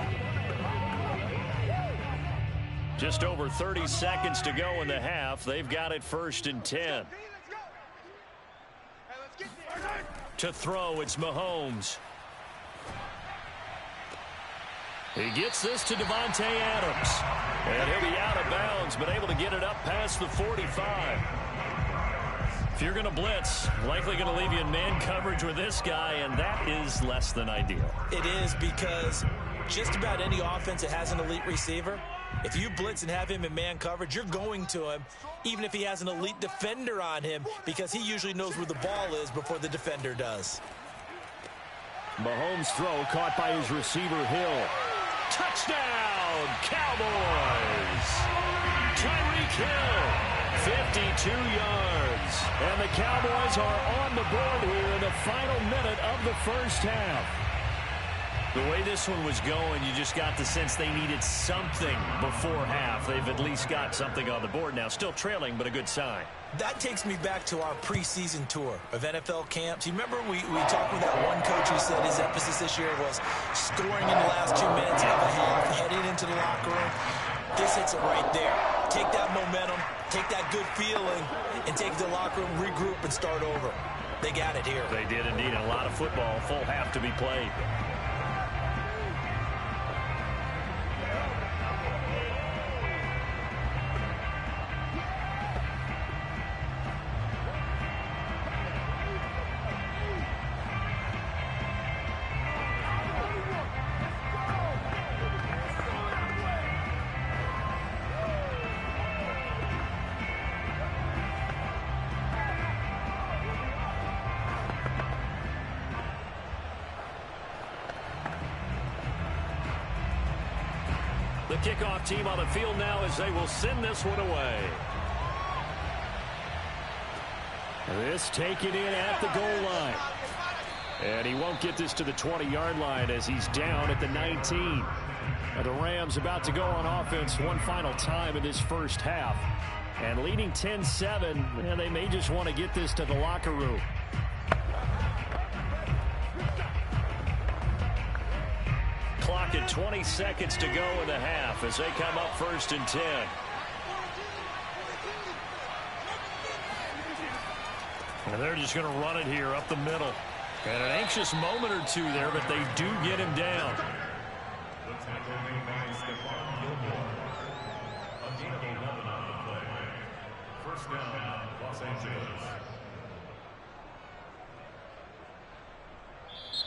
Just over 30 seconds to go in the half. They've got it first and 10. To throw, it's Mahomes. He gets this to Devontae Adams. And he'll be out of bounds, but able to get it up past the 45. If you're going to blitz, likely going to leave you in man coverage with this guy, and that is less than ideal. It is, because just about any offense that has an elite receiver, If you blitz and have him in man coverage, you're going to him, even if he has an elite defender on him, because he usually knows where the ball is before the defender does. Mahomes' throw caught by his receiver, Hill. Touchdown, Cowboys! Tyreek Hill, 52 yards. And the Cowboys are on the board here in the final minute of the first half. The way this one was going, you just got the sense they needed something before half. They've at least got something on the board now. Still trailing, but a good sign. That takes me back to our preseason tour of NFL camps. You remember we talked with that one coach who said his emphasis this year was scoring in the last 2 minutes of a half, heading into the locker room. This hits it right there. Take that momentum, take that good feeling, and take it to the locker room, regroup, and start over. They got it here. They did indeed. A lot of football, full half to be played. The kickoff team on the field now as they will send this one away. This taken in at the goal line. And he won't get this to the 20-yard line as he's down at the 19. The Rams about to go on offense one final time in this first half. And leading 10-7, and they may just want to get this to the locker room. Clock at 20 seconds to go in the half as they come up 1st and 10. And they're just going to run it here up the middle. And an anxious moment or two there, but they do get him down. First down, Los Angeles.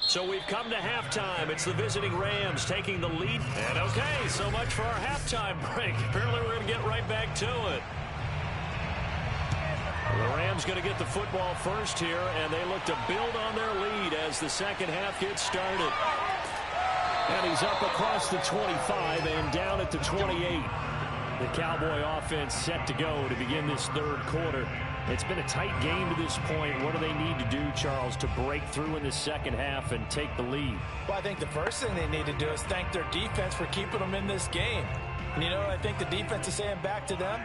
So we've come to halftime. It's the visiting Rams taking the lead. And okay, so much for our halftime break. Apparently we're going to get right back to it. The Rams going to get the football first here, and they look to build on their lead as the second half gets started. And he's up across the 25 and down at the 28. The Cowboy offense set to go to begin this third quarter. It's been a tight game to this point. What do they need to do, Charles, to break through in the second half and take the lead? Well, I think the first thing they need to do is thank their defense for keeping them in this game. And you know, I think the defense is saying back to them,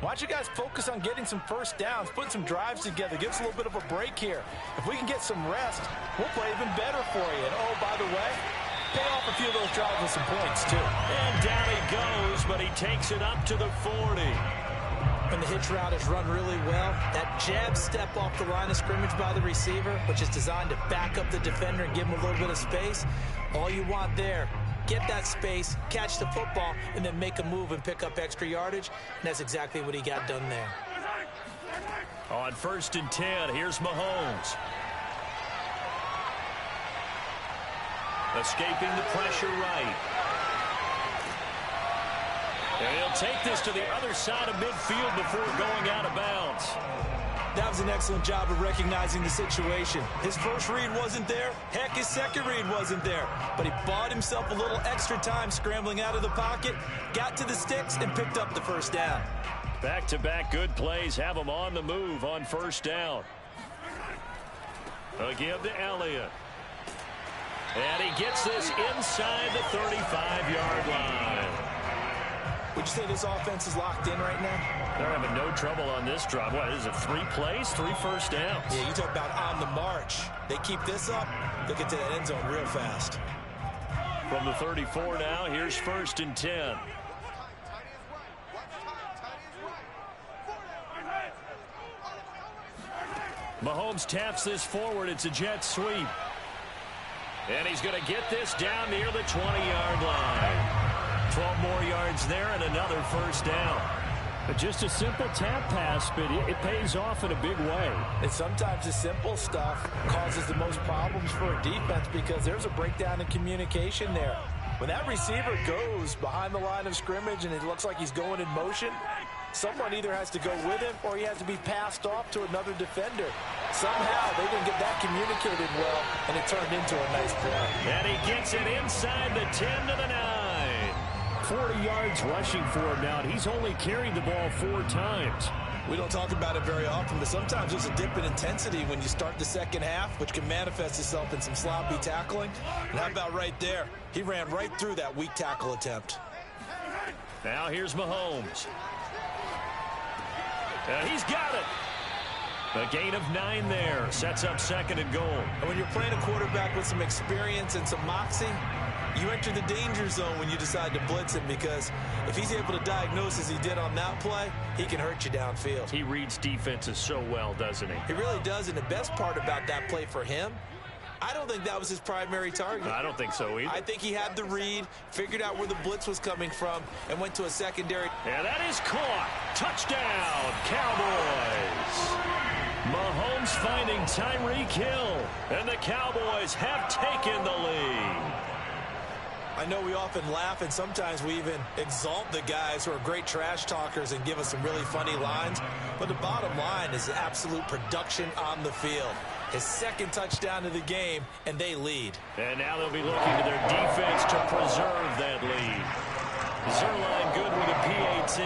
why don't you guys focus on getting some first downs, putting some drives together, give us a little bit of a break here. If we can get some rest, we'll play even better for you. And oh, by the way, pay off a few of those drives with some points, too. And down he goes, but he takes it up to the 40. And the hitch route is run really well. That jab step off the line of scrimmage by the receiver, which is designed to back up the defender and give him a little bit of space. All you want there, get that space, catch the football, and then make a move and pick up extra yardage. And that's exactly what he got done there. On 1st and 10, here's Mahomes. Escaping the pressure right. And he'll take this to the other side of midfield before going out of bounds. That was an excellent job of recognizing the situation. His first read wasn't there. Heck, his second read wasn't there. But he bought himself a little extra time scrambling out of the pocket, got to the sticks, and picked up the first down. Back-to-back good plays have him on the move on first down. Again to Elliott. And he gets this inside the 35-yard line. Would you say this offense is locked in right now? They're having no trouble on this drive. What is it, 3 plays, 3 first downs? Yeah, you talk about on the march. They keep this up, they'll get to that end zone real fast. From the 34 now, here's 1st and 10. Mahomes taps this forward. It's a jet sweep. And he's going to get this down near the 20-yard line. 12 more yards there and another first down. But just a simple tap pass, but it pays off in a big way. And sometimes the simple stuff causes the most problems for a defense because there's a breakdown in communication there. When that receiver goes behind the line of scrimmage and it looks like he's going in motion, someone either has to go with him or he has to be passed off to another defender. Somehow they didn't get that communicated well, and it turned into a nice play. And he gets it inside the 10 to the 9. 40 yards rushing for him now, and he's only carried the ball 4 times. We don't talk about it very often, but sometimes there's a dip in intensity when you start the second half, which can manifest itself in some sloppy tackling. And how about right there? He ran right through that weak tackle attempt. Now here's Mahomes. And he's got it. A gain of 9 there. Sets up 2nd and goal. And when you're playing a quarterback with some experience and some moxie, you enter the danger zone when you decide to blitz him, because if he's able to diagnose as he did on that play, he can hurt you downfield. He reads defenses so well, doesn't he? He really does, and the best part about that play for him, I don't think that was his primary target. I don't think so either. I think he had the read, figured out where the blitz was coming from, and went to a secondary. And that is caught. Touchdown, Cowboys. Mahomes finding Tyreek Hill, and the Cowboys have taken the lead. I know we often laugh, and sometimes we even exalt the guys who are great trash talkers and give us some really funny lines, but the bottom line is absolute production on the field. His 2nd touchdown of the game, and they lead. And now they'll be looking to their defense to preserve that lead. Zerline good with a PAT,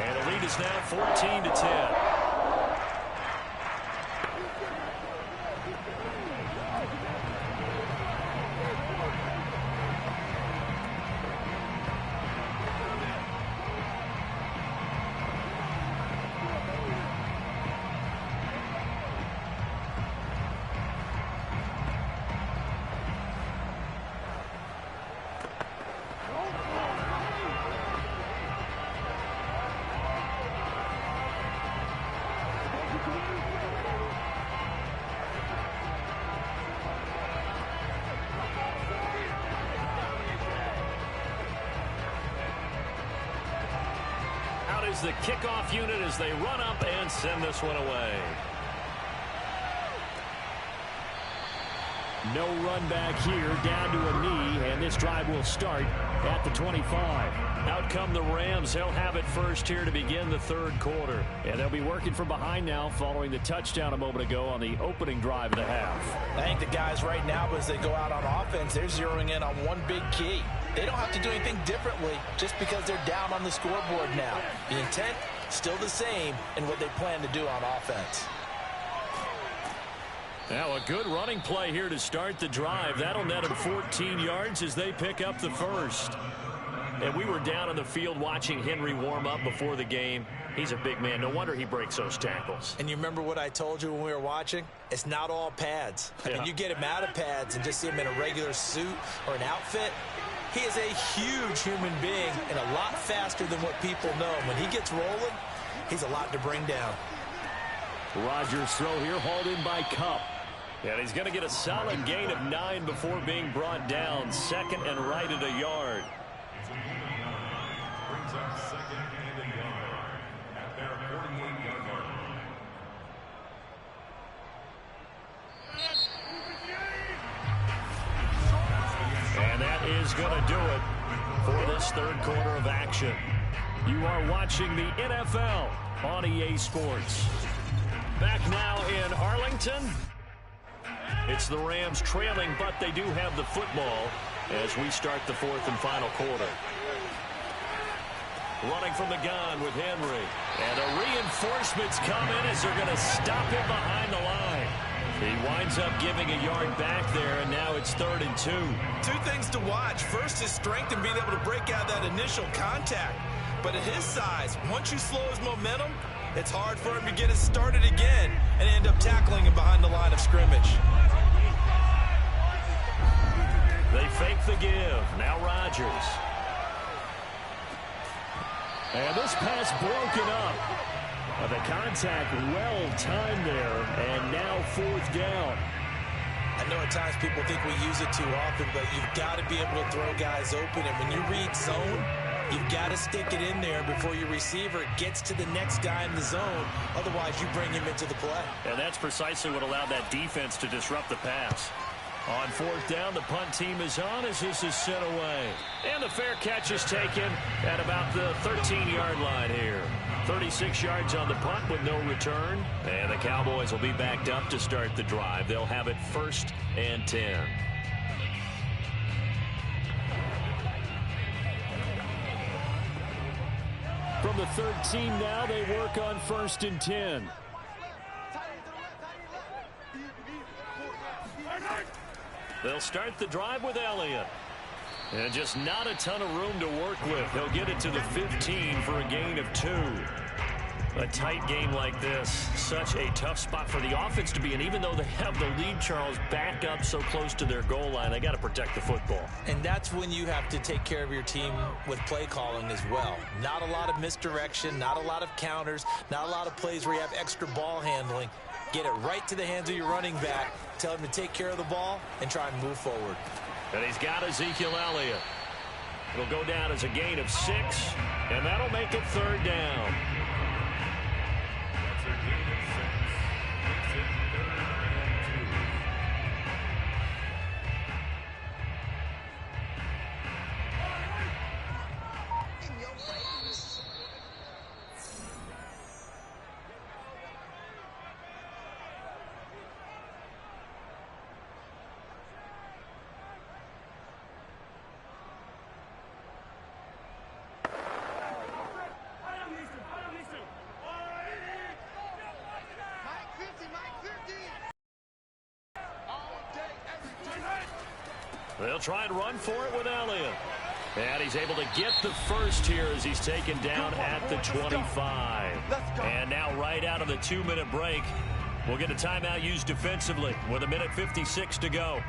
and the lead is now 14-10. Is the kickoff unit as they run up and send this one away. No run back here, down to a knee, and this drive will start at the 25. Out come the Rams. They'll have it first here to begin the 3rd quarter. And they'll be working from behind now following the touchdown a moment ago on the opening drive of the half. I think the guys right now, as they go out on offense, they're zeroing in on one big key. They don't have to do anything differently just because they're down on the scoreboard now. The intent, still the same in what they plan to do on offense. Now a good running play here to start the drive. That'll net them 14 yards as they pick up the first. And we were down on the field watching Henry warm up before the game. He's a big man. No wonder he breaks those tackles. And you remember what I told you when we were watching? It's not all pads. I mean, you get him out of pads and just see him in a regular suit or an outfit. He is a huge human being and a lot faster than what people know. When he gets rolling, he's a lot to bring down. Rodgers' throw here hauled in by Kupp. And he's going to get a solid gain of 9 before being brought down. 2nd and right at a yard. Brings up 2nd and a yard at their 48-yard line. And that is going to do it for this 3rd quarter of action. You are watching the NFL on EA Sports. Back now in Arlington. It's the Rams trailing, but they do have the football as we start the 4th and final quarter. Running from the gun with Henry. And the reinforcements come in as they're going to stop him behind the line. He winds up giving a yard back there, and now it's 3rd and 2. 2 things to watch. First, his strength and being able to break out that initial contact. But at his size, once you slow his momentum, it's hard for him to get it started again and end up tackling him behind the line of scrimmage. They fake the give. Now Rodgers. And this pass broken up. The contact well timed there, and now 4th down. I know at times people think we use it too often, but you've got to be able to throw guys open. And when you read zone, you've got to stick it in there before your receiver gets to the next guy in the zone. Otherwise, you bring him into the play. And that's precisely what allowed that defense to disrupt the pass. On fourth down, the punt team is on as this is sent away. And the fair catch is taken at about the 13-yard line here. 36 yards on the punt with no return. And the Cowboys will be backed up to start the drive. They'll have it 1st and 10. From the 13 now, they work on 1st and 10. They'll start the drive with Elliott. And just not a ton of room to work with. He'll get it to the 15 for a gain of 2. A tight game like this, such a tough spot for the offense to be in. Even though they have the lead, Charles, back up so close to their goal line, they got to protect the football. And that's when you have to take care of your team with play calling as well. Not a lot of misdirection, not a lot of counters, not a lot of plays where you have extra ball handling. Get it right to the hands of your running back. Tell him to take care of the ball and try and move forward. And he's got Ezekiel Elliott. It'll go down as a gain of 6, and that'll make it 3rd down. That's a gain of 6. Makes it 3rd and 2. They'll try and run for it with Elliott. And he's able to get the first here as he's taken down at the 25. And now right out of the 2-minute break, we'll get a timeout used defensively with 1:56 to go.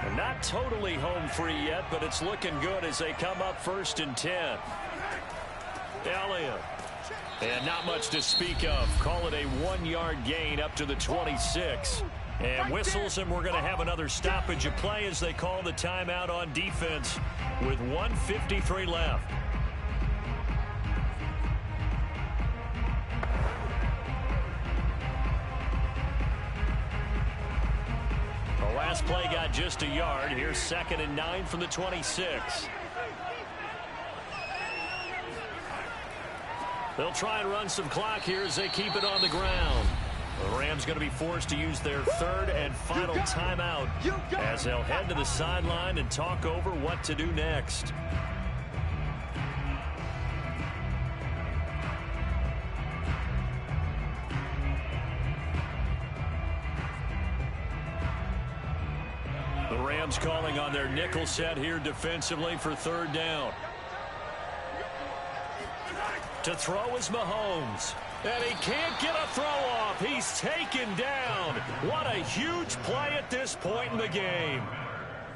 And not totally home free yet, but it's looking good as they come up 1st and 10. Elliott. And not much to speak of. Call it a 1-yard gain up to the 26. And whistles, and we're going to have another stoppage of play as they call the timeout on defense with 1:53 left. The last play got just a yard. Here's 2nd and 9 from the 26. They'll try and run some clock here as they keep it on the ground. The Rams going to be forced to use their 3rd and final timeout as they'll head to the sideline and talk over what to do next. The Rams calling on their nickel set here defensively for 3rd down. To throw is Mahomes. And he can't get a throw off. He's taken down. What a huge play at this point in the game.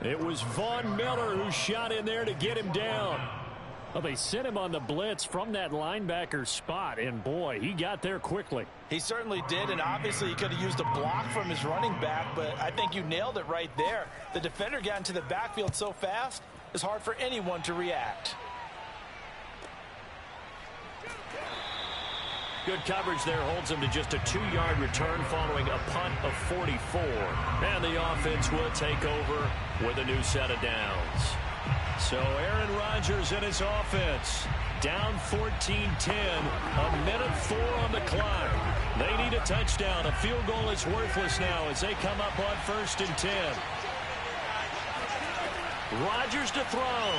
It was Von Miller who shot in there to get him down. Well, they sent him on the blitz from that linebacker spot, and boy, he got there quickly. He certainly did, and obviously he could have used a block from his running back, but I think you nailed it right there. The defender got into the backfield so fast, it's hard for anyone to react. Good coverage there holds him to just a 2-yard return following a punt of 44. And the offense will take over with a new set of downs. So Aaron Rodgers and his offense down 14-10, 1:04 on the clock. They need a touchdown. A field goal is worthless now as they come up on 1st and 10. Rodgers to throw.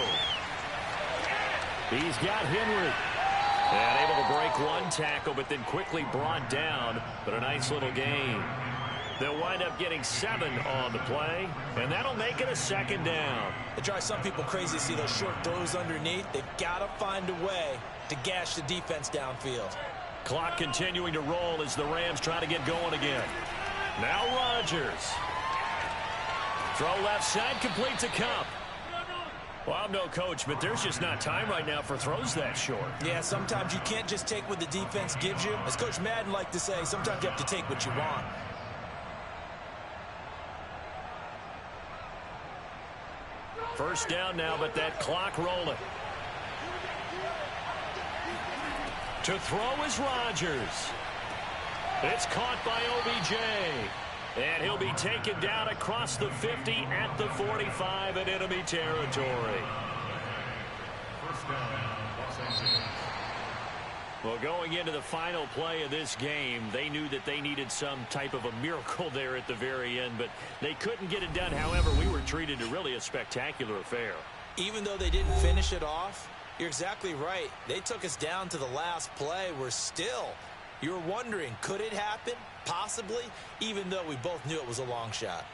He's got Henry. And able to break one tackle, but then quickly brought down. But a nice little gain. They'll wind up getting 7 on the play, and that'll make it a 2nd down. It drives some people crazy to see those short throws underneath. They've got to find a way to gash the defense downfield. Clock continuing to roll as the Rams try to get going again. Now Rodgers. Throw left side, complete to Cup. Well, I'm no coach, but there's just not time right now for throws that short. Yeah, sometimes you can't just take what the defense gives you. As Coach Madden liked to say, sometimes you have to take what you want. First down now, but that clock rolling. To throw is Rodgers. It's caught by OBJ. And he'll be taken down across the 50 at the 45 in enemy territory. First down, Los Angeles. Well, going into the final play of this game, they knew that they needed some type of a miracle there at the very end, but they couldn't get it done. However, we were treated to really a spectacular affair. Even though they didn't finish it off, you're exactly right. They took us down to the last play. You were wondering, could it happen? Possibly, even though we both knew it was a long shot.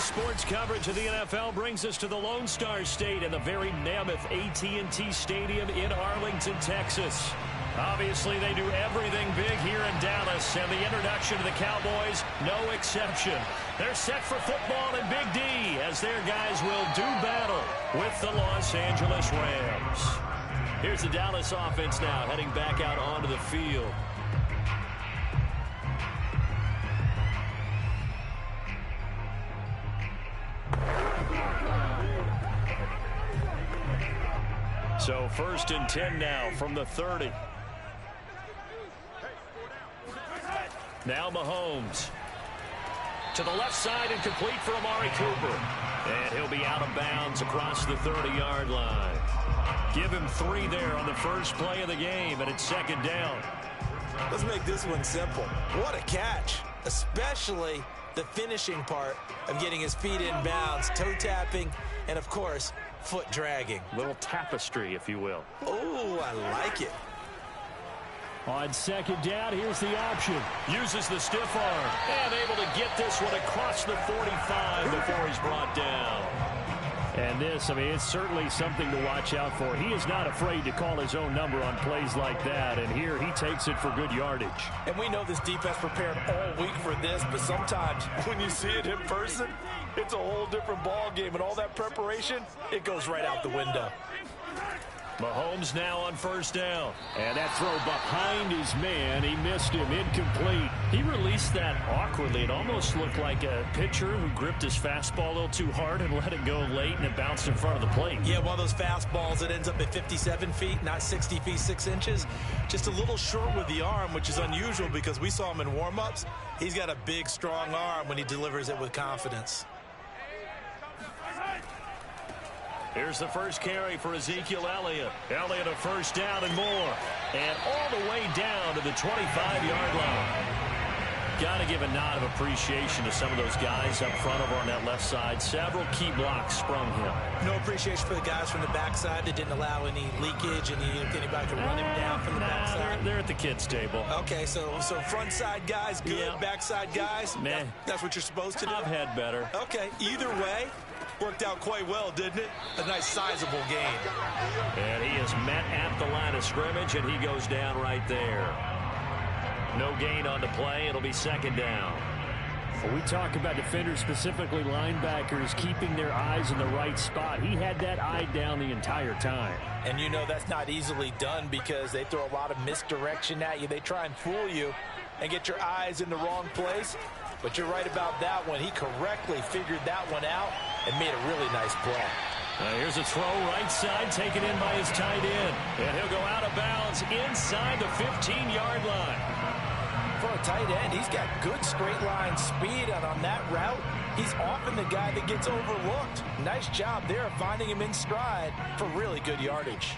Sports coverage of the NFL brings us to the Lone Star State and the very mammoth AT&T Stadium in Arlington, Texas. Obviously, they do everything big here in Dallas, and the introduction to the Cowboys, no exception. They're set for football in Big D as their guys will do battle with the Los Angeles Rams. Here's the Dallas offense now heading back out onto the field. So 1st and 10 now from the 30. Now Mahomes. To the left side and complete for Amari Cooper. And he'll be out of bounds across the 30-yard line. Give him 3 there on the first play of the game, and it's 2nd down. Let's make this one simple. What a catch, especially the finishing part of getting his feet in bounds, toe tapping, and, of course, foot dragging. Little tapestry, if you will. Oh, I like it. On 2nd down, here's the option. Uses the stiff arm and able to get this one across the 45 before he's brought down. And this, it's certainly something to watch out for. He is not afraid to call his own number on plays like that, and here he takes it for good yardage. And we know this defense prepared all week for this, but sometimes when you see it in person, it's a whole different ball game, and all that preparation, it goes right out the window. Mahomes now on 1st down. And that throw behind his man. He missed him. Incomplete. He released that awkwardly. It almost looked like a pitcher who gripped his fastball a little too hard and let it go late, and it bounced in front of the plate. Yeah, one of those fastballs that ends up at 57 feet, not 60 feet, 6 inches. Just a little short with the arm, which is unusual because we saw him in warm-ups. He's got a big, strong arm when he delivers it with confidence. Here's the first carry for Ezekiel Elliott. Elliott a 1st down and more. And all the way down to the 25-yard line. Got to give a nod of appreciation to some of those guys up front over on that left side. Several key blocks from him. No appreciation for the guys from the backside that didn't allow any leakage and anybody could run him down from the backside. They're at the kids' table. Okay, so front side guys good, yeah. Backside guys, nah. That's what you're supposed to do? I've had better. Okay, either way, worked out quite well, didn't it? A nice sizable gain. And he is met at the line of scrimmage, and he goes down right there. No gain on the play. It'll be 2nd down. When we talk about defenders, specifically linebackers, keeping their eyes in the right spot, he had that eye down the entire time. And you know that's not easily done because they throw a lot of misdirection at you. They try and fool you and get your eyes in the wrong place. But you're right about that one. He correctly figured that one out and made a really nice play. Here's a throw right side taken in by his tight end. And he'll go out of bounds inside the 15-yard line. For a tight end, he's got good straight line speed, and on that route, he's often the guy that gets overlooked. Nice job there of finding him in stride for really good yardage.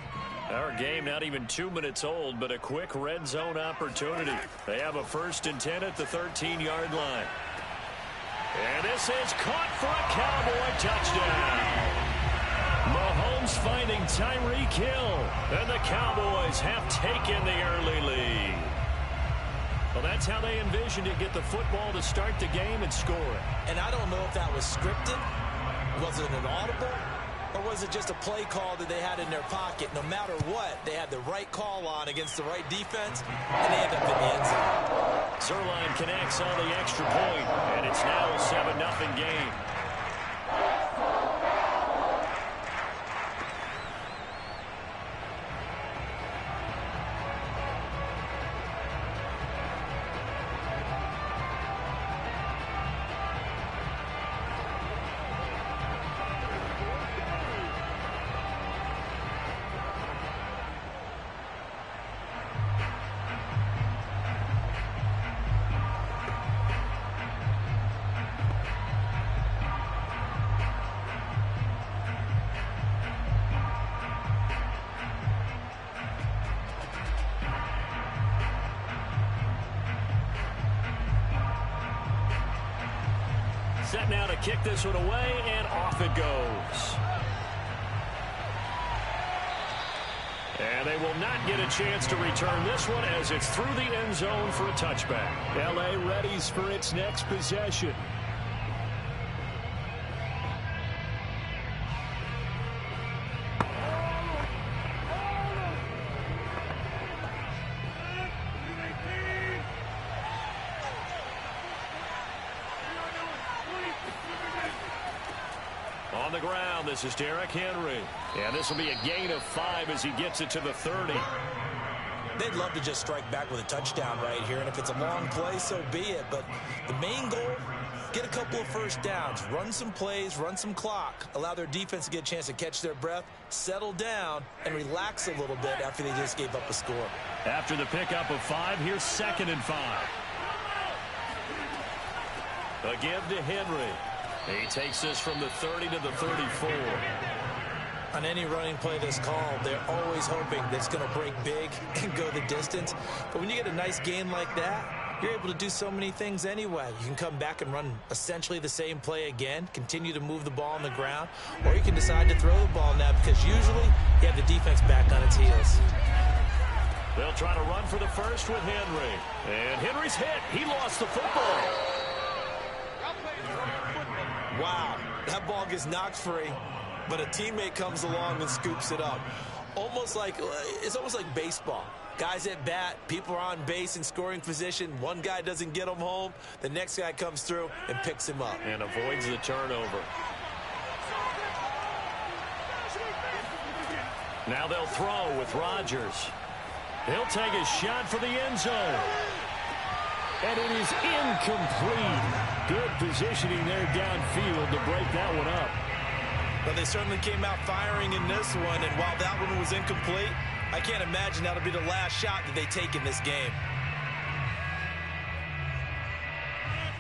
Our game not even 2 minutes old, but a quick red zone opportunity. They have a 1st and 10 at the 13-yard line. And this is caught for a Cowboy touchdown. Mahomes finding Tyreek Hill, and the Cowboys have taken the early lead. Well, that's how they envisioned it, get the football to start the game and score it. And I don't know if that was scripted, was it an audible, or was it just a play call that they had in their pocket? No matter what, they had the right call on against the right defense, and they end up in the end zone. Zerline connects on the extra point, and it's now a 7-0 game. Set now to kick this one away, and off it goes. And they will not get a chance to return this one as it's through the end zone for a touchback. L.A. readies for its next possession. On the ground, this is Derrick Henry. And this will be a gain of 5 as he gets it to the 30. They'd love to just strike back with a touchdown right here, and if it's a long play, so be it. But the main goal, get a couple of first downs, run some plays, run some clock, allow their defense to get a chance to catch their breath, settle down, and relax a little bit after they just gave up a score. After the pickup of 5, here's 2nd and 5. A give to Henry. He takes this from the 30 to the 34. On any running play that's called, they're always hoping that it's going to break big and go the distance. But when you get a nice gain like that, you're able to do so many things anyway. You can come back and run essentially the same play again, continue to move the ball on the ground, or you can decide to throw the ball now because usually you have the defense back on its heels. They'll try to run for the first with Henry. And Henry's hit. He lost the football. Wow, that ball gets knocked free, but a teammate comes along and scoops it up. It's almost like baseball. Guys at bat, people are on base in scoring position. One guy doesn't get him home. The next guy comes through and picks him up. And avoids the turnover. Now they'll throw with Rodgers. He'll take a shot for the end zone. And it is incomplete. Good positioning there downfield to break that one up. But they certainly came out firing in this one, and while that one was incomplete, I can't imagine that'll be the last shot that they take in this game.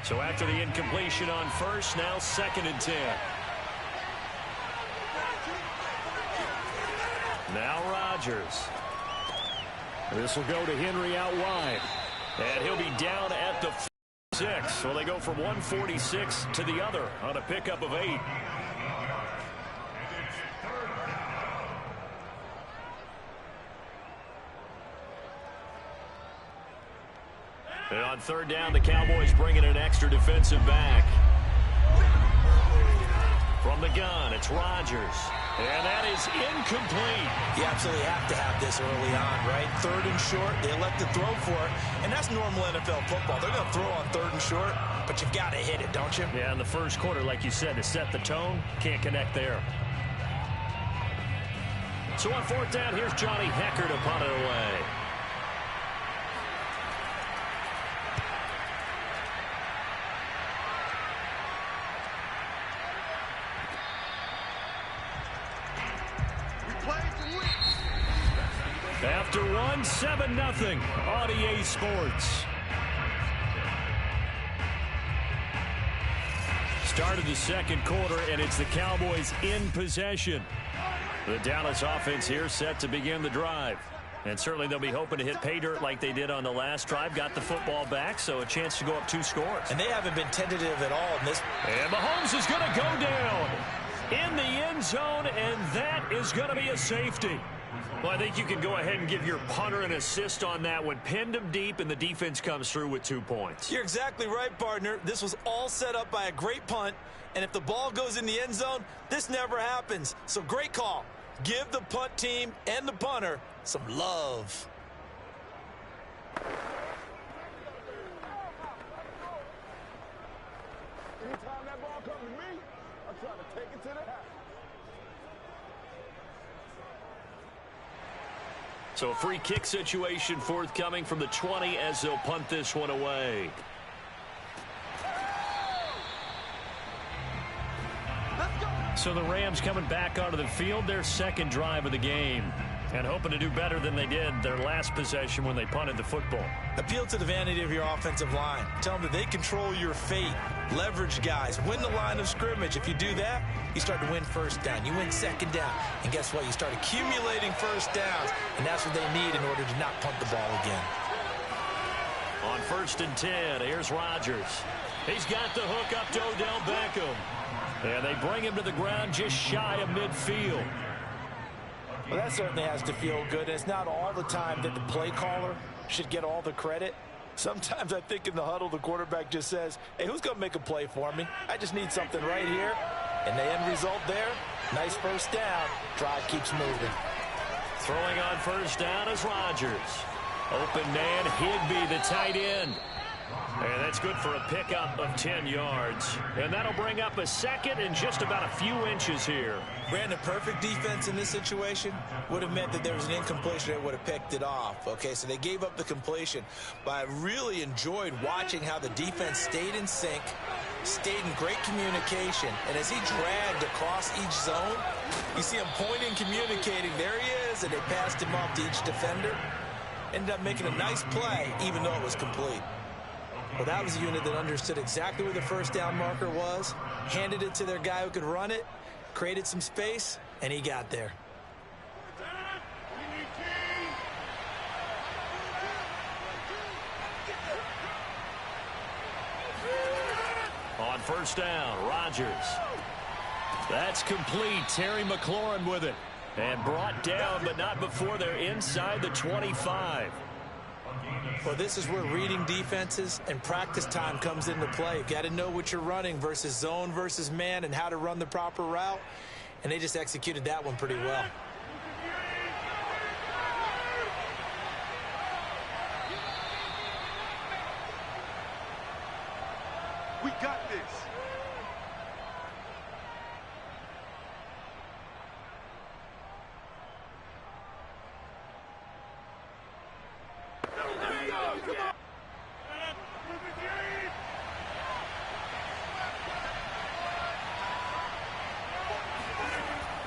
So after the incompletion on first, now 2nd and 10. Now Rodgers. This will go to Henry out wide. And he'll be down at the 6. So they go from 146 to the other on a pickup of 8. And on 3rd down, the Cowboys bring in an extra defensive back. From the gun, it's Rodgers. And that is incomplete. You absolutely have to have this early on, right? 3rd and short, they elect to throw for it. And that's normal NFL football. They're going to throw on 3rd and short, but you've got to hit it, don't you? Yeah, in the first quarter, like you said, to set the tone, can't connect there. So on 4th down, here's Johnny Hecker to punt it away. After one, 7-0 on EA Sports. Started the second quarter, and it's the Cowboys in possession. The Dallas offense here set to begin the drive. And certainly they'll be hoping to hit pay dirt like they did on the last drive. Got the football back, so a chance to go up 2 scores. And they haven't been tentative at all in this. And Mahomes is going to go down in the end zone, and that is going to be a safety. Well, I think you can go ahead and give your punter an assist on that one. Pinned him deep, and the defense comes through with 2 points. You're exactly right, partner. This was all set up by a great punt, and if the ball goes in the end zone, this never happens. So great call. Give the punt team and the punter some love. Anytime that ball comes to me, I try to take it to the house. So a free kick situation forthcoming from the 20 as they'll punt this one away. So the Rams coming back onto the field, their second drive of the game, and hoping to do better than they did their last possession when they punted the football. Appeal to the vanity of your offensive line. Tell them that they control your fate. Leverage guys. Win the line of scrimmage. If you do that, you start to win first down. You win second down. And guess what? You start accumulating first downs. And that's what they need in order to not punt the ball again. On 1st and 10, here's Rodgers. He's got the hook up to Odell Beckham. And they bring him to the ground just shy of midfield. Well, that certainly has to feel good. It's not all the time that the play caller should get all the credit. Sometimes I think in the huddle, the quarterback just says, hey, who's going to make a play for me? I just need something right here. And the end result there, nice first down. Drive keeps moving. Throwing on 1st down is Rodgers. Open man, Higbee, the tight end. And that's good for a pickup of 10 yards. And that'll bring up a second and just about a few inches here. Brandon, perfect defense in this situation would have meant that there was an incompletion that would have picked it off. Okay, so they gave up the completion. But I really enjoyed watching how the defense stayed in sync, stayed in great communication. And as he dragged across each zone, you see him pointing, communicating. There he is, and they passed him off to each defender. Ended up making a nice play, even though it was complete. Well, that was a unit that understood exactly where the first down marker was, handed it to their guy who could run it, created some space, and he got there. On 1st down, Rodgers. That's complete. Terry McLaurin with it. And brought down, but not before they're inside the 25. Well, this is where reading defenses and practice time comes into play. You've got to know what you're running versus zone versus man and how to run the proper route. And they just executed that one pretty well. We got this.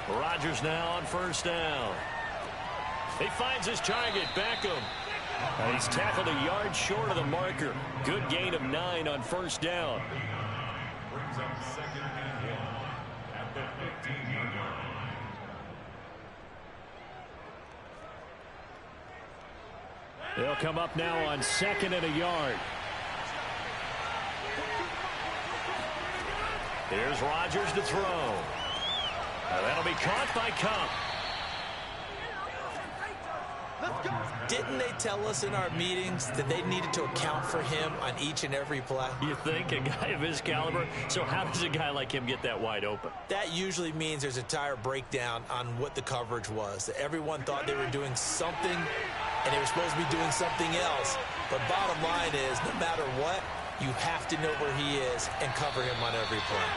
Rodgers now on 1st down. He finds his target, Beckham. And he's tackled a yard short of the marker. Good gain of 9 on 1st down. Brings up 2nd and 1 at the 15-yard line. They'll come up now on 2nd and a yard. Here's Rodgers to throw. That'll be caught by Cup. Didn't they tell us in our meetings that they needed to account for him on each and every play? You think, a guy of his caliber? So how does a guy like him get that wide open? That usually means there's a tire breakdown on what the coverage was. That everyone thought they were doing something, and they were supposed to be doing something else. But bottom line is, no matter what, you have to know where he is and cover him on every play.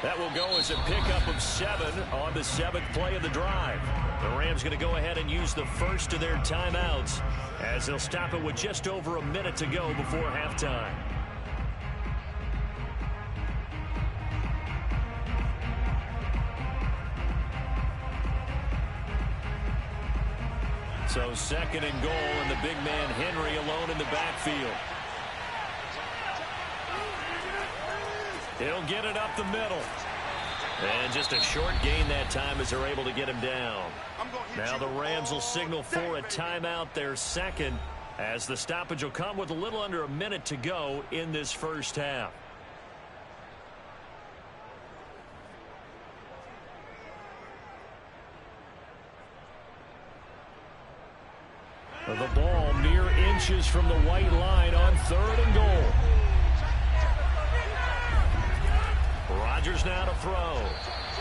That will go as a pickup of 7 on the 7th play of the drive. The Rams going to go ahead and use the first of their timeouts as they'll stop it with just over a minute to go before halftime. So second and goal, and the big man Henry alone in the backfield. He'll get it up the middle. And just a short gain that time as they're able to get him down. Now the Rams will signal for a timeout, their second, as the stoppage will come with a little under a minute to go in this first half. The ball mere inches from the white line on third and goal. Rodgers now to throw.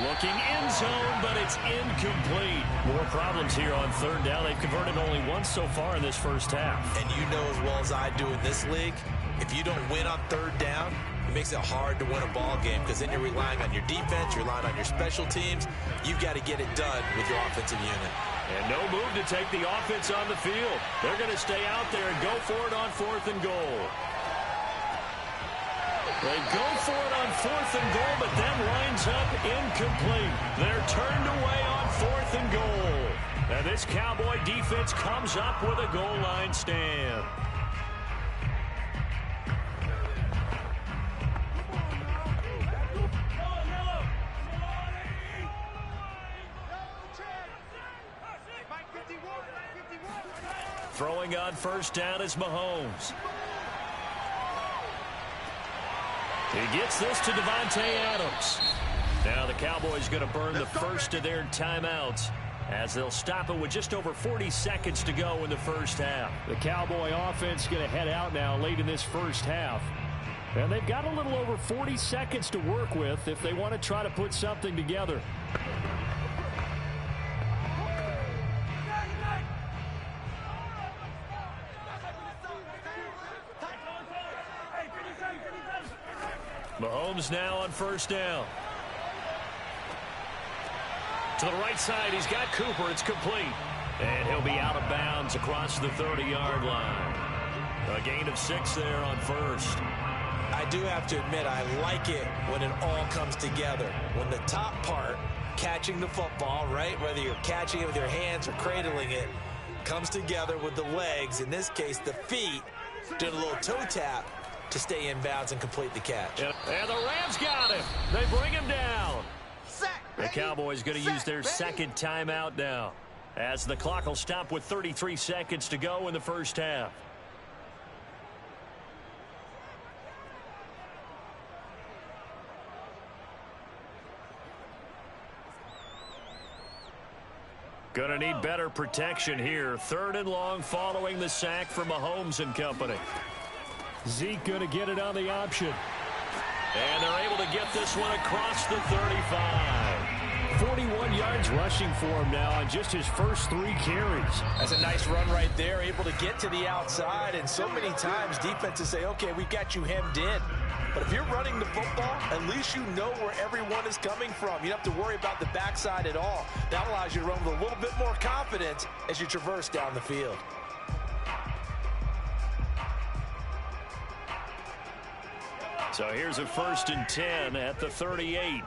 Looking end zone, but it's incomplete. More problems here on third down. They've converted only once so far in this first half. And you know as well as I do in this league, if you don't win on third down, it makes it hard to win a ball game because then you're relying on your defense, you're relying on your special teams. You've got to get it done with your offensive unit. And no move to take the offense on the field. They're going to stay out there and go for it on fourth and goal. They go for it on fourth and goal, but then lines up incomplete. They're turned away on fourth and goal. And this Cowboy defense comes up with a goal line stand. Throwing on first down is Mahomes. He gets this to Devontae Adams. Now the Cowboys going to burn the first of their timeouts as they'll stop it with just over 40 seconds to go in the first half. The Cowboy offense going to head out now late in this first half. And they've got a little over 40 seconds to work with if they want to try to put something together. Mahomes now on first down. To the right side, he's got Cooper. It's complete. And he'll be out of bounds across the 30-yard line. A gain of 6 there on first. I do have to admit, I like it when it all comes together. When the top part, catching the football, right, whether you're catching it with your hands or cradling it, comes together with the legs, in this case the feet, doing a little toe tap to stay in bounds and complete the catch. And the Rams got him. They bring him down. The Cowboys going to use their second timeout now, as the clock will stop with 33 seconds to go in the first half. Going to need better protection here. Third and long following the sack from Mahomes and company. Zeke going to get it on the option. And they're able to get this one across the 35. 41 yards rushing for him now on just his first 3 carries. That's a nice run right there, able to get to the outside. And so many times defenses say, okay, we've got you hemmed in. But if you're running the football, at least you know where everyone is coming from. You don't have to worry about the backside at all. That allows you to run with a little bit more confidence as you traverse down the field. So here's a 1st and 10 at the 38.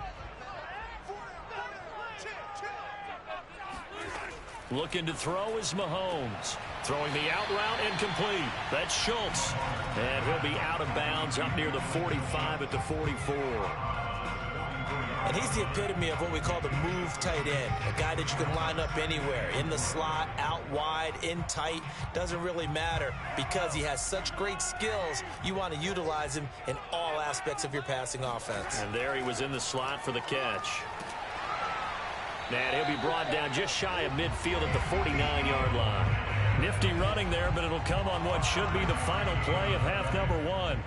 Looking to throw is Mahomes. Throwing the out route incomplete. That's Schultz. And he'll be out of bounds up near the 45 at the 44. And he's the epitome of what we call the move tight end. A guy that you can line up anywhere. In the slot, out wide, in tight. Doesn't really matter because he has such great skills. You want to utilize him in all aspects of your passing offense. And there he was in the slot for the catch. And he'll be brought down just shy of midfield at the 49-yard line. Nifty running there, but it'll come on what should be the final play of half number 1.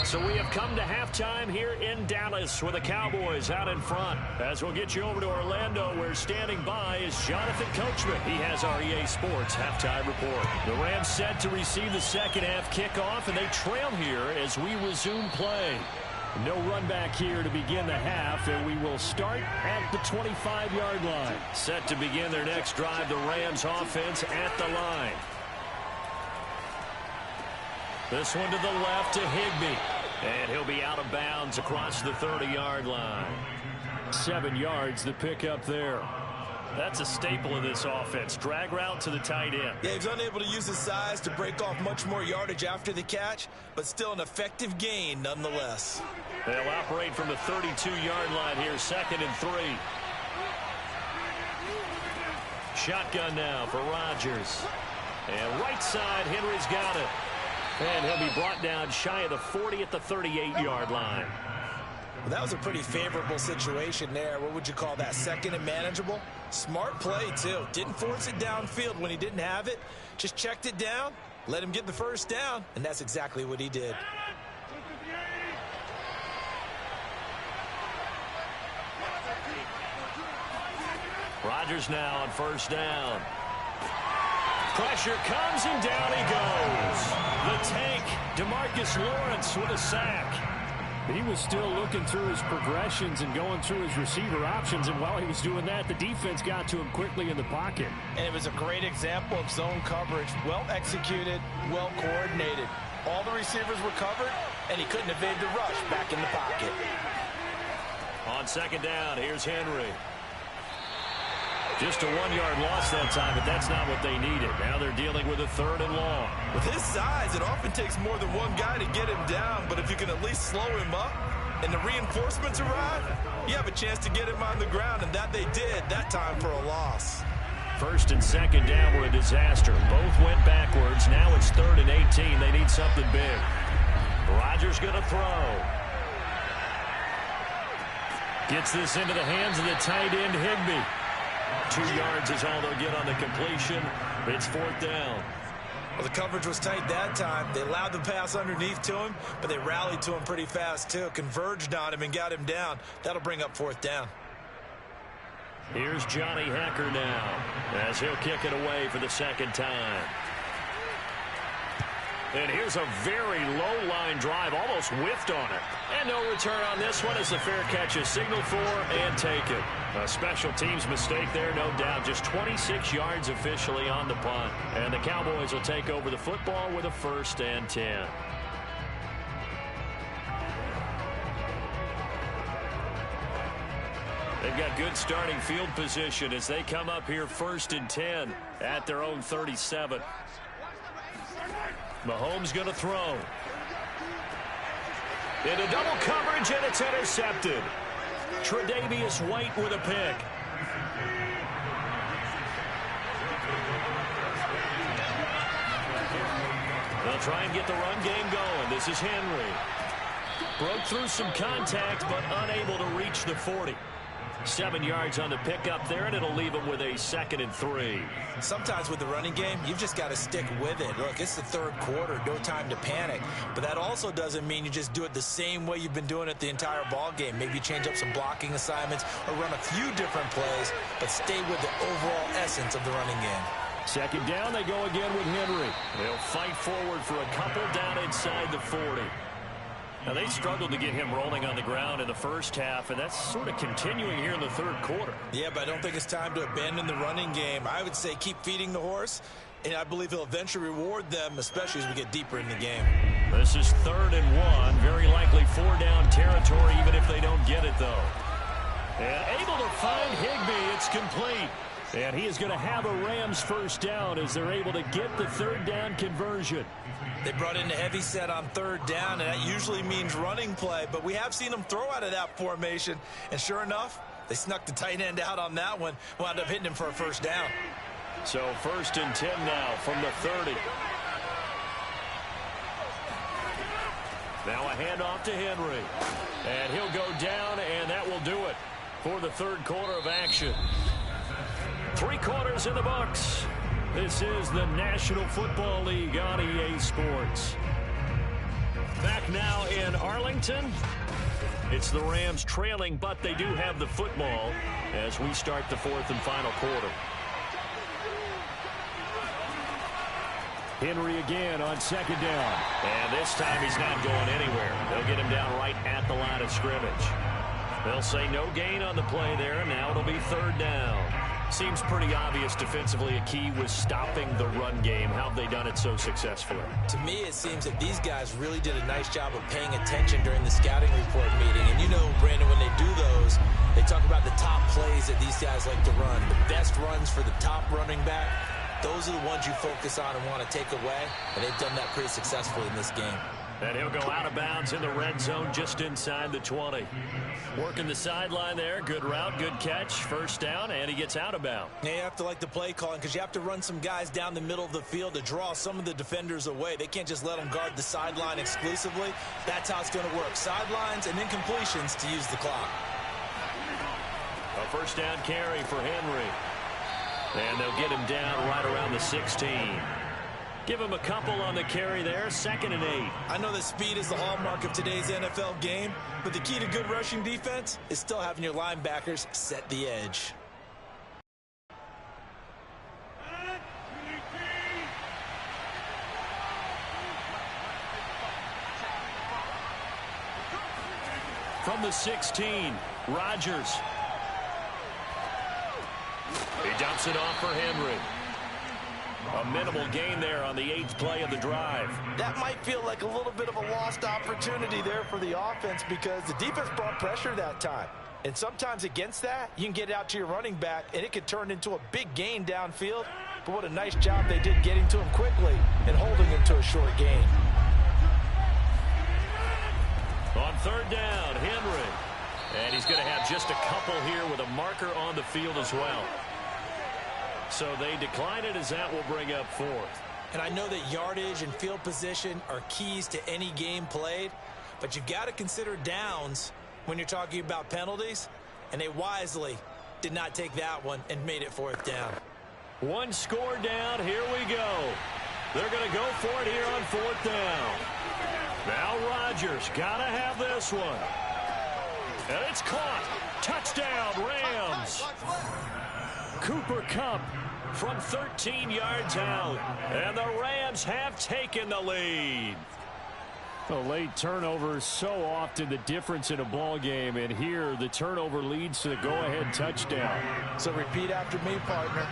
So we have come to halftime here in Dallas with the Cowboys out in front. As we'll get you over to Orlando, where standing by is Jonathan Coachman. He has our EA Sports halftime report. The Rams set to receive the second half kickoff, and they trail here as we resume play. No run back here to begin the half, and we will start at the 25-yard line. Set to begin their next drive, the Rams offense at the line. This one to the left to Higbee. And he'll be out of bounds across the 30-yard line. 7 yards, the pickup there. That's a staple of this offense. Drag route to the tight end. Yeah, he's unable to use his size to break off much more yardage after the catch, but still an effective gain nonetheless. They'll operate from the 32-yard line here, 2nd and 3. Shotgun now for Rodgers. And right side, Henry's got it. And he'll be brought down shy of the 40 at the 38-yard line. Well, that was a pretty favorable situation there. What would you call that? 2nd and manageable? Smart play, too. Didn't force it downfield when he didn't have it. Just checked it down, let him get the first down, and that's exactly what he did. Rodgers now on 1st down. Pressure comes and down he goes. The tank, DeMarcus Lawrence with a sack. He was still looking through his progressions and going through his receiver options, and while he was doing that, the defense got to him quickly in the pocket. And it was a great example of zone coverage. Well executed, well coordinated. All the receivers were covered, and he couldn't evade the rush back in the pocket. On 2nd down, here's Henry. Just a 1-yard loss that time, but that's not what they needed. Now they're dealing with a 3rd and long. With his size, it often takes more than one guy to get him down, but if you can at least slow him up and the reinforcements arrive, you have a chance to get him on the ground, and that they did that time for a loss. 1st and 2nd down were a disaster. Both went backwards. Now it's 3rd and 18. They need something big. Rodgers going to throw. Gets this into the hands of the tight end, Higbee. 2 yards is all they'll get on the completion. It's 4th down. Well, the coverage was tight that time. They allowed the pass underneath to him, but they rallied to him pretty fast, too. Converged on him and got him down. That'll bring up 4th down. Here's Johnny Hekker now, as he'll kick it away for the 2nd time. And here's a very low-line drive, almost whiffed on it. And no return on this one as the fair catch is signaled for and taken. A special teams mistake there, no doubt. Just 26 yards officially on the punt. And the Cowboys will take over the football with a 1st and 10. They've got good starting field position as they come up here 1st and 10 at their own 37. Mahomes going to throw. Into double coverage, and it's intercepted. Tre'Davious White with a pick. They'll try and get the run game going. This is Henry. Broke through some contact, but unable to reach the 40. 7 yards on the pickup there, and it'll leave him with a 2nd and 3. Sometimes with the running game, you've just got to stick with it. Look, it's the 3rd quarter, no time to panic. But that also doesn't mean you just do it the same way you've been doing it the entire ball game. Maybe change up some blocking assignments or run a few different plays, but stay with the overall essence of the running game. 2nd down, they go again with Henry. They'll fight forward for a couple down inside the 40. Now, they struggled to get him rolling on the ground in the 1st half, and that's sort of continuing here in the 3rd quarter. Yeah, but I don't think it's time to abandon the running game. I would say keep feeding the horse, and I believe he'll eventually reward them, especially as we get deeper in the game. This is 3rd and 1. Very likely 4-down territory, even if they don't get it, though. And able to find Higbee. It's complete. And he is going to have a Rams 1st down as they're able to get the 3rd down conversion. They brought in the heavy set on 3rd down, and that usually means running play. But we have seen them throw out of that formation. And sure enough, they snuck the tight end out on that one. Wound up hitting him for a 1st down. So 1st and 10 now from the 30. Now a handoff to Henry. And he'll go down, and that will do it for the 3rd quarter of action. 3 quarters in the books. This is the National Football League on EA Sports. Back now in Arlington. It's the Rams trailing, but they do have the football as we start the 4th and final quarter. Henry again on 2nd down. And this time he's not going anywhere. They'll get him down right at the line of scrimmage. They'll say no gain on the play there. Now it'll be 3rd down. Seems pretty obvious defensively a key was stopping the run game. How have they done it so successfully? To me, it seems that these guys really did a nice job of paying attention during the scouting report meeting. And you know, Brandon, when they do those, they talk about the top plays that these guys like to run. The best runs for the top running back, those are the ones you focus on and want to take away. And they've done that pretty successfully in this game. And he'll go out of bounds in the red zone just inside the 20. Working the sideline there. Good route, good catch. First down, and he gets out of bounds. Yeah, you have to like the play calling because you have to run some guys down the middle of the field to draw some of the defenders away. They can't just let them guard the sideline exclusively. That's how it's going to work. Sidelines and incompletions to use the clock. A first down carry for Henry. And they'll get him down right around the 16. Give him a couple on the carry there. 2nd and 8. I know that speed is the hallmark of today's NFL game, but the key to good rushing defense is still having your linebackers set the edge. From the 16, Rodgers. He dumps it off for Henry. A minimal gain there on the 8th play of the drive. That might feel like a little bit of a lost opportunity there for the offense because the defense brought pressure that time. And sometimes against that, you can get out to your running back, and it could turn into a big gain downfield. But what a nice job they did getting to him quickly and holding him to a short gain. On 3rd down, Henry. And he's going to have just a couple here with a marker on the field as well. So they decline it as that will bring up 4th. And I know that yardage and field position are keys to any game played, but you've got to consider downs when you're talking about penalties, and they wisely did not take that one and made it 4th down. One score down. Here we go. They're going to go for it here on 4th down. Now Rodgers got to have this one. And it's caught. Touchdown, Rams. Cooper Kupp from 13 yards out. And the Rams have taken the lead. The late turnover is so often the difference in a ball game. And here the turnover leads to the go-ahead touchdown. So repeat after me, partner.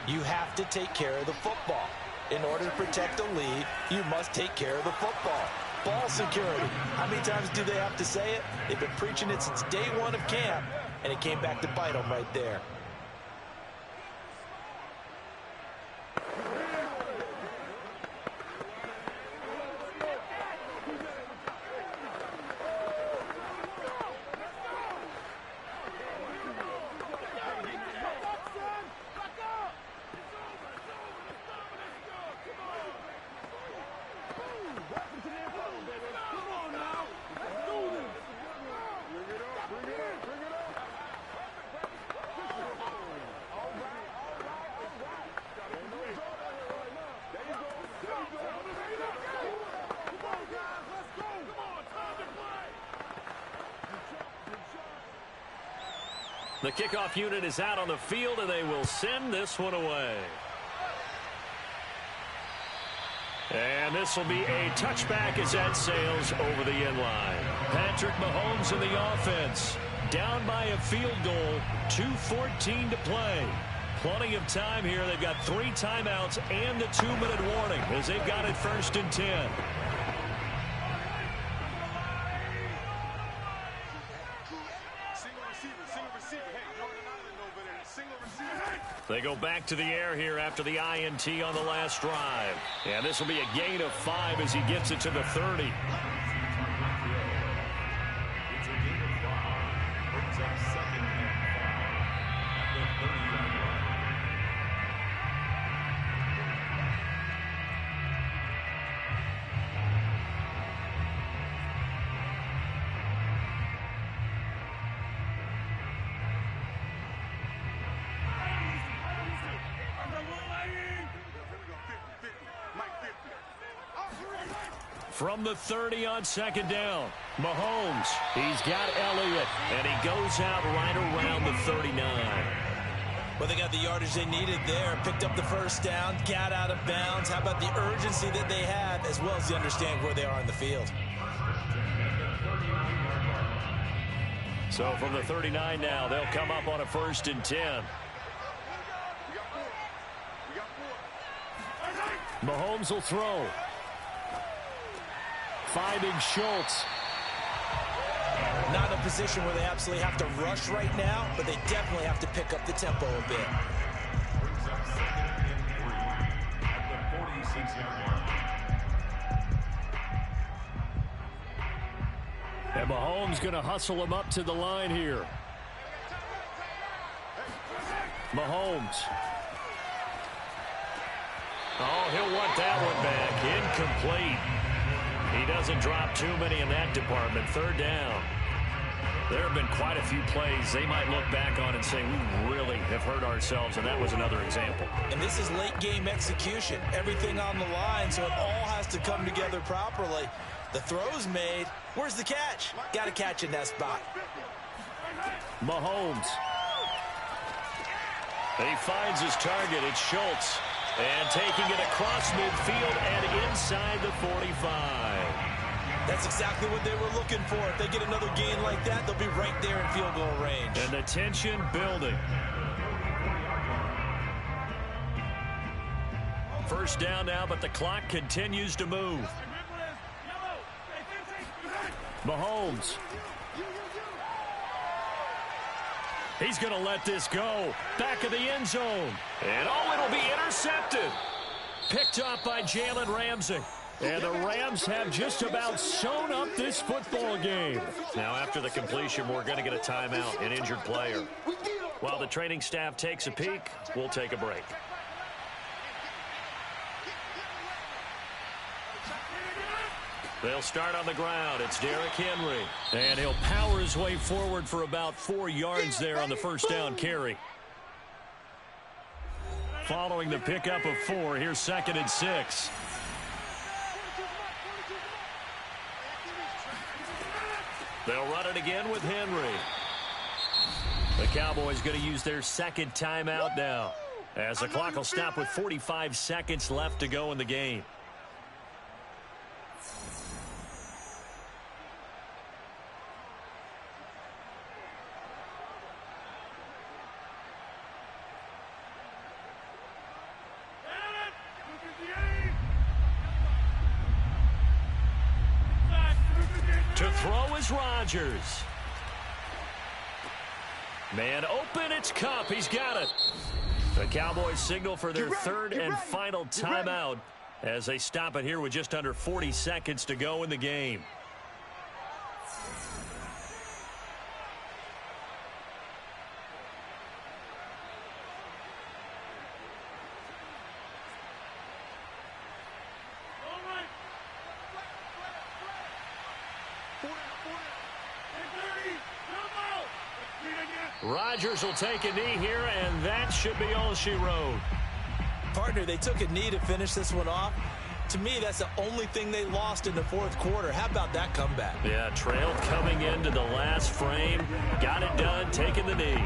You have to take care of the football. In order to protect the lead, you must take care of the football. Ball security. How many times do they have to say it? They've been preaching it since day one of camp, and it came back to bite them right there. The kickoff unit is out on the field, and they will send this one away. And this will be a touchback as that sails over the end line. Patrick Mahomes in the offense. Down by a field goal, 2:14 to play. Plenty of time here. They've got 3 timeouts and a 2-minute warning as they've got it 1st and 10. They go back to the air here after the INT on the last drive. And this will be a gain of 5 as he gets it to the 30. It's a gain of 5. Brings up 2nd and 5 at the 30-yard line. From the 30 on 2nd down, Mahomes, he's got Elliott, and he goes out right around the 39. Well, they got the yardage they needed there, picked up the 1st down, got out of bounds. How about the urgency that they have, as well as the understanding where they are in the field? So from the 39 now, they'll come up on a 1st and 10. Mahomes will throw. Finding Schultz. Not in a position where they absolutely have to rush right now, but they definitely have to pick up the tempo a bit. Brings up 2nd and 3 at the 46-yard line. And Mahomes going to hustle him up to the line here. Mahomes. Oh, he'll want that one back. Incomplete. He doesn't drop too many in that department. 3rd down. There have been quite a few plays they might look back on and say, we really have hurt ourselves, and that was another example. And this is late game execution. Everything on the line, so it all has to come together properly. The throw's made. Where's the catch? Got to catch in that spot. Mahomes. He finds his target. It's Schultz. And taking it across midfield and inside the 45. That's exactly what they were looking for. If they get another gain like that, they'll be right there in field goal range. And the tension building. 1st down now, but the clock continues to move. Mahomes. He's going to let this go. Back of the end zone. And oh, it'll be intercepted. Picked up by Jalen Ramsey. And the Rams have just about sewn up this football game. Now after the completion, we're going to get a timeout, an injured player. While the training staff takes a peek, we'll take a break. They'll start on the ground. It's Derrick Henry. And he'll power his way forward for about 4 yards there on the 1st down carry. Following the pickup of 4, here's 2nd and 6. They'll run it again with Henry. The Cowboys going to use their 2nd timeout now, as the clock will stop with 45 seconds left to go in the game. To throw is Rodgers. Man open, it's Kupp. He's got it. The Cowboys signal for their 3rd and final timeout as they stop it here with just under 40 seconds to go in the game. Rodgers will take a knee here, and that should be all she wrote. Partner, they took a knee to finish this one off. To me, that's the only thing they lost in the 4th quarter. How about that comeback? Yeah, trailed coming into the last frame. Got it done, taking the knee.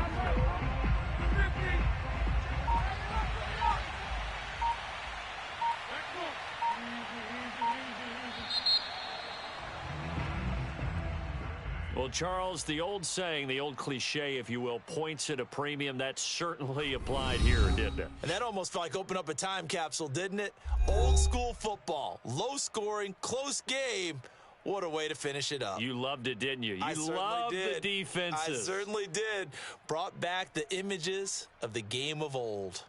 Well, Charles, the old saying, the old cliche, if you will, points at a premium, that certainly applied here, didn't it? And that almost felt like open up a time capsule, didn't it? Old school football, low scoring, close game. What a way to finish it up. You loved it, didn't you? I You loved did. the defenses. I certainly did. Brought back the images of the game of old.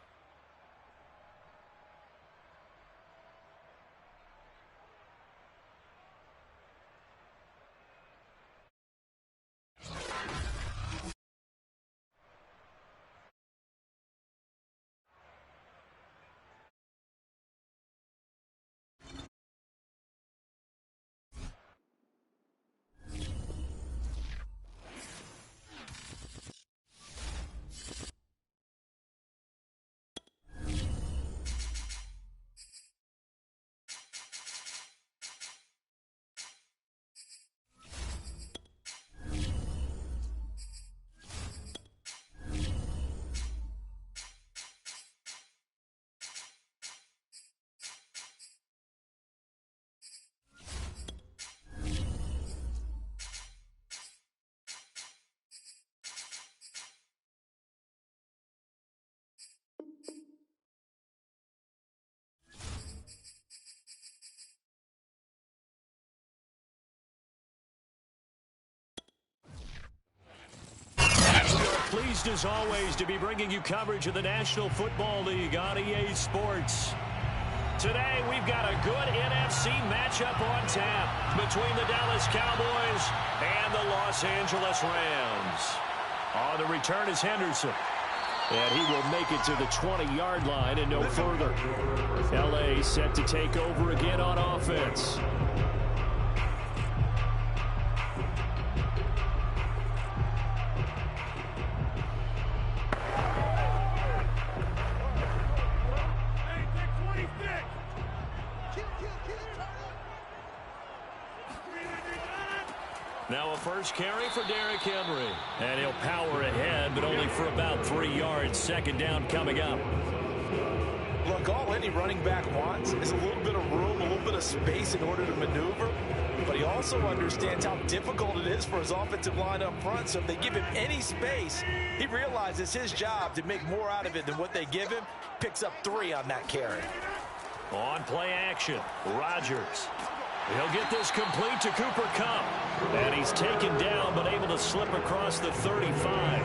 Pleased as always to be bringing you coverage of the National Football League on EA Sports. Today we've got a good NFC matchup on tap between the Dallas Cowboys and the Los Angeles Rams. On the return is Henderson. And he will make it to the 20-yard line and no further. L.A. set to take over again on offense. Now a first carry for Derrick Henry. And he'll power ahead, but only for about 3 yards. Second down coming up. Look, all any running back wants is a little bit of room, a little bit of space in order to maneuver. But he also understands how difficult it is for his offensive line up front. So if they give him any space, he realizes his job to make more out of it than what they give him. Picks up 3 on that carry. On play action, Rodgers. He'll get this complete to Cooper Kupp. And he's taken down, but able to slip across the 35.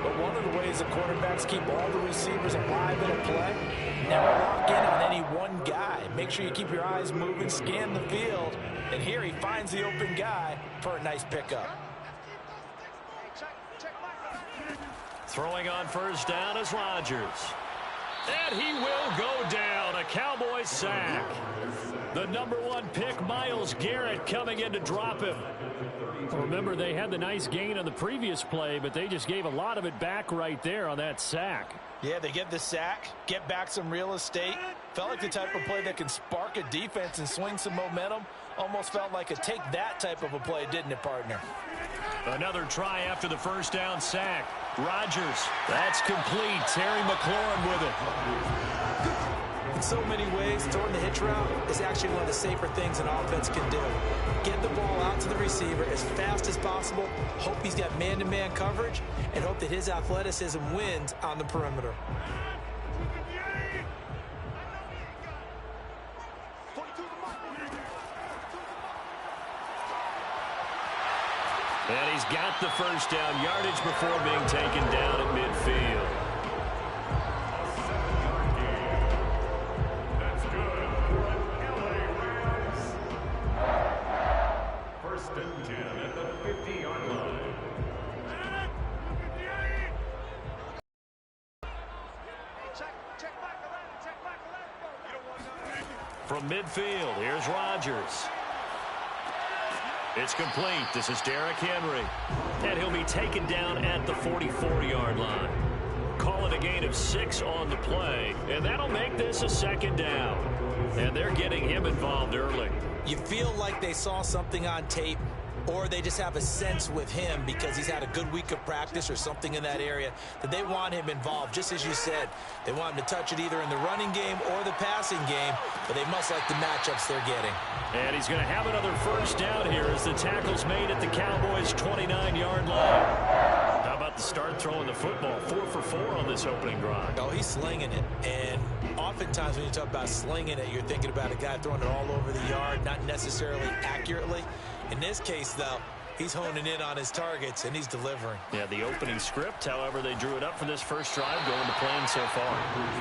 But one of the ways the quarterbacks keep all the receivers alive in a play, never lock in on any one guy. Make sure you keep your eyes moving, scan the field. And here he finds the open guy for a nice pickup. Throwing on first down is Rodgers. And he will go down. A Cowboys sack. The #1 pick, Myles Garrett, coming in to drop him. Remember, they had the nice gain on the previous play, but they just gave a lot of it back right there on that sack. Yeah, they get the sack, get back some real estate. Felt like the type of play that can spark a defense and swing some momentum. Almost felt like a take-that type of a play, didn't it, partner? Another try after the first down sack. Rodgers, that's complete. Terry McLaurin with it. In so many ways, throwing the hitch route is actually one of the safer things an offense can do. Get the ball out to the receiver as fast as possible, hope he's got man-to-man coverage, and hope that his athleticism wins on the perimeter. And he's got the first down yardage before being taken down at midfield. That's good for an LA Rams. First and 10 at the 50-yard line. From midfield, here's Rodgers. It's complete. This is Derrick Henry. And he'll be taken down at the 44-yard line. Call it a gain of 6 on the play, and that'll make this a second down. And they're getting him involved early. You feel like they saw something on tape, or they just have a sense with him because he's had a good week of practice or something in that area that they want him involved. Just as you said, they want him to touch it either in the running game or the passing game, but they must like the matchups they're getting. And he's going to have another first down here as the tackle's made at the Cowboys' 29-yard line. How about the start throwing the football? 4 for 4 on this opening drive. Oh, he's slinging it. And oftentimes when you talk about slinging it, you're thinking about a guy throwing it all over the yard, not necessarily accurately. In this case, though, he's honing in on his targets, and he's delivering. Yeah, the opening script, however, they drew it up for this first drive, going to plan so far.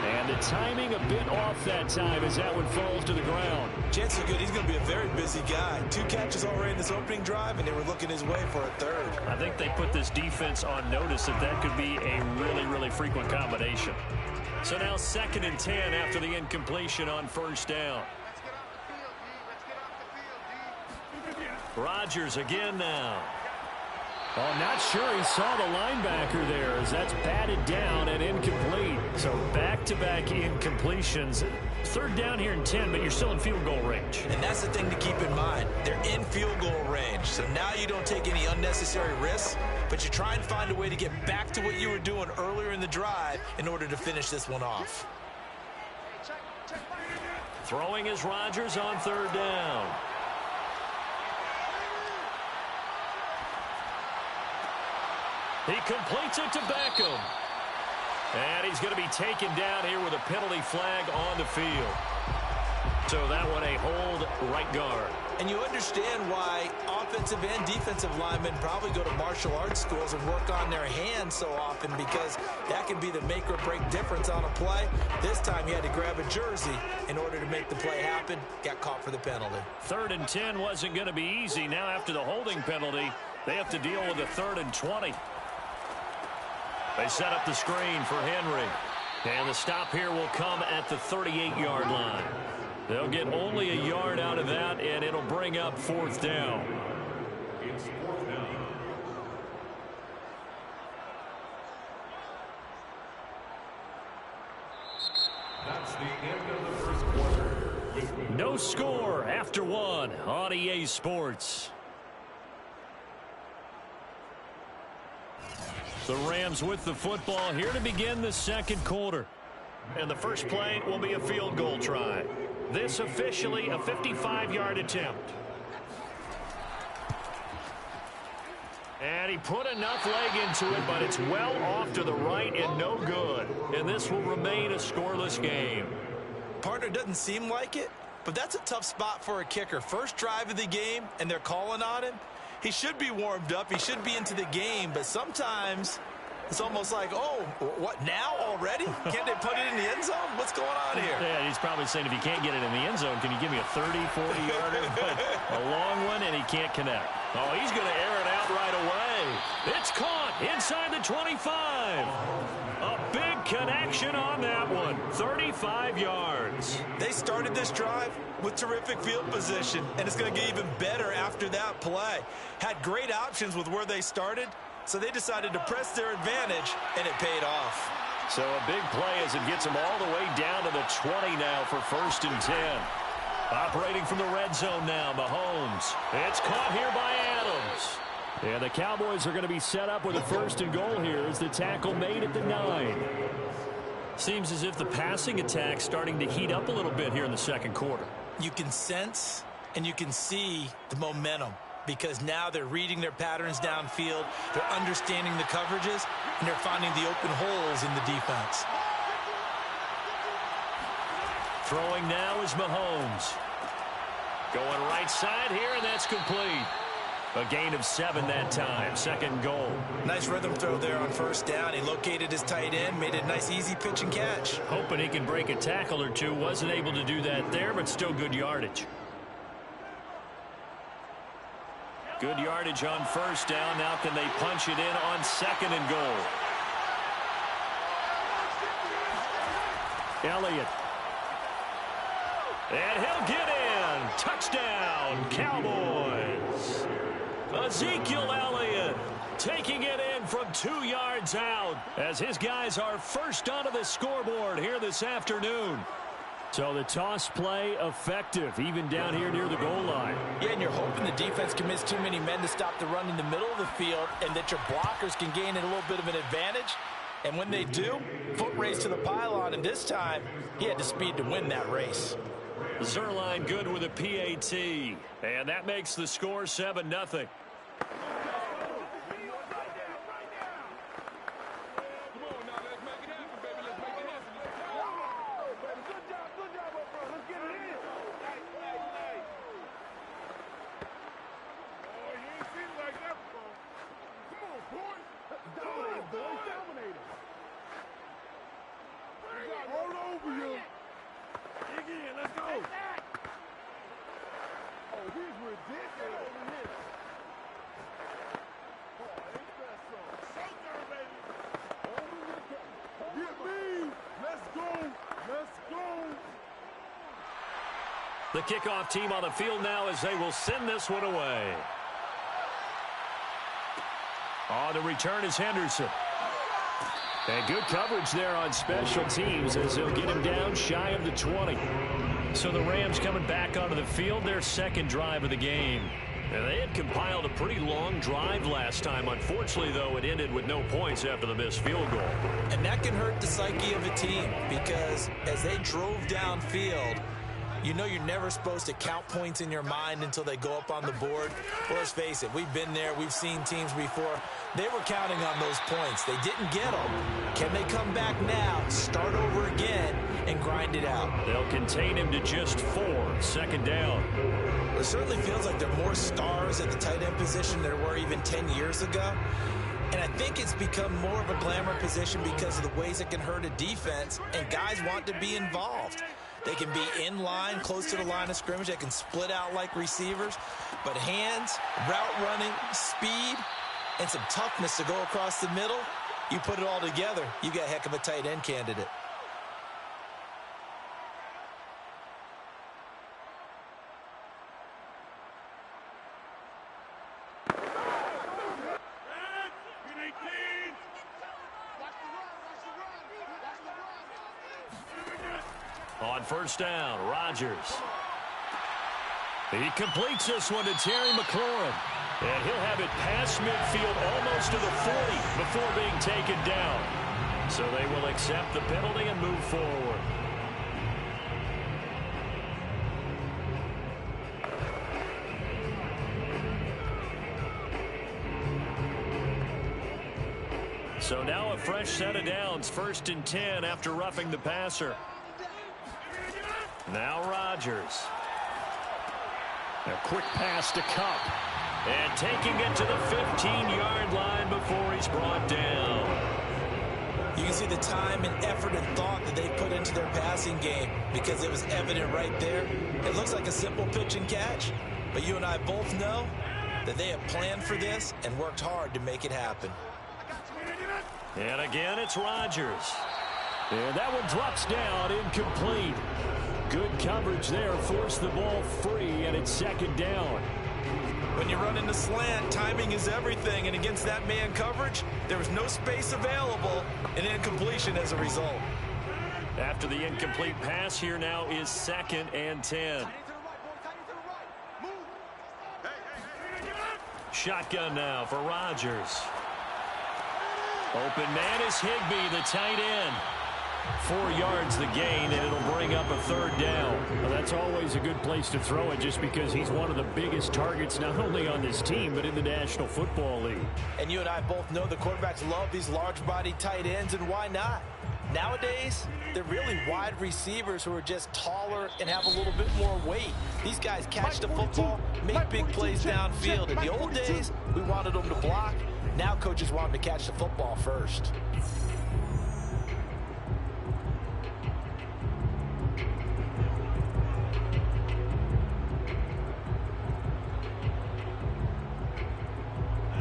And the timing a bit off that time as that one falls to the ground. Chances are good he's going to be a very busy guy. 2 catches already in this opening drive, and they were looking his way for a third. I think they put this defense on notice that could be a really, really frequent combination. So now 2nd and 10 after the incompletion on first down. Rodgers again now. Oh, not sure he saw the linebacker there as that's batted down and incomplete. So back-to-back incompletions. 3rd down here and 10, but you're still in field goal range. And that's the thing to keep in mind. They're in field goal range. So now you don't take any unnecessary risks, but you try and find a way to get back to what you were doing earlier in the drive in order to finish this one off. Throwing is Rodgers on 3rd down. He completes it to Beckham. And he's going to be taken down here with a penalty flag on the field. So that one a hold right guard. And you understand why offensive and defensive linemen probably go to martial arts schools and work on their hands so often, because that can be the make or break difference on a play. This time he had to grab a jersey in order to make the play happen. Got caught for the penalty. 3rd and 10 wasn't going to be easy. Now after the holding penalty, they have to deal with a 3rd and 20. They set up the screen for Henry. And the stop here will come at the 38-yard line. They'll get only a yard out of that, and it'll bring up 4th down. It's 4th down. That's the end of the first quarter. No score after 1 on EA Sports. The Rams with the football here to begin the second quarter. And the first play will be a field goal try. This officially a 55-yard attempt. And he put enough leg into it, but it's well off to the right and no good. And this will remain a scoreless game. Partner, doesn't seem like it, but that's a tough spot for a kicker. First drive of the game, and they're calling on him. He should be warmed up. He should be into the game, but sometimes it's almost like, oh, what, now already? Can't they put it in the end zone? What's going on here? Yeah, he's probably saying, if you can't get it in the end zone, can you give me a 30, 40-yarder? But a long one, and he can't connect. Oh, he's going to air it out right away. It's caught inside the 25. A big connection on that one. 35 yards. They started this drive with terrific field position, and it's going to get even better after that play. Had great options with where they started, so they decided to press their advantage, and it paid off. So a big play as it gets them all the way down to the 20 now for 1st and 10. Operating from the red zone now, Mahomes. It's caught here by Adams. And the Cowboys are going to be set up with a 1st and goal here as the tackle made at the 9. Seems as if the passing attack's starting to heat up a little bit here in the second quarter. You can sense and you can see the momentum, because now they're reading their patterns downfield, they're understanding the coverages, and they're finding the open holes in the defense. Throwing now is Mahomes. Going right side here, and that's complete. A gain of 7 that time. 2nd goal. Nice rhythm throw there on 1st down. He located his tight end, made a nice easy pitch and catch. Hoping he can break a tackle or two. Wasn't able to do that there, but still good yardage. Good yardage on 1st down. Now can they punch it in on 2nd and goal? Elliott. And he'll get in. Touchdown, Cowboys. Ezekiel Elliott taking it in from 2 yards out as his guys are first onto the scoreboard here this afternoon. So the toss play effective, even down here near the goal line. Yeah, and you're hoping the defense commits too many men to stop the run in the middle of the field, and that your blockers can gain a little bit of an advantage. And when they do, foot race to the pylon, and this time he had the speed to win that race. Zerline good with a PAT, and that makes the score 7-0. The kickoff team on the field now as they will send this one away. On the return is Henderson. And good coverage there on special teams as they'll get him down shy of the 20. So the Rams coming back onto the field, their 2nd drive of the game. And they had compiled a pretty long drive last time. Unfortunately, though, it ended with no points after the missed field goal. And that can hurt the psyche of a team, because as they drove downfield, You know you're never supposed to count points in your mind until they go up on the board. Well, let's face it, we've been there. We've seen teams before. They were counting on those points. They didn't get them. Can they come back now, start over again, and grind it out? They'll contain him to just 4. 2nd down. It certainly feels like there are more stars at the tight end position than there were even 10 years ago. And I think it's become more of a glamour position because of the ways it can hurt a defense, and guys want to be involved. They can be in line, close to the line of scrimmage. They can split out like receivers. But hands, route running, speed, and some toughness to go across the middle, you put it all together, you got a heck of a tight end candidate. On 1st down, Rodgers. He completes this one to Terry McLaurin. And he'll have it past midfield almost to the 40 before being taken down. So they will accept the penalty and move forward. So now a fresh set of downs, 1st and 10 after roughing the passer. Now Rodgers. A quick pass to Cup. And taking it to the 15-yard line before he's brought down. You can see the time and effort and thought that they put into their passing game because it was evident right there. It looks like a simple pitch and catch, but you and I both know that they have planned for this and worked hard to make it happen. And again, it's Rodgers. And that one drops down, incomplete. Good coverage there, forced the ball free, and it's 2nd down. When you run into slant, timing is everything, and against that man coverage, there was no space available, and incompletion as a result. After the incomplete pass, here now is 2nd and 10. Shotgun now for Rodgers. Open man is Higbee, the tight end. 4 yards the gain, and it'll bring up a 3rd down. Well, that's always a good place to throw it just because he's one of the biggest targets not only on this team but in the National Football League. And you and I both know the quarterbacks love these large-bodied tight ends, and why not? Nowadays, they're really wide receivers who are just taller and have a little bit more weight. These guys catch the football, make big plays downfield. In the old days, we wanted them to block. Now coaches want them to catch the football first.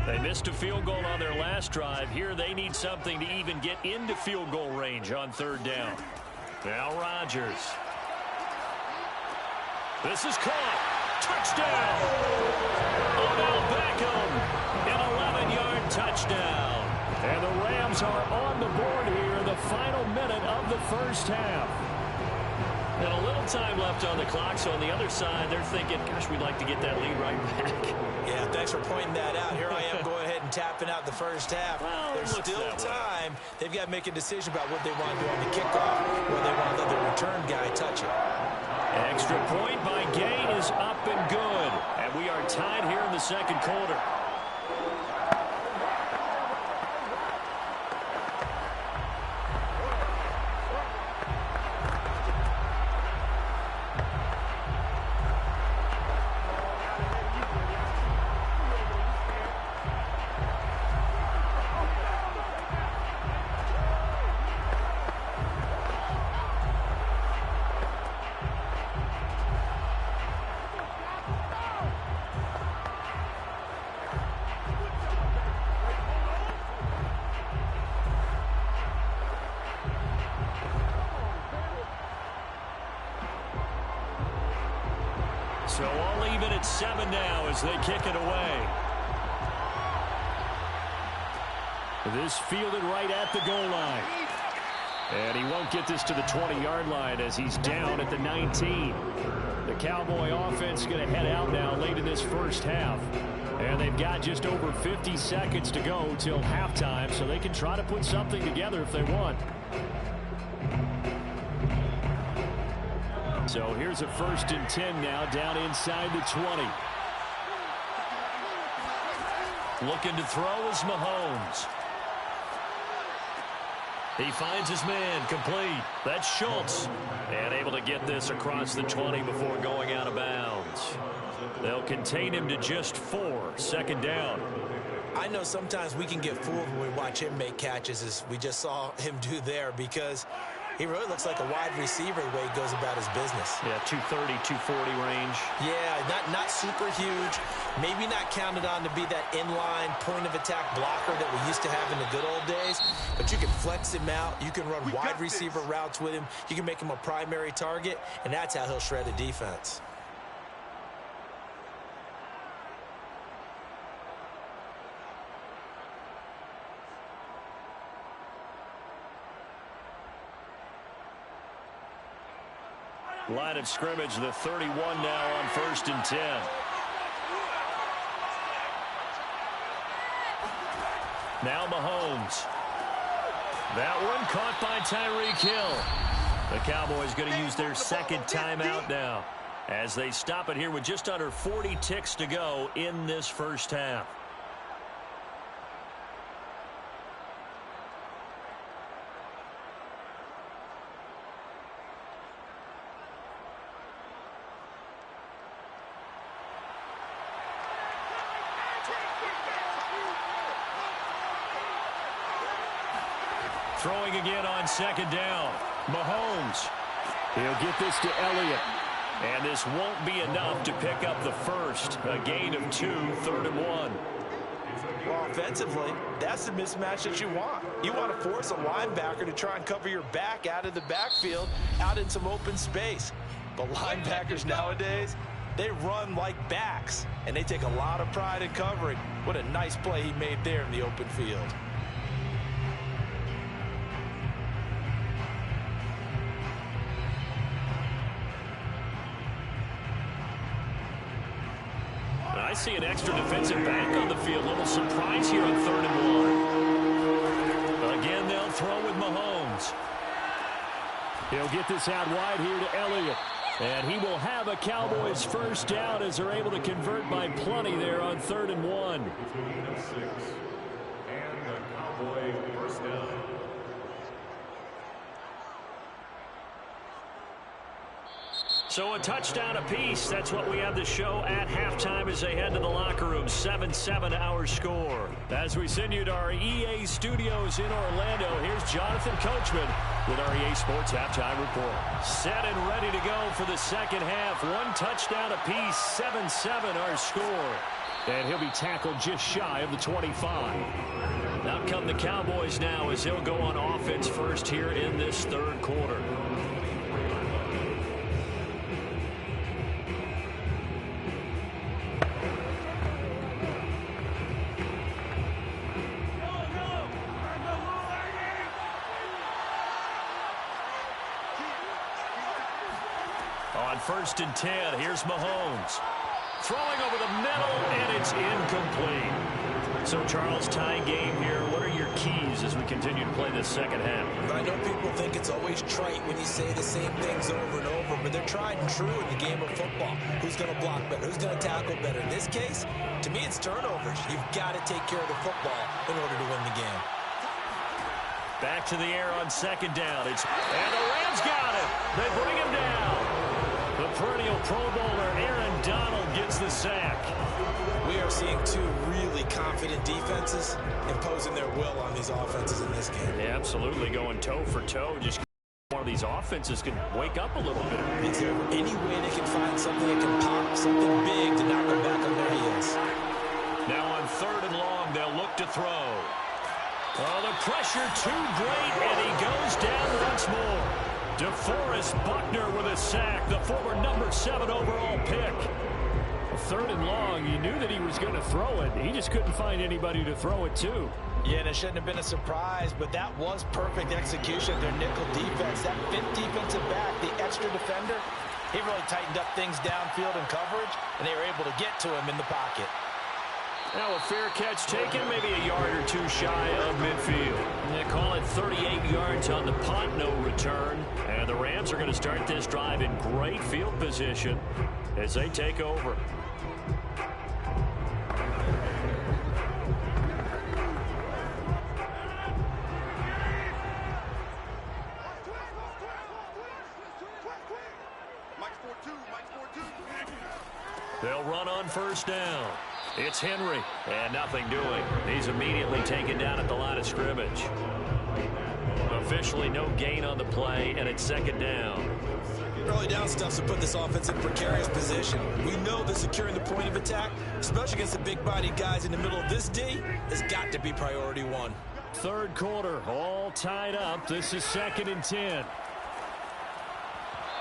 They missed a field goal on their last drive. Here they need something to even get into field goal range on 3rd down. Now Rodgers. This is caught. Touchdown! Odell Beckham. An 11-yard touchdown. And the Rams are on the board here, the final minute of the 1st half. And a little time left on the clock, so on the other side, they're thinking, gosh, we'd like to get that lead right back. Yeah, thanks for pointing that out. Here I am going ahead and tapping out the 1st half. Well, there's still time. They've got to make a decision about what they want to do on the kickoff, or they want to let the return guy touch it. Extra point by Gain is up and good. And we are tied here in the 2nd quarter. So all even at 7 now as they kick it away. This fielded right at the goal line. And he won't get this to the 20-yard line as he's down at the 19. The Cowboy offense going to head out now late in this 1st half. And they've got just over 50 seconds to go till halftime, so they can try to put something together if they want. So here's a 1st and 10 now, down inside the 20. Looking to throw is Mahomes. He finds his man, complete. That's Schultz. And able to get this across the 20 before going out of bounds. They'll contain him to just 4. 2nd down. I know sometimes we can get fooled when we watch him make catches, as we just saw him do there, because he really looks like a wide receiver the way he goes about his business. Yeah, 230, 240 range. Yeah, not super huge. Maybe not counted on to be that inline point-of-attack blocker that we used to have in the good old days. But you can flex him out. You can run wide receiver routes with him. You can make him a primary target, and that's how he'll shred a defense. Line of scrimmage, the 31 now on 1st and 10. Now Mahomes. That one caught by Tyreek Hill. The Cowboys going to use their 2nd timeout now as they stop it here with just under 40 ticks to go in this 1st half. Throwing again on 2nd down. Mahomes. He'll get this to Elliott. And this won't be enough to pick up the 1st. A gain of 2, 3rd and 1. Well, offensively, that's the mismatch that you want. You want to force a linebacker to try and cover your back out of the backfield, out in some open space. But linebackers nowadays, they run like backs, and they take a lot of pride in covering. What a nice play he made there in the open field. I see an extra defensive back on the field. Little surprise here on 3rd and 1. Again, they'll throw with Mahomes. He'll get this out wide here to Elliott. And he will have a Cowboys 1st down as they're able to convert by plenty there on 3rd and 1. And the Cowboy 1st down. So a touchdown apiece. That's what we have to show at halftime as they head to the locker room. 7-7 our score. As we send you to our EA studios in Orlando, here's Jonathan Coachman with our EA Sports Halftime Report. Set and ready to go for the 2nd half. 1 touchdown apiece. 7-7 our score. And he'll be tackled just shy of the 25. Out come the Cowboys now as they'll go on offense first here in this 3rd quarter. On 1st and 10, here's Mahomes. Throwing over the middle, and it's incomplete. So, Charles, tying game here. What are your keys as we continue to play this 2nd half? I know people think it's always trite when you say the same things over and over, but they're tried and true in the game of football. Who's going to block better? Who's going to tackle better? In this case, to me, it's turnovers. You've got to take care of the football in order to win the game. Back to the air on 2nd down. And the Rams got it. They bring him down. The perennial Pro Bowler Aaron Donald gets the sack. We are seeing 2 really confident defenses imposing their will on these offenses in this game. Yeah, absolutely, going toe for toe. Just one of these offenses can wake up a little bit. Is there any way they can find something that can pop, something big to knock them back on their heels? Now on 3rd and long, they'll look to throw. Oh, the pressure too great, and he goes down once more. DeForest Buckner with a sack, the former number 7 overall pick. 3rd and long, you knew that he was going to throw it. He just couldn't find anybody to throw it to. Yeah, and it shouldn't have been a surprise, but that was perfect execution of their nickel defense. That 5th defensive back, the extra defender, he really tightened up things downfield in coverage, and they were able to get to him in the pocket. Now a fair catch taken, maybe a yard or 2 shy of midfield. They call it 38 yards on the punt, no return. And the Rams are going to start this drive in great field position as they take over. They'll run on first down. It's Henry, and nothing doing. He's immediately taken down at the line of scrimmage. Officially no gain on the play, and it's second down. Early down stuff to put this offense in precarious position. We know that securing the point of attack, especially against the big-bodied guys in the middle of this D, has got to be priority one. Third quarter, all tied up. This is 2nd and 10.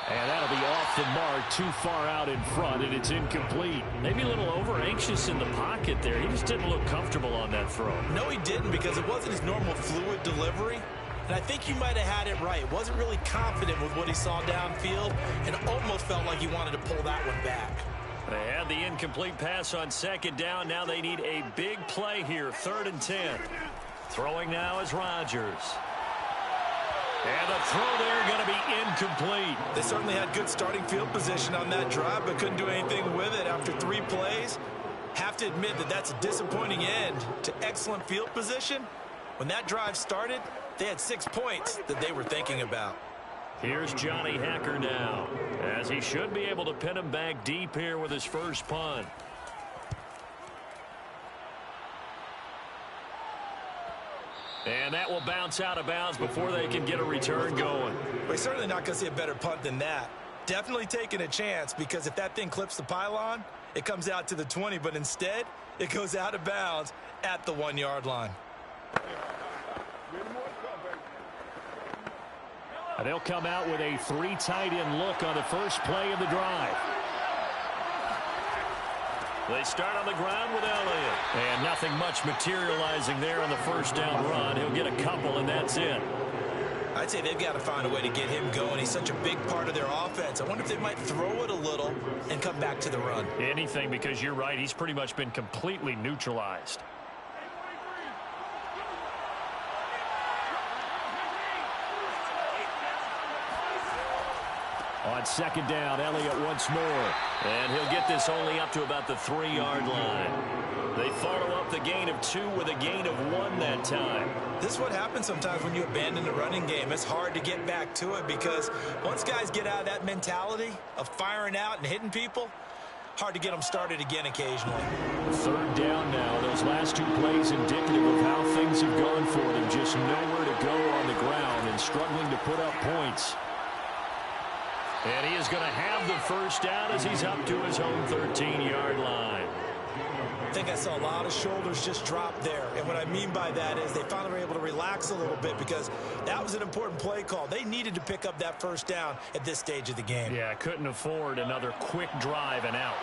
And that'll be off the mark, too far out in front, and it's incomplete. Maybe a little over-anxious in the pocket there. He just didn't look comfortable on that throw. No, he didn't, because it wasn't his normal fluid delivery. And I think he might have had it right. Wasn't really confident with what he saw downfield, and almost felt like he wanted to pull that one back. They had the incomplete pass on second down. Now they need a big play here, 3rd and 10. Throwing now is Rodgers. And the throw there going to be incomplete. They certainly had good starting field position on that drive, but couldn't do anything with it after 3 plays. Have to admit that that's a disappointing end to excellent field position. When that drive started, they had 6 points that they were thinking about. Here's Johnny Hacker now, as he should be able to pin him back deep here with his first punt. And that will bounce out of bounds before they can get a return going. We're certainly not going to see a better punt than that. Definitely taking a chance, because if that thing clips the pylon, it comes out to the 20, but instead it goes out of bounds at the 1-yard line. And they'll come out with a 3 tight end look on the first play of the drive. They start on the ground with Elliott. And nothing much materializing there on the first down run. He'll get a couple, and that's it. I'd say they've got to find a way to get him going. He's such a big part of their offense. I wonder if they might throw it a little and come back to the run. Anything, because you're right. He's pretty much been completely neutralized. On second down, Elliott once more. And he'll get this only up to about the 3-yard line. They follow up the gain of 2 with a gain of 1 that time. This is what happens sometimes when you abandon the running game. It's hard to get back to it, because once guys get out of that mentality of firing out and hitting people, hard to get them started again occasionally. Third down now. Those last 2 plays indicative of how things have gone for them. Just nowhere to go on the ground and struggling to put up points. And he is going to have the first down as he's up to his own 13-yard line. I think I saw a lot of shoulders just drop there. And what I mean by that is they finally were able to relax a little bit, because that was an important play call. They needed to pick up that first down at this stage of the game. Yeah, couldn't afford another quick drive and out.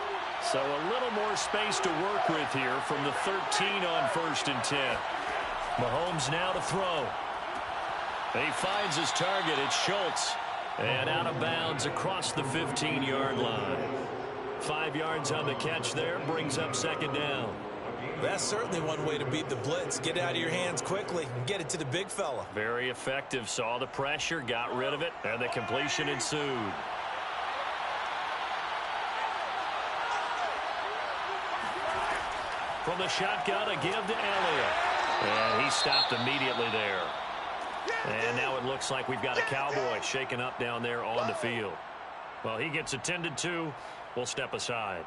So a little more space to work with here from the 13 on 1st and 10. Mahomes now to throw. He finds his target. It's Schultz. And out of bounds across the 15-yard line. 5 yards on the catch there, brings up second down. That's certainly one way to beat the blitz. Get it out of your hands quickly and get it to the big fella. Very effective. Saw the pressure, got rid of it, and the completion ensued. From the shotgun, a give to Elliott. And he stopped immediately there. And now it looks like we've got a Cowboy shaken up down there on the field. Well, he gets attended to. We'll step aside.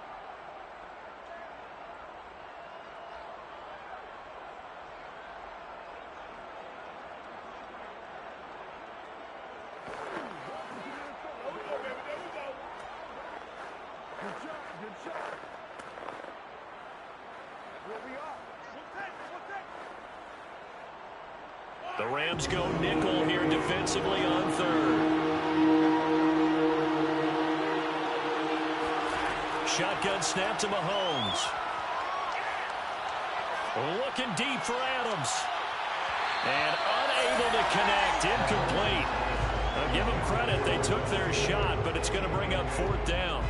The Rams go nickel here defensively on 3rd. Shotgun snap to Mahomes. Looking deep for Adams. And unable to connect. Incomplete. I'll give them credit. They took their shot, but it's going to bring up 4th down.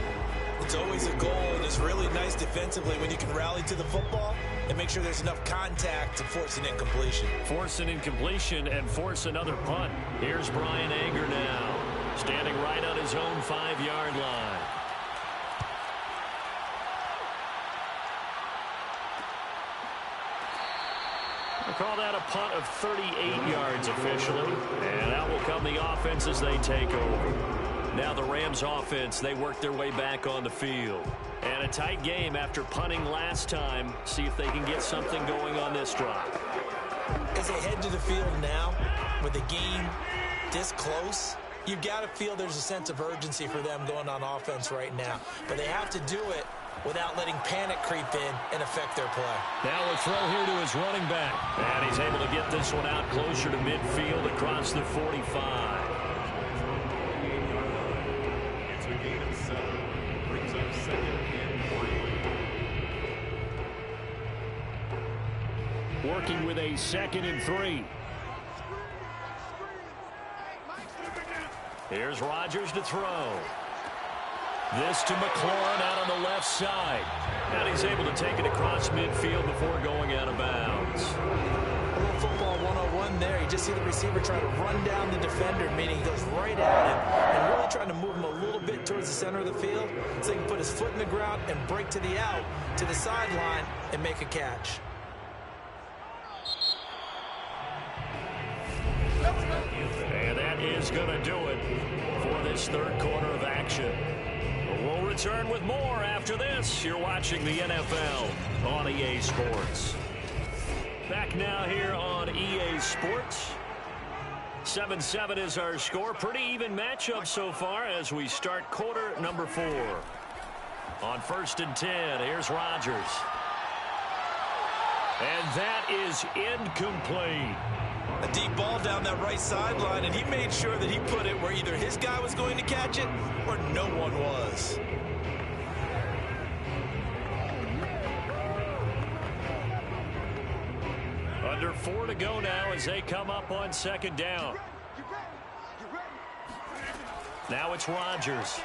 It's always a goal, and it's really nice defensively when you can rally to the football and make sure there's enough contact to force an incompletion. Force an incompletion and force another punt. Here's Brian Anger now, standing right on his own 5-yard line. We'll call that a punt of 38 yards officially, and out will come the offense as they take over. Now the Rams offense, they work their way back on the field. And a tight game after punting last time. See if they can get something going on this drive. As they head to the field now, with the game this close, you've got to feel there's a sense of urgency for them going on offense right now. But they have to do it without letting panic creep in and affect their play. Now a throw here to his running back. And he's able to get this one out closer to midfield across the 45. It's a gain of 7. Brings up 2nd and 3. Working with a 2nd and 3. Here's Rodgers to throw. This to McLaurin out on the left side. And he's able to take it across midfield before going out of bounds. A little football 101 there. You just see the receiver trying to run down the defender, meaning he goes right at him and really trying to move him a little bit towards the center of the field so he can put his foot in the ground and break to the out, to the sideline, and make a catch. And that is going to do it for this third quarter of action. We'll return with more after this. You're watching the NFL on EA Sports. Back now here on EA Sports. 7-7 is our score. Pretty even matchup so far as we start quarter number 4. On 1st and 10, here's Rodgers. And that is incomplete. A deep ball down that right sideline, and he made sure that he put it where either his guy was going to catch it or no one was. Under 4 to go now as they come up on 2nd down. Now it's Rodgers.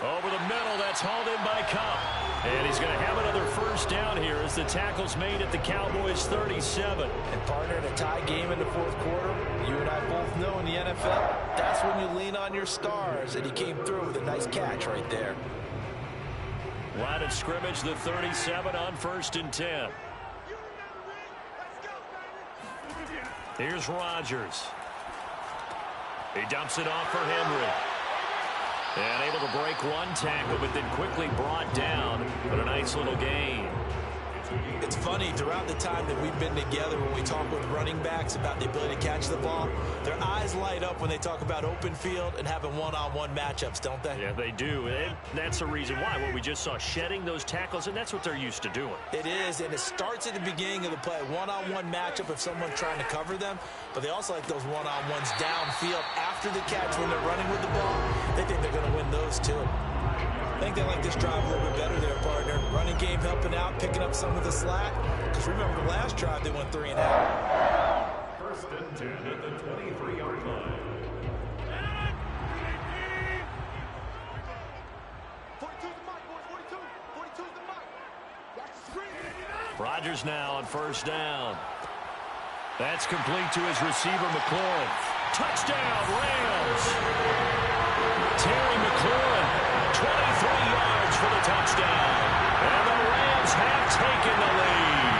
Over the middle, that's hauled in by Cup. And he's going to have another 1st down here as the tackle's made at the Cowboys' 37. And partner, in a tie game in the 4th quarter, you and I both know in the NFL, that's when you lean on your stars, and he came through with a nice catch right there. Line of scrimmage, the 37 on 1st and 10. Here's Rodgers. He dumps it off for Henry. And able to break one tackle, but then quickly brought down. But a nice little gain. It's funny, throughout the time that we've been together, when we talk with running backs about the ability to catch the ball, their eyes light up when they talk about open field and having one-on-one matchups, don't they? Yeah, they do. And that's the reason why. What we just saw, shedding those tackles, and that's what they're used to doing. It is, and it starts at the beginning of the play. One-on-one matchup if someone's trying to cover them, but they also like those one-on-ones downfield after the catch when they're running with the ball. They think they're going to win those too. I think they like this drive a little bit better there, partner. Running game helping out, picking up some of the slack. Because remember the last drive, they went 3 and out. 1st and 10 at the 23-yard line. 42's the mic, boys. 42's the mic. Watch the screen. Rodgers now on 1st down. That's complete to his receiver, McLaurin. Touchdown, Rams! Terry McLaurin, 23 yards for the touchdown. And the Rams have taken the lead.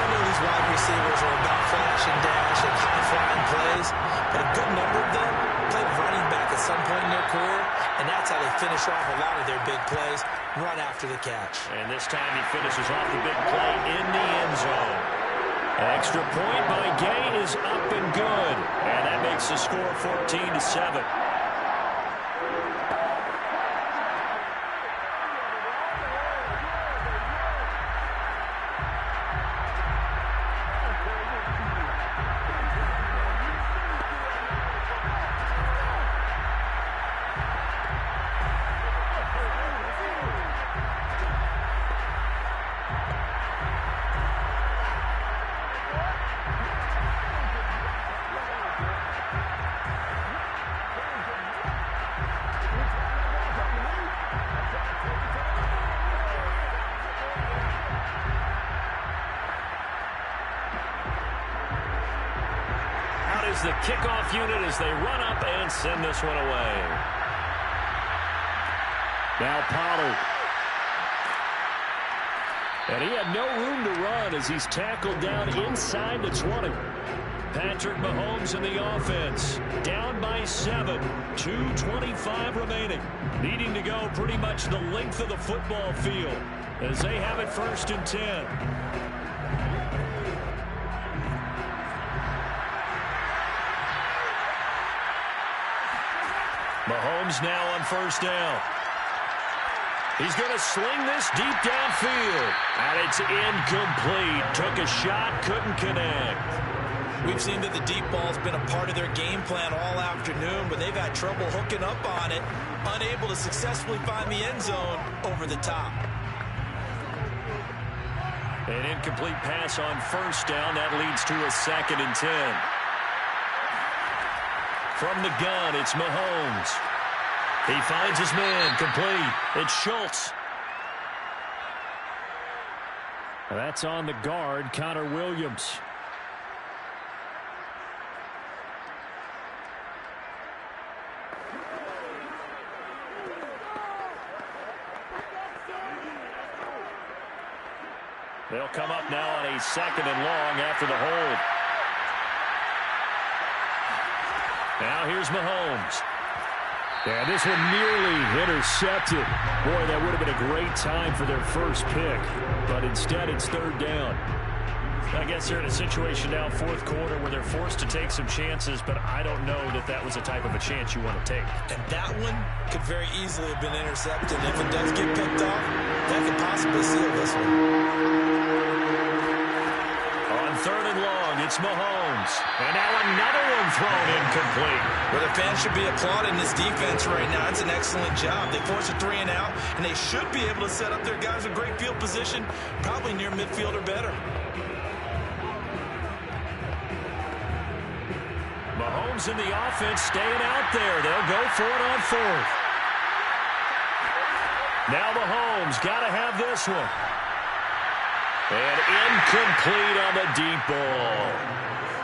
I know these wide receivers are about flash and dash and high-flying plays, but a good number of them played running back at some point in their career, and that's how they finish off a lot of their big plays, run after the catch. And this time he finishes off the big play in the end zone. Extra point by Gay is up and good. And that makes the score 14-7. is the kickoff unit as they run up and send this one away. Now Pollard. And he had no room to run as he's tackled down inside the 20. Patrick Mahomes in the offense. Down by 7. 2:25 remaining. Needing to go pretty much the length of the football field as they have it 1st and 10. Mahomes now on 1st down. He's going to sling this deep downfield. And it's incomplete. Took a shot, couldn't connect. We've seen that the deep ball's been a part of their game plan all afternoon, but they've had trouble hooking up on it, unable to successfully find the end zone over the top. An incomplete pass on 1st down. That leads to a 2nd and 10. From the gun, it's Mahomes. He finds his man, complete. It's Schultz. That's on the guard, Connor Williams. They'll come up now on a 2nd and long after the hold. Now here's Mahomes. And this one nearly intercepted. Boy, that would have been a great time for their first pick. But instead, it's 3rd down. I guess they're in a situation now, 4th quarter, where they're forced to take some chances, but I don't know that that was the type of a chance you want to take. And that one could very easily have been intercepted. If it does get picked off, that could possibly seal this one. On 3rd and long, it's Mahomes. And now another one thrown incomplete. Well, the fans should be applauding this defense right now. It's an excellent job. They force a 3 and out, and they should be able to set up their guys in great field position, probably near midfield or better. Mahomes in the offense staying out there. They'll go for it on 4th. Now Mahomes got to have this one. And incomplete on the deep ball.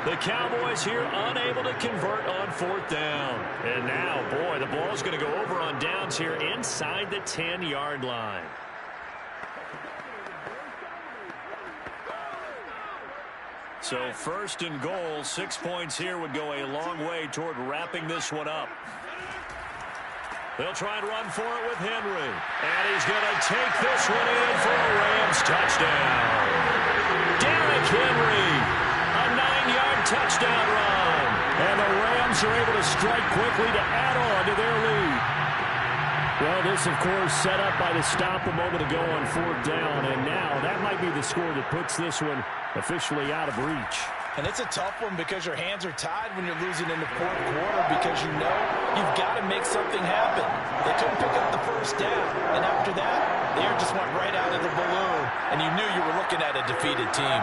The Cowboys here unable to convert on 4th down. And now, boy, the ball's going to go over on downs here inside the 10-yard line. So 1st and goal, 6 points here would go a long way toward wrapping this one up. They'll try and run for it with Henry. And he's going to take this one in for a Rams touchdown. Derrick Henry, a 9-yard touchdown run. And the Rams are able to strike quickly to add on to their lead. Well, this, of course, set up by the stop a moment ago on 4th down. And now that might be the score that puts this one officially out of reach. And it's a tough one because your hands are tied when you're losing in the 4th quarter because you know you've got to make something happen. They couldn't pick up the 1st down. And after that, the air just went right out of the balloon. And you knew you were looking at a defeated team.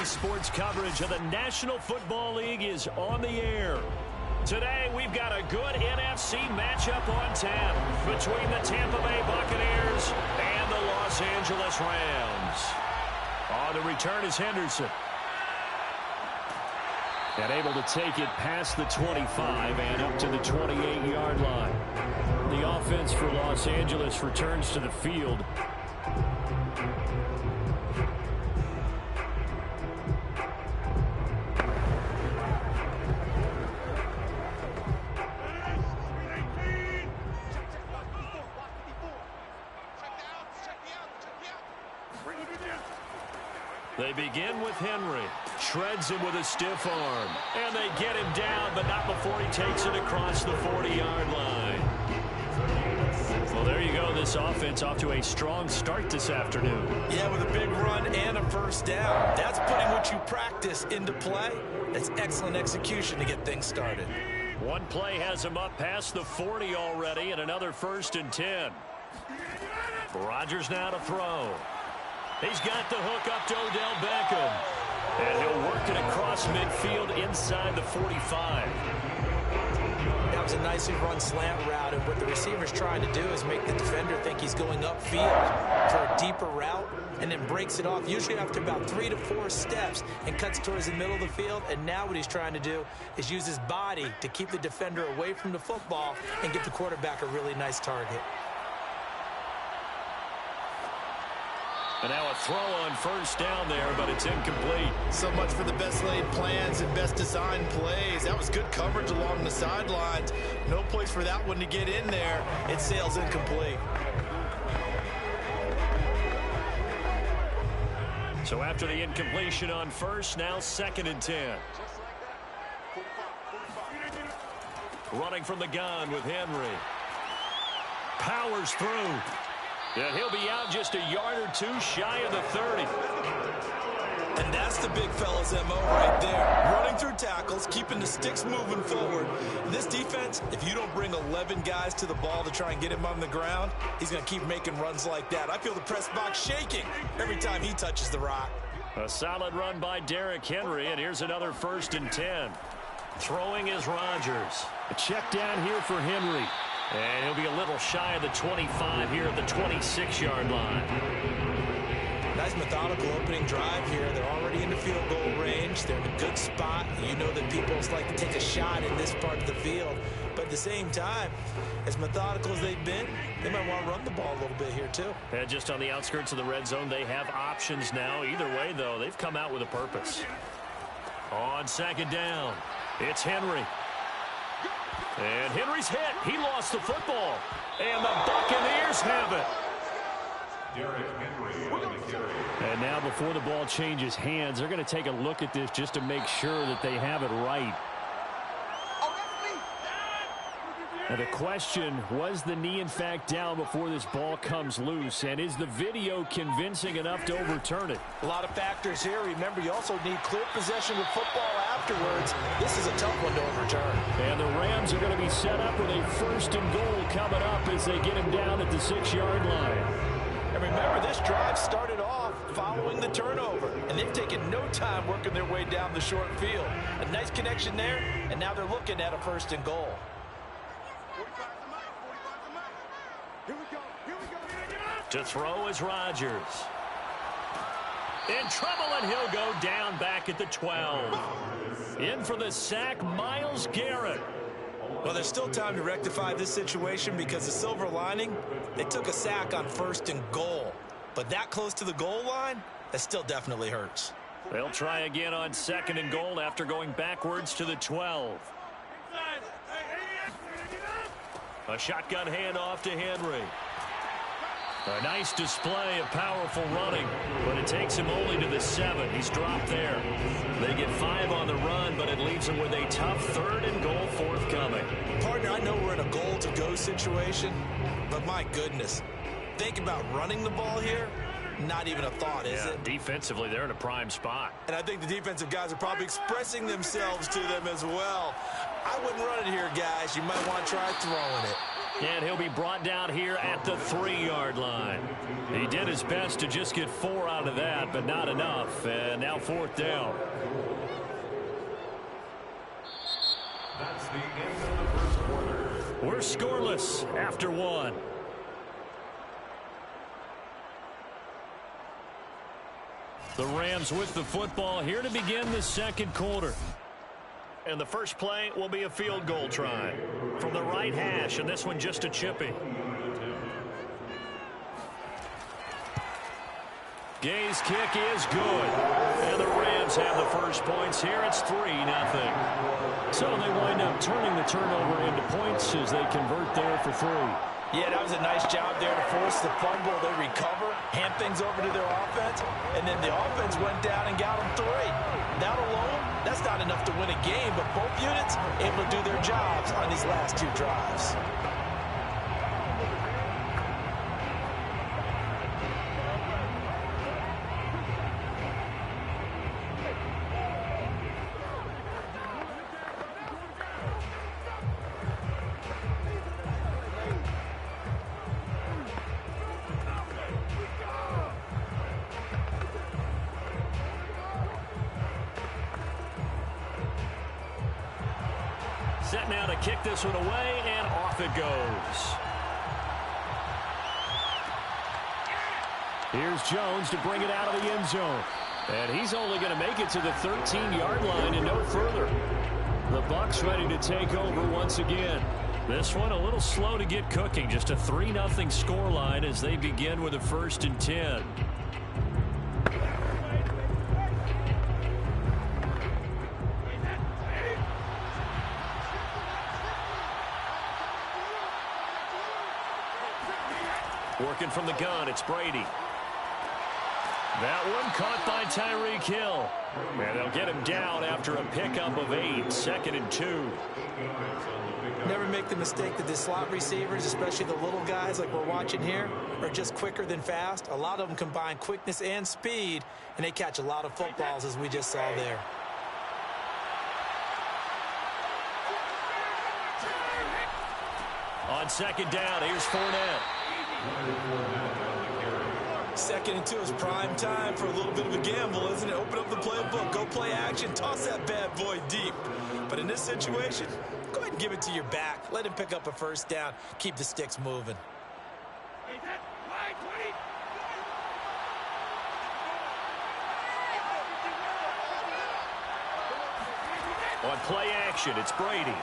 sports coverage of the National Football League is on the air. Today, we've got a good NFC matchup on tap between the Tampa Bay Buccaneers and the Los Angeles Rams. On the return is Henderson. And able to take it past the 25 and up to the 28-yard line. The offense for Los Angeles returns to the field. They begin with Henry. Shreds him with a stiff arm. And they get him down, but not before he takes it across the 40-yard line. Well, there you go. This offense off to a strong start this afternoon. Yeah, with a big run and a first down. That's putting what you practice into play. That's excellent execution to get things started. One play has him up past the 40 already, and another 1st and 10. Rodgers now to throw. He's got the hook up to Odell Beckham. And he'll work it across midfield inside the 45. That was a nicely run slant route, and what the receiver's trying to do is make the defender think he's going upfield for a deeper route, and then breaks it off, usually after about 3 to 4 steps, and cuts towards the middle of the field. And now what he's trying to do is use his body to keep the defender away from the football and get the quarterback a really nice target. And now a throw on first down there, but it's incomplete. So much for the best laid plans and best designed plays. That was good coverage along the sidelines. No place for that one to get in there. It sails incomplete. So after the incompletion on first, now 2nd and 10. Running from the gun with Henry. Powers through. And he'll be out just a yard or two shy of the 30. And that's the big fella's MO right there. Running through tackles, keeping the sticks moving forward. This defense, if you don't bring 11 guys to the ball to try and get him on the ground, he's going to keep making runs like that. I feel the press box shaking every time he touches the rock. A solid run by Derrick Henry, and here's another 1st and 10. Throwing is Rodgers. A check down here for Henry. And he'll be a little shy of the 25 here at the 26-yard line. Nice methodical opening drive here. They're already in the field goal range. They're in a good spot. You know that people like to take a shot in this part of the field. But at the same time, as methodical as they've been, they might want to run the ball a little bit here too. And just on the outskirts of the red zone, they have options now. Either way, though, they've come out with a purpose. On 2nd down, it's Henry. And Henry's hit. He lost the football. And the Buccaneers have it. And now before the ball changes hands, they're going to take a look at this just to make sure that they have it right. Now the question, was the knee in fact down before this ball comes loose? And is the video convincing enough to overturn it? A lot of factors here. Remember, you also need clear possession of football afterwards. This is a tough one to overturn. And the Rams are going to be set up with a 1st and goal coming up as they get him down at the 6-yard line. And remember, this drive started off following the turnover, and they've taken no time working their way down the short field. A nice connection there, and now they're looking at a 1st and goal. To throw is Rodgers. In trouble, and he'll go down back at the 12. In for the sack, Myles Garrett. Well, there's still time to rectify this situation because the silver lining, they took a sack on 1st and goal. But that close to the goal line, that still definitely hurts. They'll try again on 2nd and goal after going backwards to the 12. A shotgun handoff to Henry. A nice display of powerful running, but it takes him only to the 7. He's dropped there. They get 5 on the run, but it leaves them with a tough 3rd and goal forthcoming. Partner, I know we're in a goal-to-go situation, but my goodness, think about running the ball here. Not even a thought, is it? Defensively, they're in a prime spot. And I think the defensive guys are probably expressing themselves to them as well. I wouldn't run it here, guys. You might want to try throwing it. And he'll be brought down here at the 3-yard line. He did his best to just get 4 out of that, but not enough. And now 4th down. That's the end of the first quarter. We're scoreless after 1. The Rams with the football here to begin the 2nd quarter. And the first play will be a field goal try from the right hash, and this one just a chippy. Gay's kick is good. And the Rams have the first points here. It's 3-0. So they wind up turning the turnover into points as they convert there for 3. Yeah, that was a nice job there to force the fumble. They recover, hand things over to their offense, and then the offense went down and got them 3. That alone, that's not enough to win a game, but both units able to do their jobs on these last 2 drives. Set now to kick this one away, and off it goes. Here's Jones to bring it out of the end zone. And he's only going to make it to the 13-yard line and no further. The Bucs ready to take over once again. This one a little slow to get cooking. Just a 3-0 scoreline as they begin with a 1st and 10. Working from the gun, it's Brady. That one caught by Tyreek Hill. And they'll get him down after a pickup of 8, 2nd and 2. Never make the mistake that the slot receivers, especially the little guys like we're watching here, are just quicker than fast. A lot of them combine quickness and speed, and they catch a lot of footballs, as we just saw there. On 2nd down, here's Fournette. 2nd and 2 is prime time for a little bit of a gamble, isn't it? Open up the playbook, go play action, toss that bad boy deep. But in this situation, go ahead and give it to your back. Let him pick up a 1st down. Keep the sticks moving. On play action, it's Brady.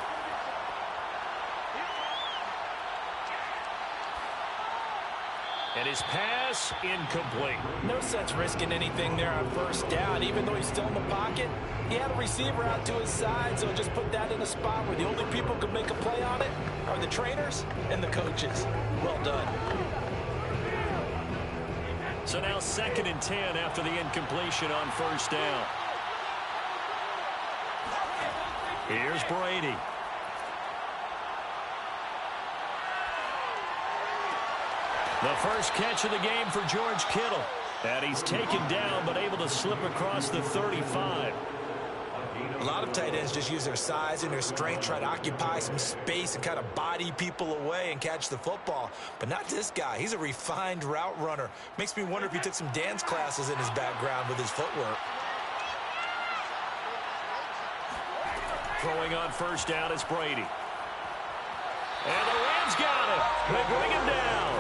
And his pass incomplete. No sense risking anything there on 1st down. Even though he's still in the pocket, he had a receiver out to his side, so just put that in a spot where the only people who can make a play on it are the trainers and the coaches. Well done. So now 2nd and 10 after the incompletion on 1st down. Here's Brady. The first catch of the game for George Kittle. And he's taken down but able to slip across the 35. A lot of tight ends just use their size and their strength, try to occupy some space and kind of body people away and catch the football. But not this guy. He's a refined route runner. Makes me wonder if he took some dance classes in his background with his footwork. Throwing on 1st down is Brady. And the Rams got him. They bring him down.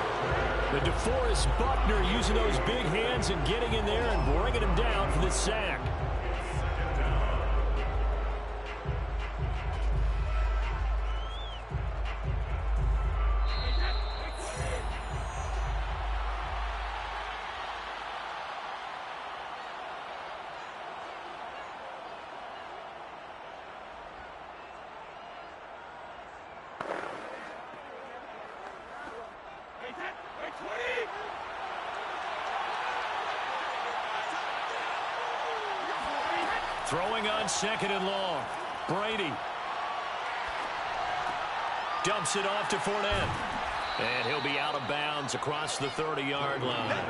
The DeForest Buckner using those big hands and getting in there and bringing him down for the sack. Throwing on 2nd and long. Brady. Dumps it off to Fournette. And he'll be out of bounds across the 30-yard line.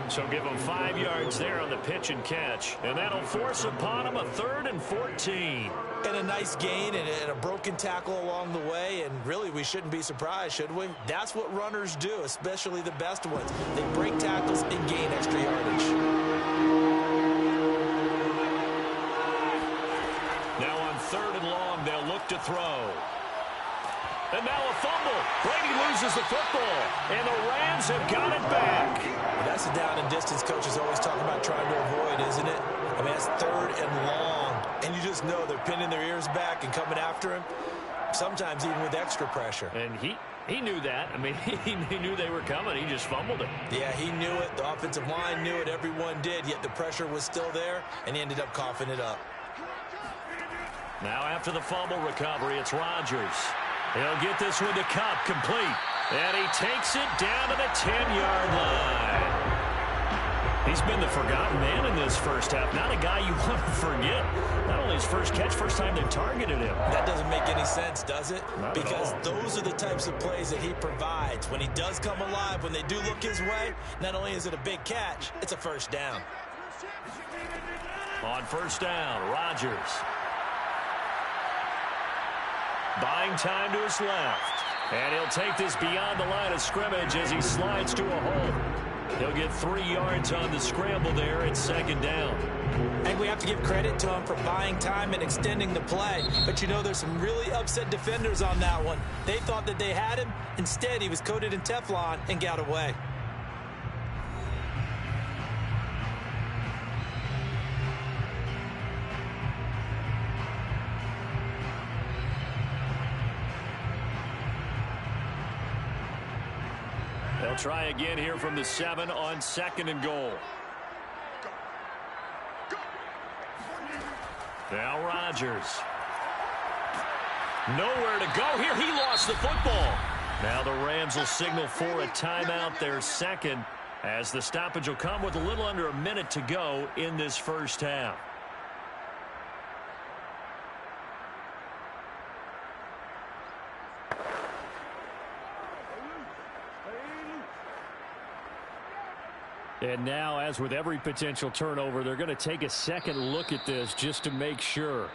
So give him 5 yards there on the pitch and catch. And that'll force upon him a 3rd and 14. And a nice gain and a broken tackle along the way. And really, we shouldn't be surprised, should we? That's what runners do, especially the best ones. They break tackles and gain extra yardage. Now on 3rd and long, they'll look to throw. And now a fumble. Brady loses the football. And the Rams have got it back. That's the down and distance coaches always talk about trying to avoid, isn't it? I mean, that's 3rd and long. And you just know they're pinning their ears back and coming after him, sometimes even with extra pressure. And he knew that. I mean, he knew they were coming. He just fumbled it. Yeah, he knew it. The offensive line knew it. Everyone did, yet the pressure was still there, and he ended up coughing it up. Now after the fumble recovery, it's Rodgers. He'll get this one to Cup, complete. And he takes it down to the 10-yard line. He's been the forgotten man in this first half. Not a guy you want to forget. Not only his first catch, first time they've targeted him. That doesn't make any sense, does it? Not because at all. those are the types of plays that he provides. When he does come alive, when they do look his way, not only is it a big catch, it's a first down. On first down, Rodgers. Buying time to his left. And he'll take this beyond the line of scrimmage as he slides to a hole. He'll get 3 yards on the scramble there at 2nd down. And we have to give credit to him for buying time and extending the play. But you know, there's some really upset defenders on that one. They thought that they had him. Instead, he was coated in Teflon and got away. They'll try again here from the 7 on 2nd and goal. Now Rodgers. Nowhere to go here. He lost the football. Now the Rams will signal for a timeout, their 2nd, as the stoppage will come with a little under a minute to go in this first half. And now, as with every potential turnover, they're going to take a second look at this just to make sure.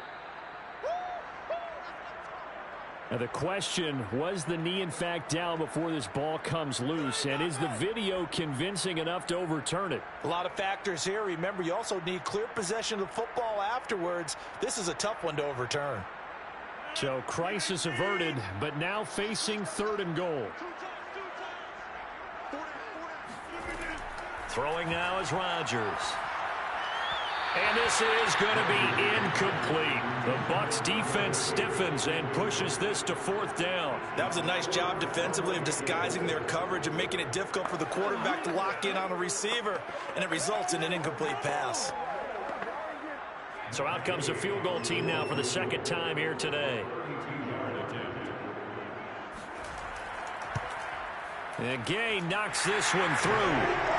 Now the question, was the knee in fact down before this ball comes loose? And is the video convincing enough to overturn it? A lot of factors here. Remember, you also need clear possession of the football afterwards. This is a tough one to overturn. So crisis averted, but now facing 3rd and goal. Throwing now is Rodgers. And this is going to be incomplete. The Bucs defense stiffens and pushes this to 4th down. That was a nice job defensively of disguising their coverage and making it difficult for the quarterback to lock in on a receiver, and it results in an incomplete pass. So out comes a field goal team now for the 2nd time here today. And Gay knocks this one through.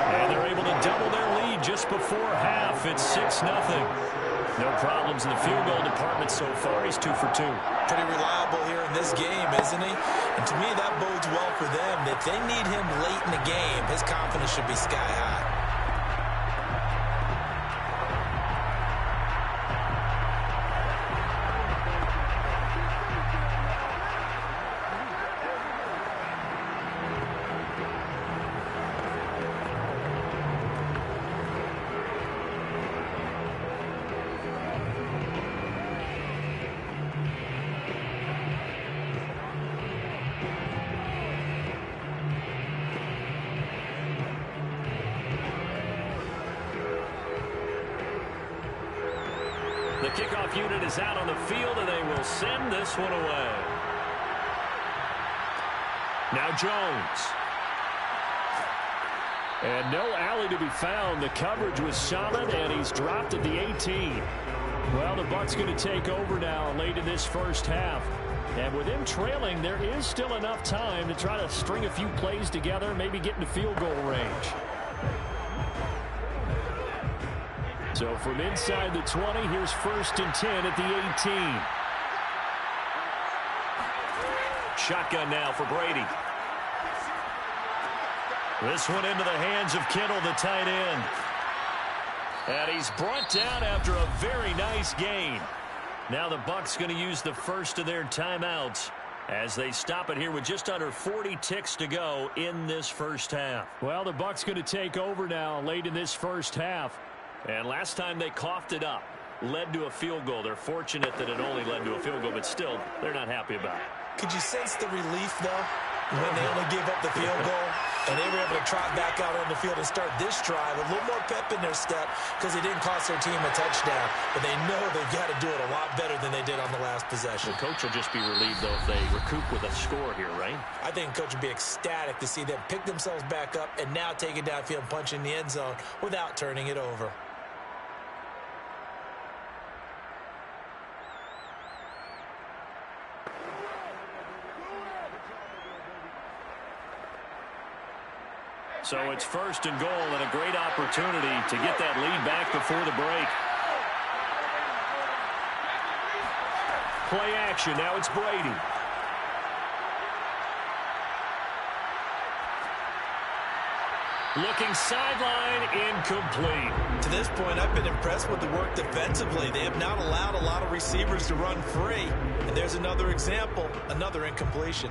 And they're able to double their lead just before half. It's 6-0. No problems in the field goal department so far. He's 2 for 2. Pretty reliable here in this game, isn't he? And to me, that bodes well for them. If they need him late in the game, his confidence should be sky high. The kickoff unit is out on the field, and they will send this one away. Now Jones. And no alley to be found. The coverage was solid, and he's dropped at the 18. Well, the Bucs going to take over now late in this first half. And with him trailing, there is still enough time to try to string a few plays together, maybe get into field goal range. So from inside the 20, here's 1st and 10 at the 18. Shotgun now for Brady. This one into the hands of Kittle, the tight end. And he's brought down after a very nice gain. Now the Bucs going to use the first of their timeouts as they stop it here with just under 40 ticks to go in this first half. Well, the Bucs going to take over now late in this first half. And last time they coughed it up, led to a field goal. They're fortunate that it only led to a field goal, but still, they're not happy about it. Could you sense the relief, though, when they only gave up the field goal and they were able to trot back out on the field and start this drive? A little more pep in their step because they didn't cost their team a touchdown, but they know they've got to do it a lot better than they did on the last possession. The coach will just be relieved, though, if they recoup with a score here, right? I think the coach would be ecstatic to see them pick themselves back up and now take it downfield and punch in the end zone without turning it over. So it's first and goal and a great opportunity to get that lead back before the break. Play action. Now it's Brady. Looking sideline, incomplete. To this point, I've been impressed with the work defensively. They have not allowed a lot of receivers to run free. And there's another example, another incompletion.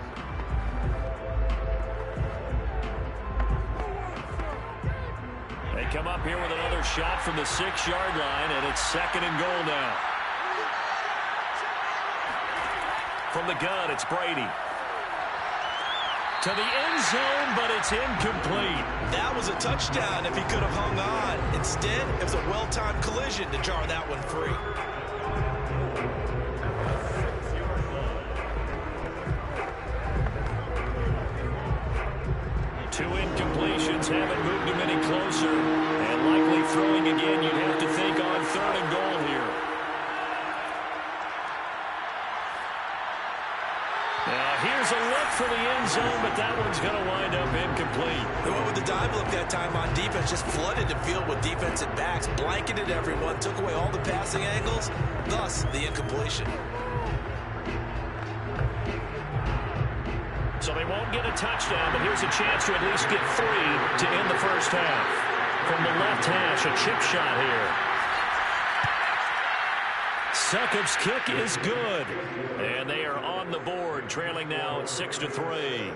They come up here with another shot from the 6-yard line, and it's second and goal now. From the gun, it's Brady. To the end zone, but it's incomplete. That was a touchdown if he could have hung on. Instead, it was a well-timed collision to jar that one free. Two incompletions haven't moved him any closer. And likely throwing again, you'd have to think on third and goal here. Now here's a look for the end zone, but that one's going to wind up incomplete. They went with the dive look that time on defense, just flooded the field with defensive backs, blanketed everyone, took away all the passing angles, thus the incompletion. So they won't get a touchdown, but here's a chance to at least get 3 to end the first half. From the left hash, a chip shot here. Succop's kick is good. And they are on the board, trailing now 6-3.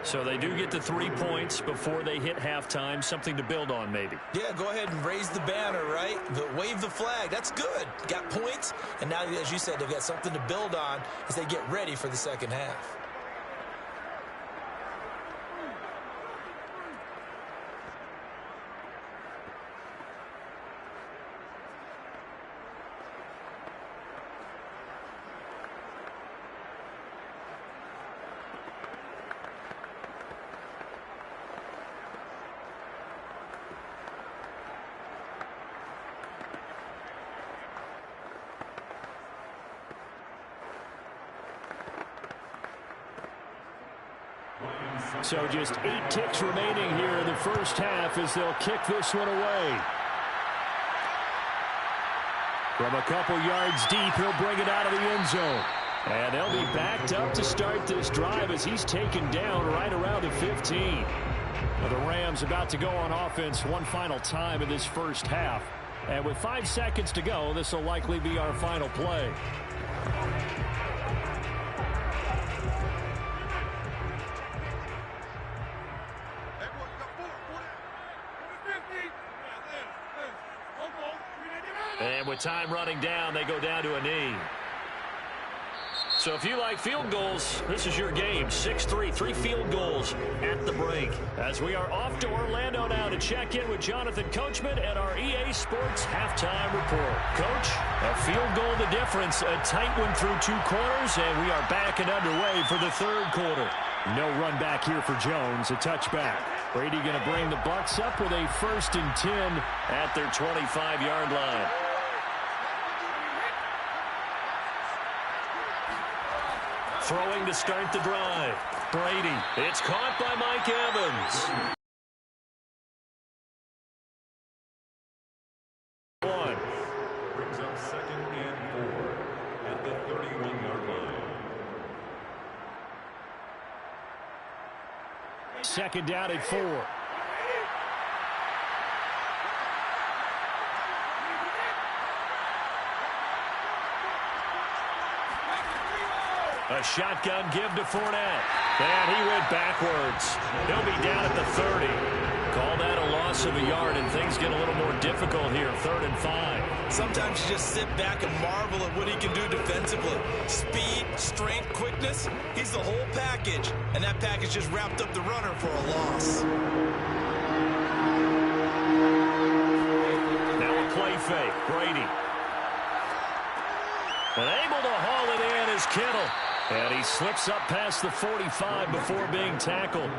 So they do get the 3 points before they hit halftime, something to build on maybe. Yeah, go ahead and raise the banner, right? Wave the flag. That's good. Got points, and now, as you said, they've got something to build on as they get ready for the second half. So just 8 ticks remaining here in the first half as they'll kick this one away. From a couple yards deep, he'll bring it out of the end zone. And they'll be backed up to start this drive as he's taken down right around the 15. Well, the Rams about to go on offense one final time in this first half. And with 5 seconds to go, this will likely be our final play. And with time running down, they go down to a knee. So if you like field goals, this is your game. 6-3, 3 field goals at the break. As we are off to Orlando now to check in with Jonathan Coachman at our EA Sports Halftime Report. Coach, a field goal the difference, a tight one through 2 quarters, and we are back and underway for the third quarter. No run back here for Jones, a touchback. Brady going to bring the Bucs up with a 1st and 10 at their 25-yard line. Throwing to start the drive. Brady. It's caught by Mike Evans. Brings up 2nd and 4 at the 31-yard line. Second down at 4. A shotgun give to Fournette. And he went backwards. He'll be down at the 30. Call that a loss of a yard, and things get a little more difficult here. 3rd and 5. Sometimes you just sit back and marvel at what he can do defensively. Speed, strength, quickness. He's the whole package, and that package just wrapped up the runner for a loss. Now a play fake. Brady. And able to haul it in is Kittle. And he slips up past the 45 before being tackled.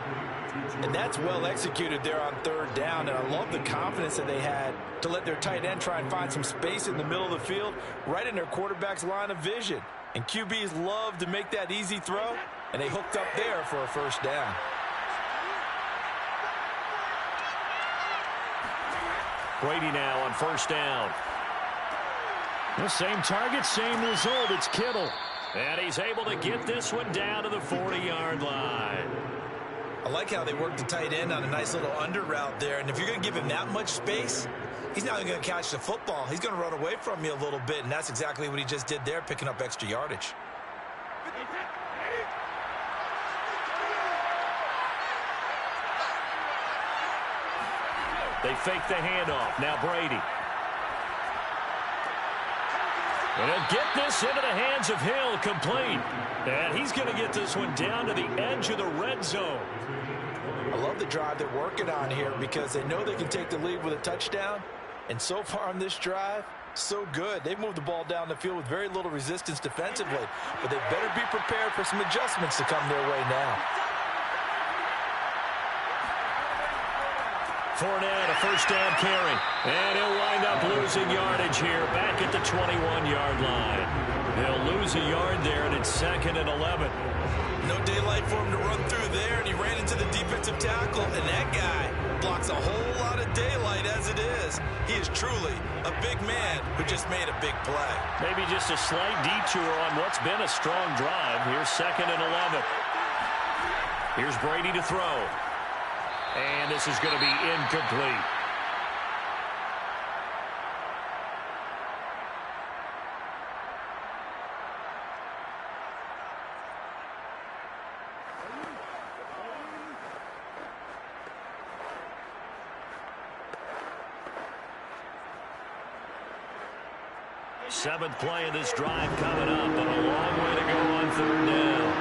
And that's well executed there on 3rd down. And I love the confidence that they had to let their tight end try and find some space in the middle of the field, right in their quarterback's line of vision. And QBs love to make that easy throw, and they hooked up there for a 1st down. Brady now on 1st down. The same target, same result. It's Kittle. And he's able to get this one down to the 40-yard line. I like how they work the tight end on a nice little under route there. And if you're going to give him that much space, he's not going to catch the football. He's going to run away from you a little bit, and that's exactly what he just did there, picking up extra yardage. They fake the handoff. Now Brady. And he'll get this into the hands of Hill, complete. And he's going to get this one down to the edge of the red zone. I love the drive they're working on here because they know they can take the lead with a touchdown. And so far on this drive, so good. They've moved the ball down the field with very little resistance defensively. But they better be prepared for some adjustments to come their way now. Fournette, a 1st down carry. And he'll wind up losing yardage here back at the 21-yard line. They'll lose a yard there, and it's 2nd and 11. No daylight for him to run through there, and he ran into the defensive tackle, and that guy blocks a whole lot of daylight as it is. He is truly a big man who just made a big play. Maybe just a slight detour on what's been a strong drive. Here's 2nd and 11. Here's Brady to throw. And this is going to be incomplete. Seventh play of this drive coming up, but a long way to go on 3rd down.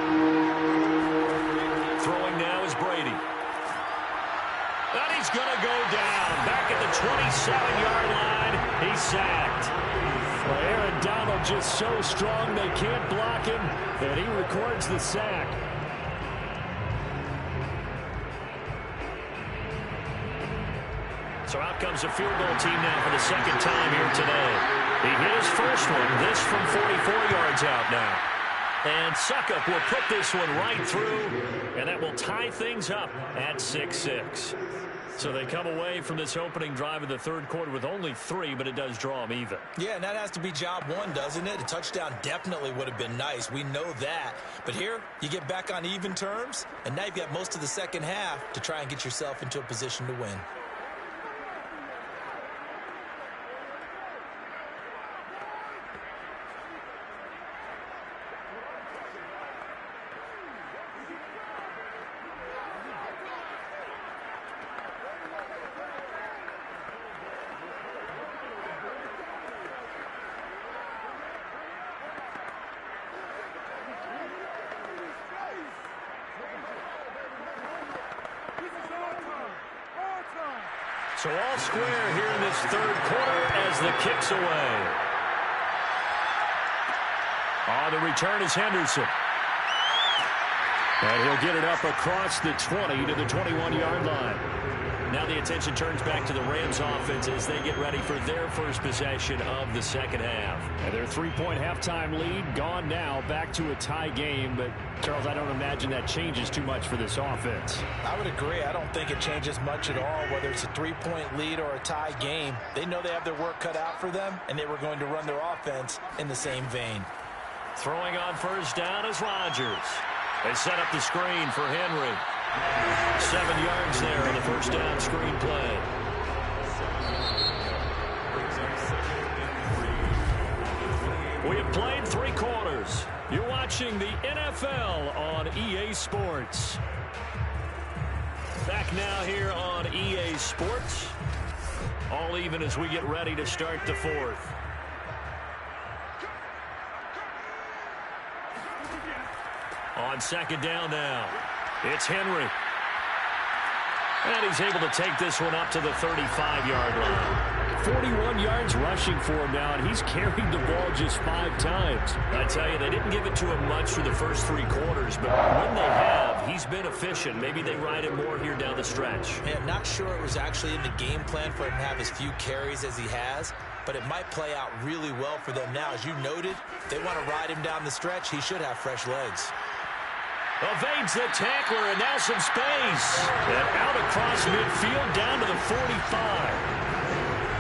Throwing now is Brady. And he's going to go down. Back at the 27-yard line. He's sacked. Well, Aaron Donald just so strong they can't block him, and he records the sack. So out comes a field goal team now for the 2nd time here today. He hit his first one. This from 44 yards out now. And Suckup will put this one right through, and that will tie things up at 6-6. So they come away from this opening drive of the 3rd quarter with only 3, but it does draw them even. Yeah, and that has to be job 1, doesn't it? A touchdown definitely would have been nice. We know that. But here, you get back on even terms, and now you've got most of the 2nd half to try and get yourself into a position to win. So all square here in this 3rd quarter as the kick's away. On the return is Henderson. And he'll get it up across the 20 to the 21-yard line. Now the attention turns back to the Rams offense as they get ready for their first possession of the 2nd half. And their 3-point halftime lead gone now, back to a tie game. But, Charles, I don't imagine that changes too much for this offense. I would agree. I don't think it changes much at all, whether it's a 3-point lead or a tie game. They know they have their work cut out for them, and they were going to run their offense in the same vein. Throwing on 1st down is Rodgers. They set up the screen for Henry. 7 yards there on the first down screen play. We have played 3 quarters. You're watching the NFL on EA Sports. Back now here on EA Sports. All even as we get ready to start the 4th. On second down now, it's Henry. And he's able to take this one up to the 35-yard line. 41 yards rushing for him now, and he's carried the ball just 5 times. I tell you, they didn't give it to him much for the first 3 quarters, but when they have, he's been efficient. Maybe they ride him more here down the stretch. Man, I'm not sure it was actually in the game plan for him to have as few carries as he has, but it might play out really well for them now. As you noted, they want to ride him down the stretch. He should have fresh legs. Evades the tackler, and now some space. And out across midfield down to the 45.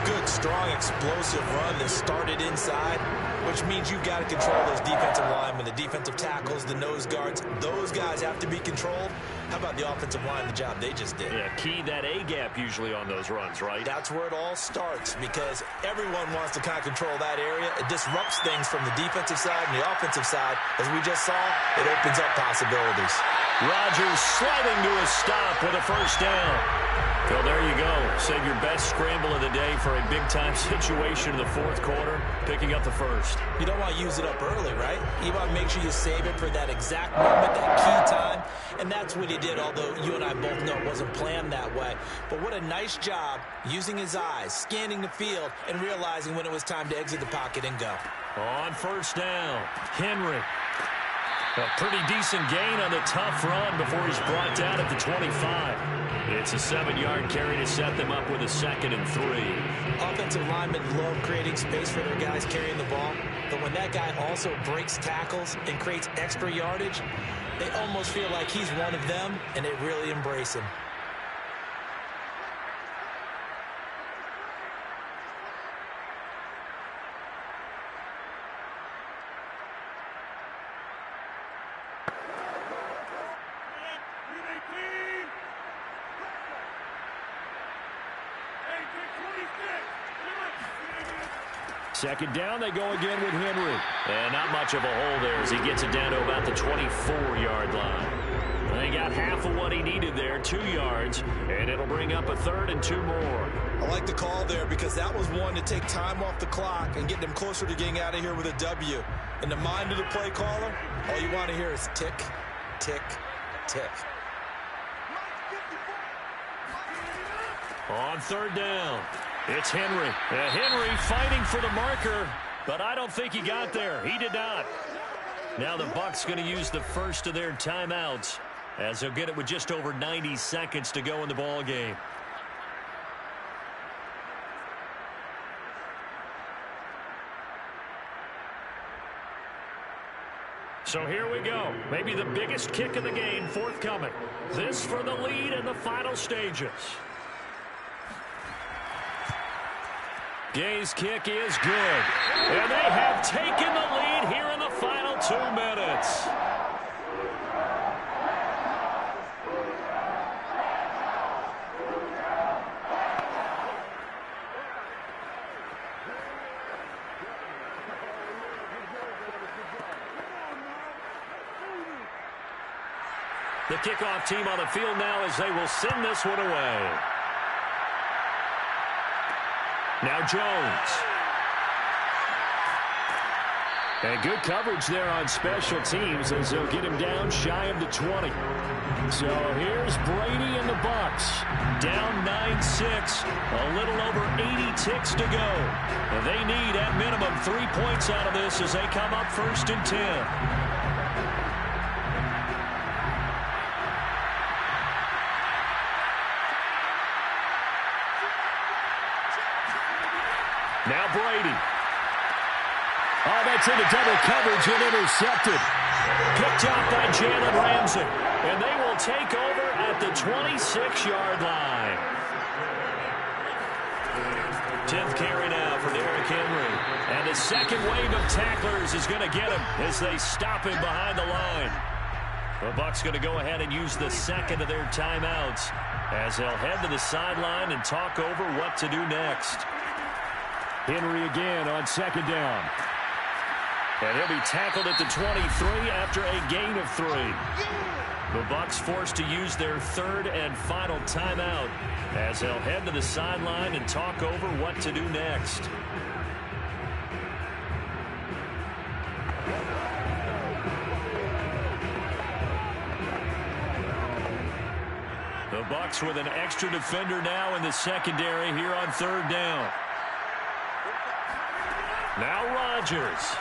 Good, strong, explosive run that started inside, which means you've got to control those defensive linemen, the defensive tackles, the nose guards. Those guys have to be controlled. How about the offensive line, the job they just did? Yeah, key that A-gap usually on those runs, right? That's where it all starts, because everyone wants to kind of control that area. It disrupts things from the defensive side and the offensive side. As we just saw, it opens up possibilities. Rodgers sliding to a stop with a first down. So there you go. Save your best scramble of the day for a big-time situation in the 4th quarter, picking up the first. You don't want to use it up early, right? You want to make sure you save it for that exact moment, that key time. And that's what he did, although you and I both know it wasn't planned that way. But what a nice job using his eyes, scanning the field, and realizing when it was time to exit the pocket and go. On first down, Henry. A pretty decent gain on the tough run before he's brought down at the 25. It's a 7-yard carry to set them up with a 2nd and 3. Offensive linemen love creating space for their guys carrying the ball. But when that guy also breaks tackles and creates extra yardage, they almost feel like he's one of them, and they really embrace him. Second down, they go again with Henry. And not much of a hole there as he gets it down to about the 24-yard line. They got half of what he needed there, 2 yards, and it'll bring up a 3rd and 2 more. I like the call there because that was one to take time off the clock and get them closer to getting out of here with a W. In the mind of the play caller, all you want to hear is tick, tick, tick. On 3rd down, it's Henry. Henry fighting for the marker, but I don't think he got there. He did not. Now the Bucs going to use the first of their timeouts as they'll get it with just over 90 seconds to go in the ball game. So here we go. Maybe the biggest kick of the game forthcoming. This for the lead in the final stages. Gay's kick is good. And they have taken the lead here in the final 2 minutes. The kickoff team on the field now as they will send this one away. Now Jones. And good coverage there on special teams as they'll get him down shy of the 20. So here's Brady and the Bucs. Down 9-6. A little over 80 ticks to go. And they need at minimum 3 points out of this as they come up 1st and 10. Now Brady. Oh, that's into double coverage and intercepted. Picked out by Jalen Ramsey. And they will take over at the 26-yard line. 10th carry now for Derrick Henry. And the second wave of tacklers is going to get him as they stop him behind the line. The Bucs going to go ahead and use the second of their timeouts as they'll head to the sideline and talk over what to do next. Henry again on second down. And he'll be tackled at the 23 after a gain of 3. The Bucs forced to use their third and final timeout as they'll head to the sideline and talk over what to do next. The Bucs with an extra defender now in the secondary here on third down. Now Rodgers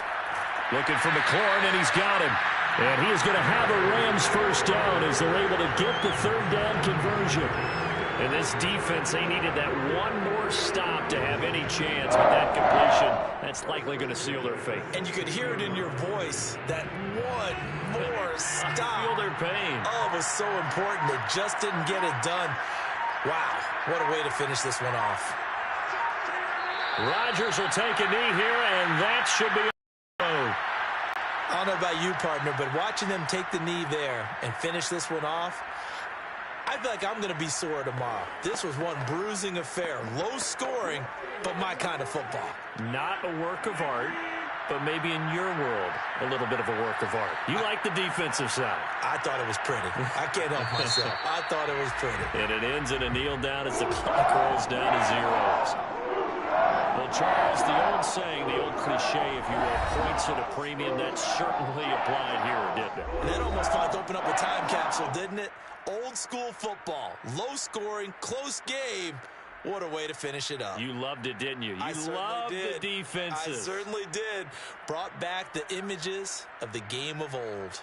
looking for McLaurin, and he's got him. And he is going to have a Rams first down as they're able to get the third down conversion. And this defense, they needed that one more stop to have any chance. With that completion, that's likely going to seal their fate. And you could hear it in your voice, that one more stop. I feel their pain. Oh, it was so important. They just didn't get it done. Wow, what a way to finish this one off. Rodgers will take a knee here, and that should be a road. I don't know about you, partner, but watching them take the knee there and finish this one off, I feel like I'm going to be sore tomorrow. This was one bruising affair. Low scoring, but my kind of football. Not a work of art, but maybe in your world, a little bit of a work of art. You like the defensive side. I thought it was pretty. I can't help myself. I thought it was pretty. And it ends in a kneel down as the clock rolls down to zeros. Well, Charles, the old saying, the old cliche, if you will, points at a premium, that certainly applied here, didn't it? And that almost felt like open up a time capsule, didn't it? Old school football, low scoring, close game. What a way to finish it up. You loved it, didn't you? I loved did. the defenses. I certainly did. Brought back the images of the game of old.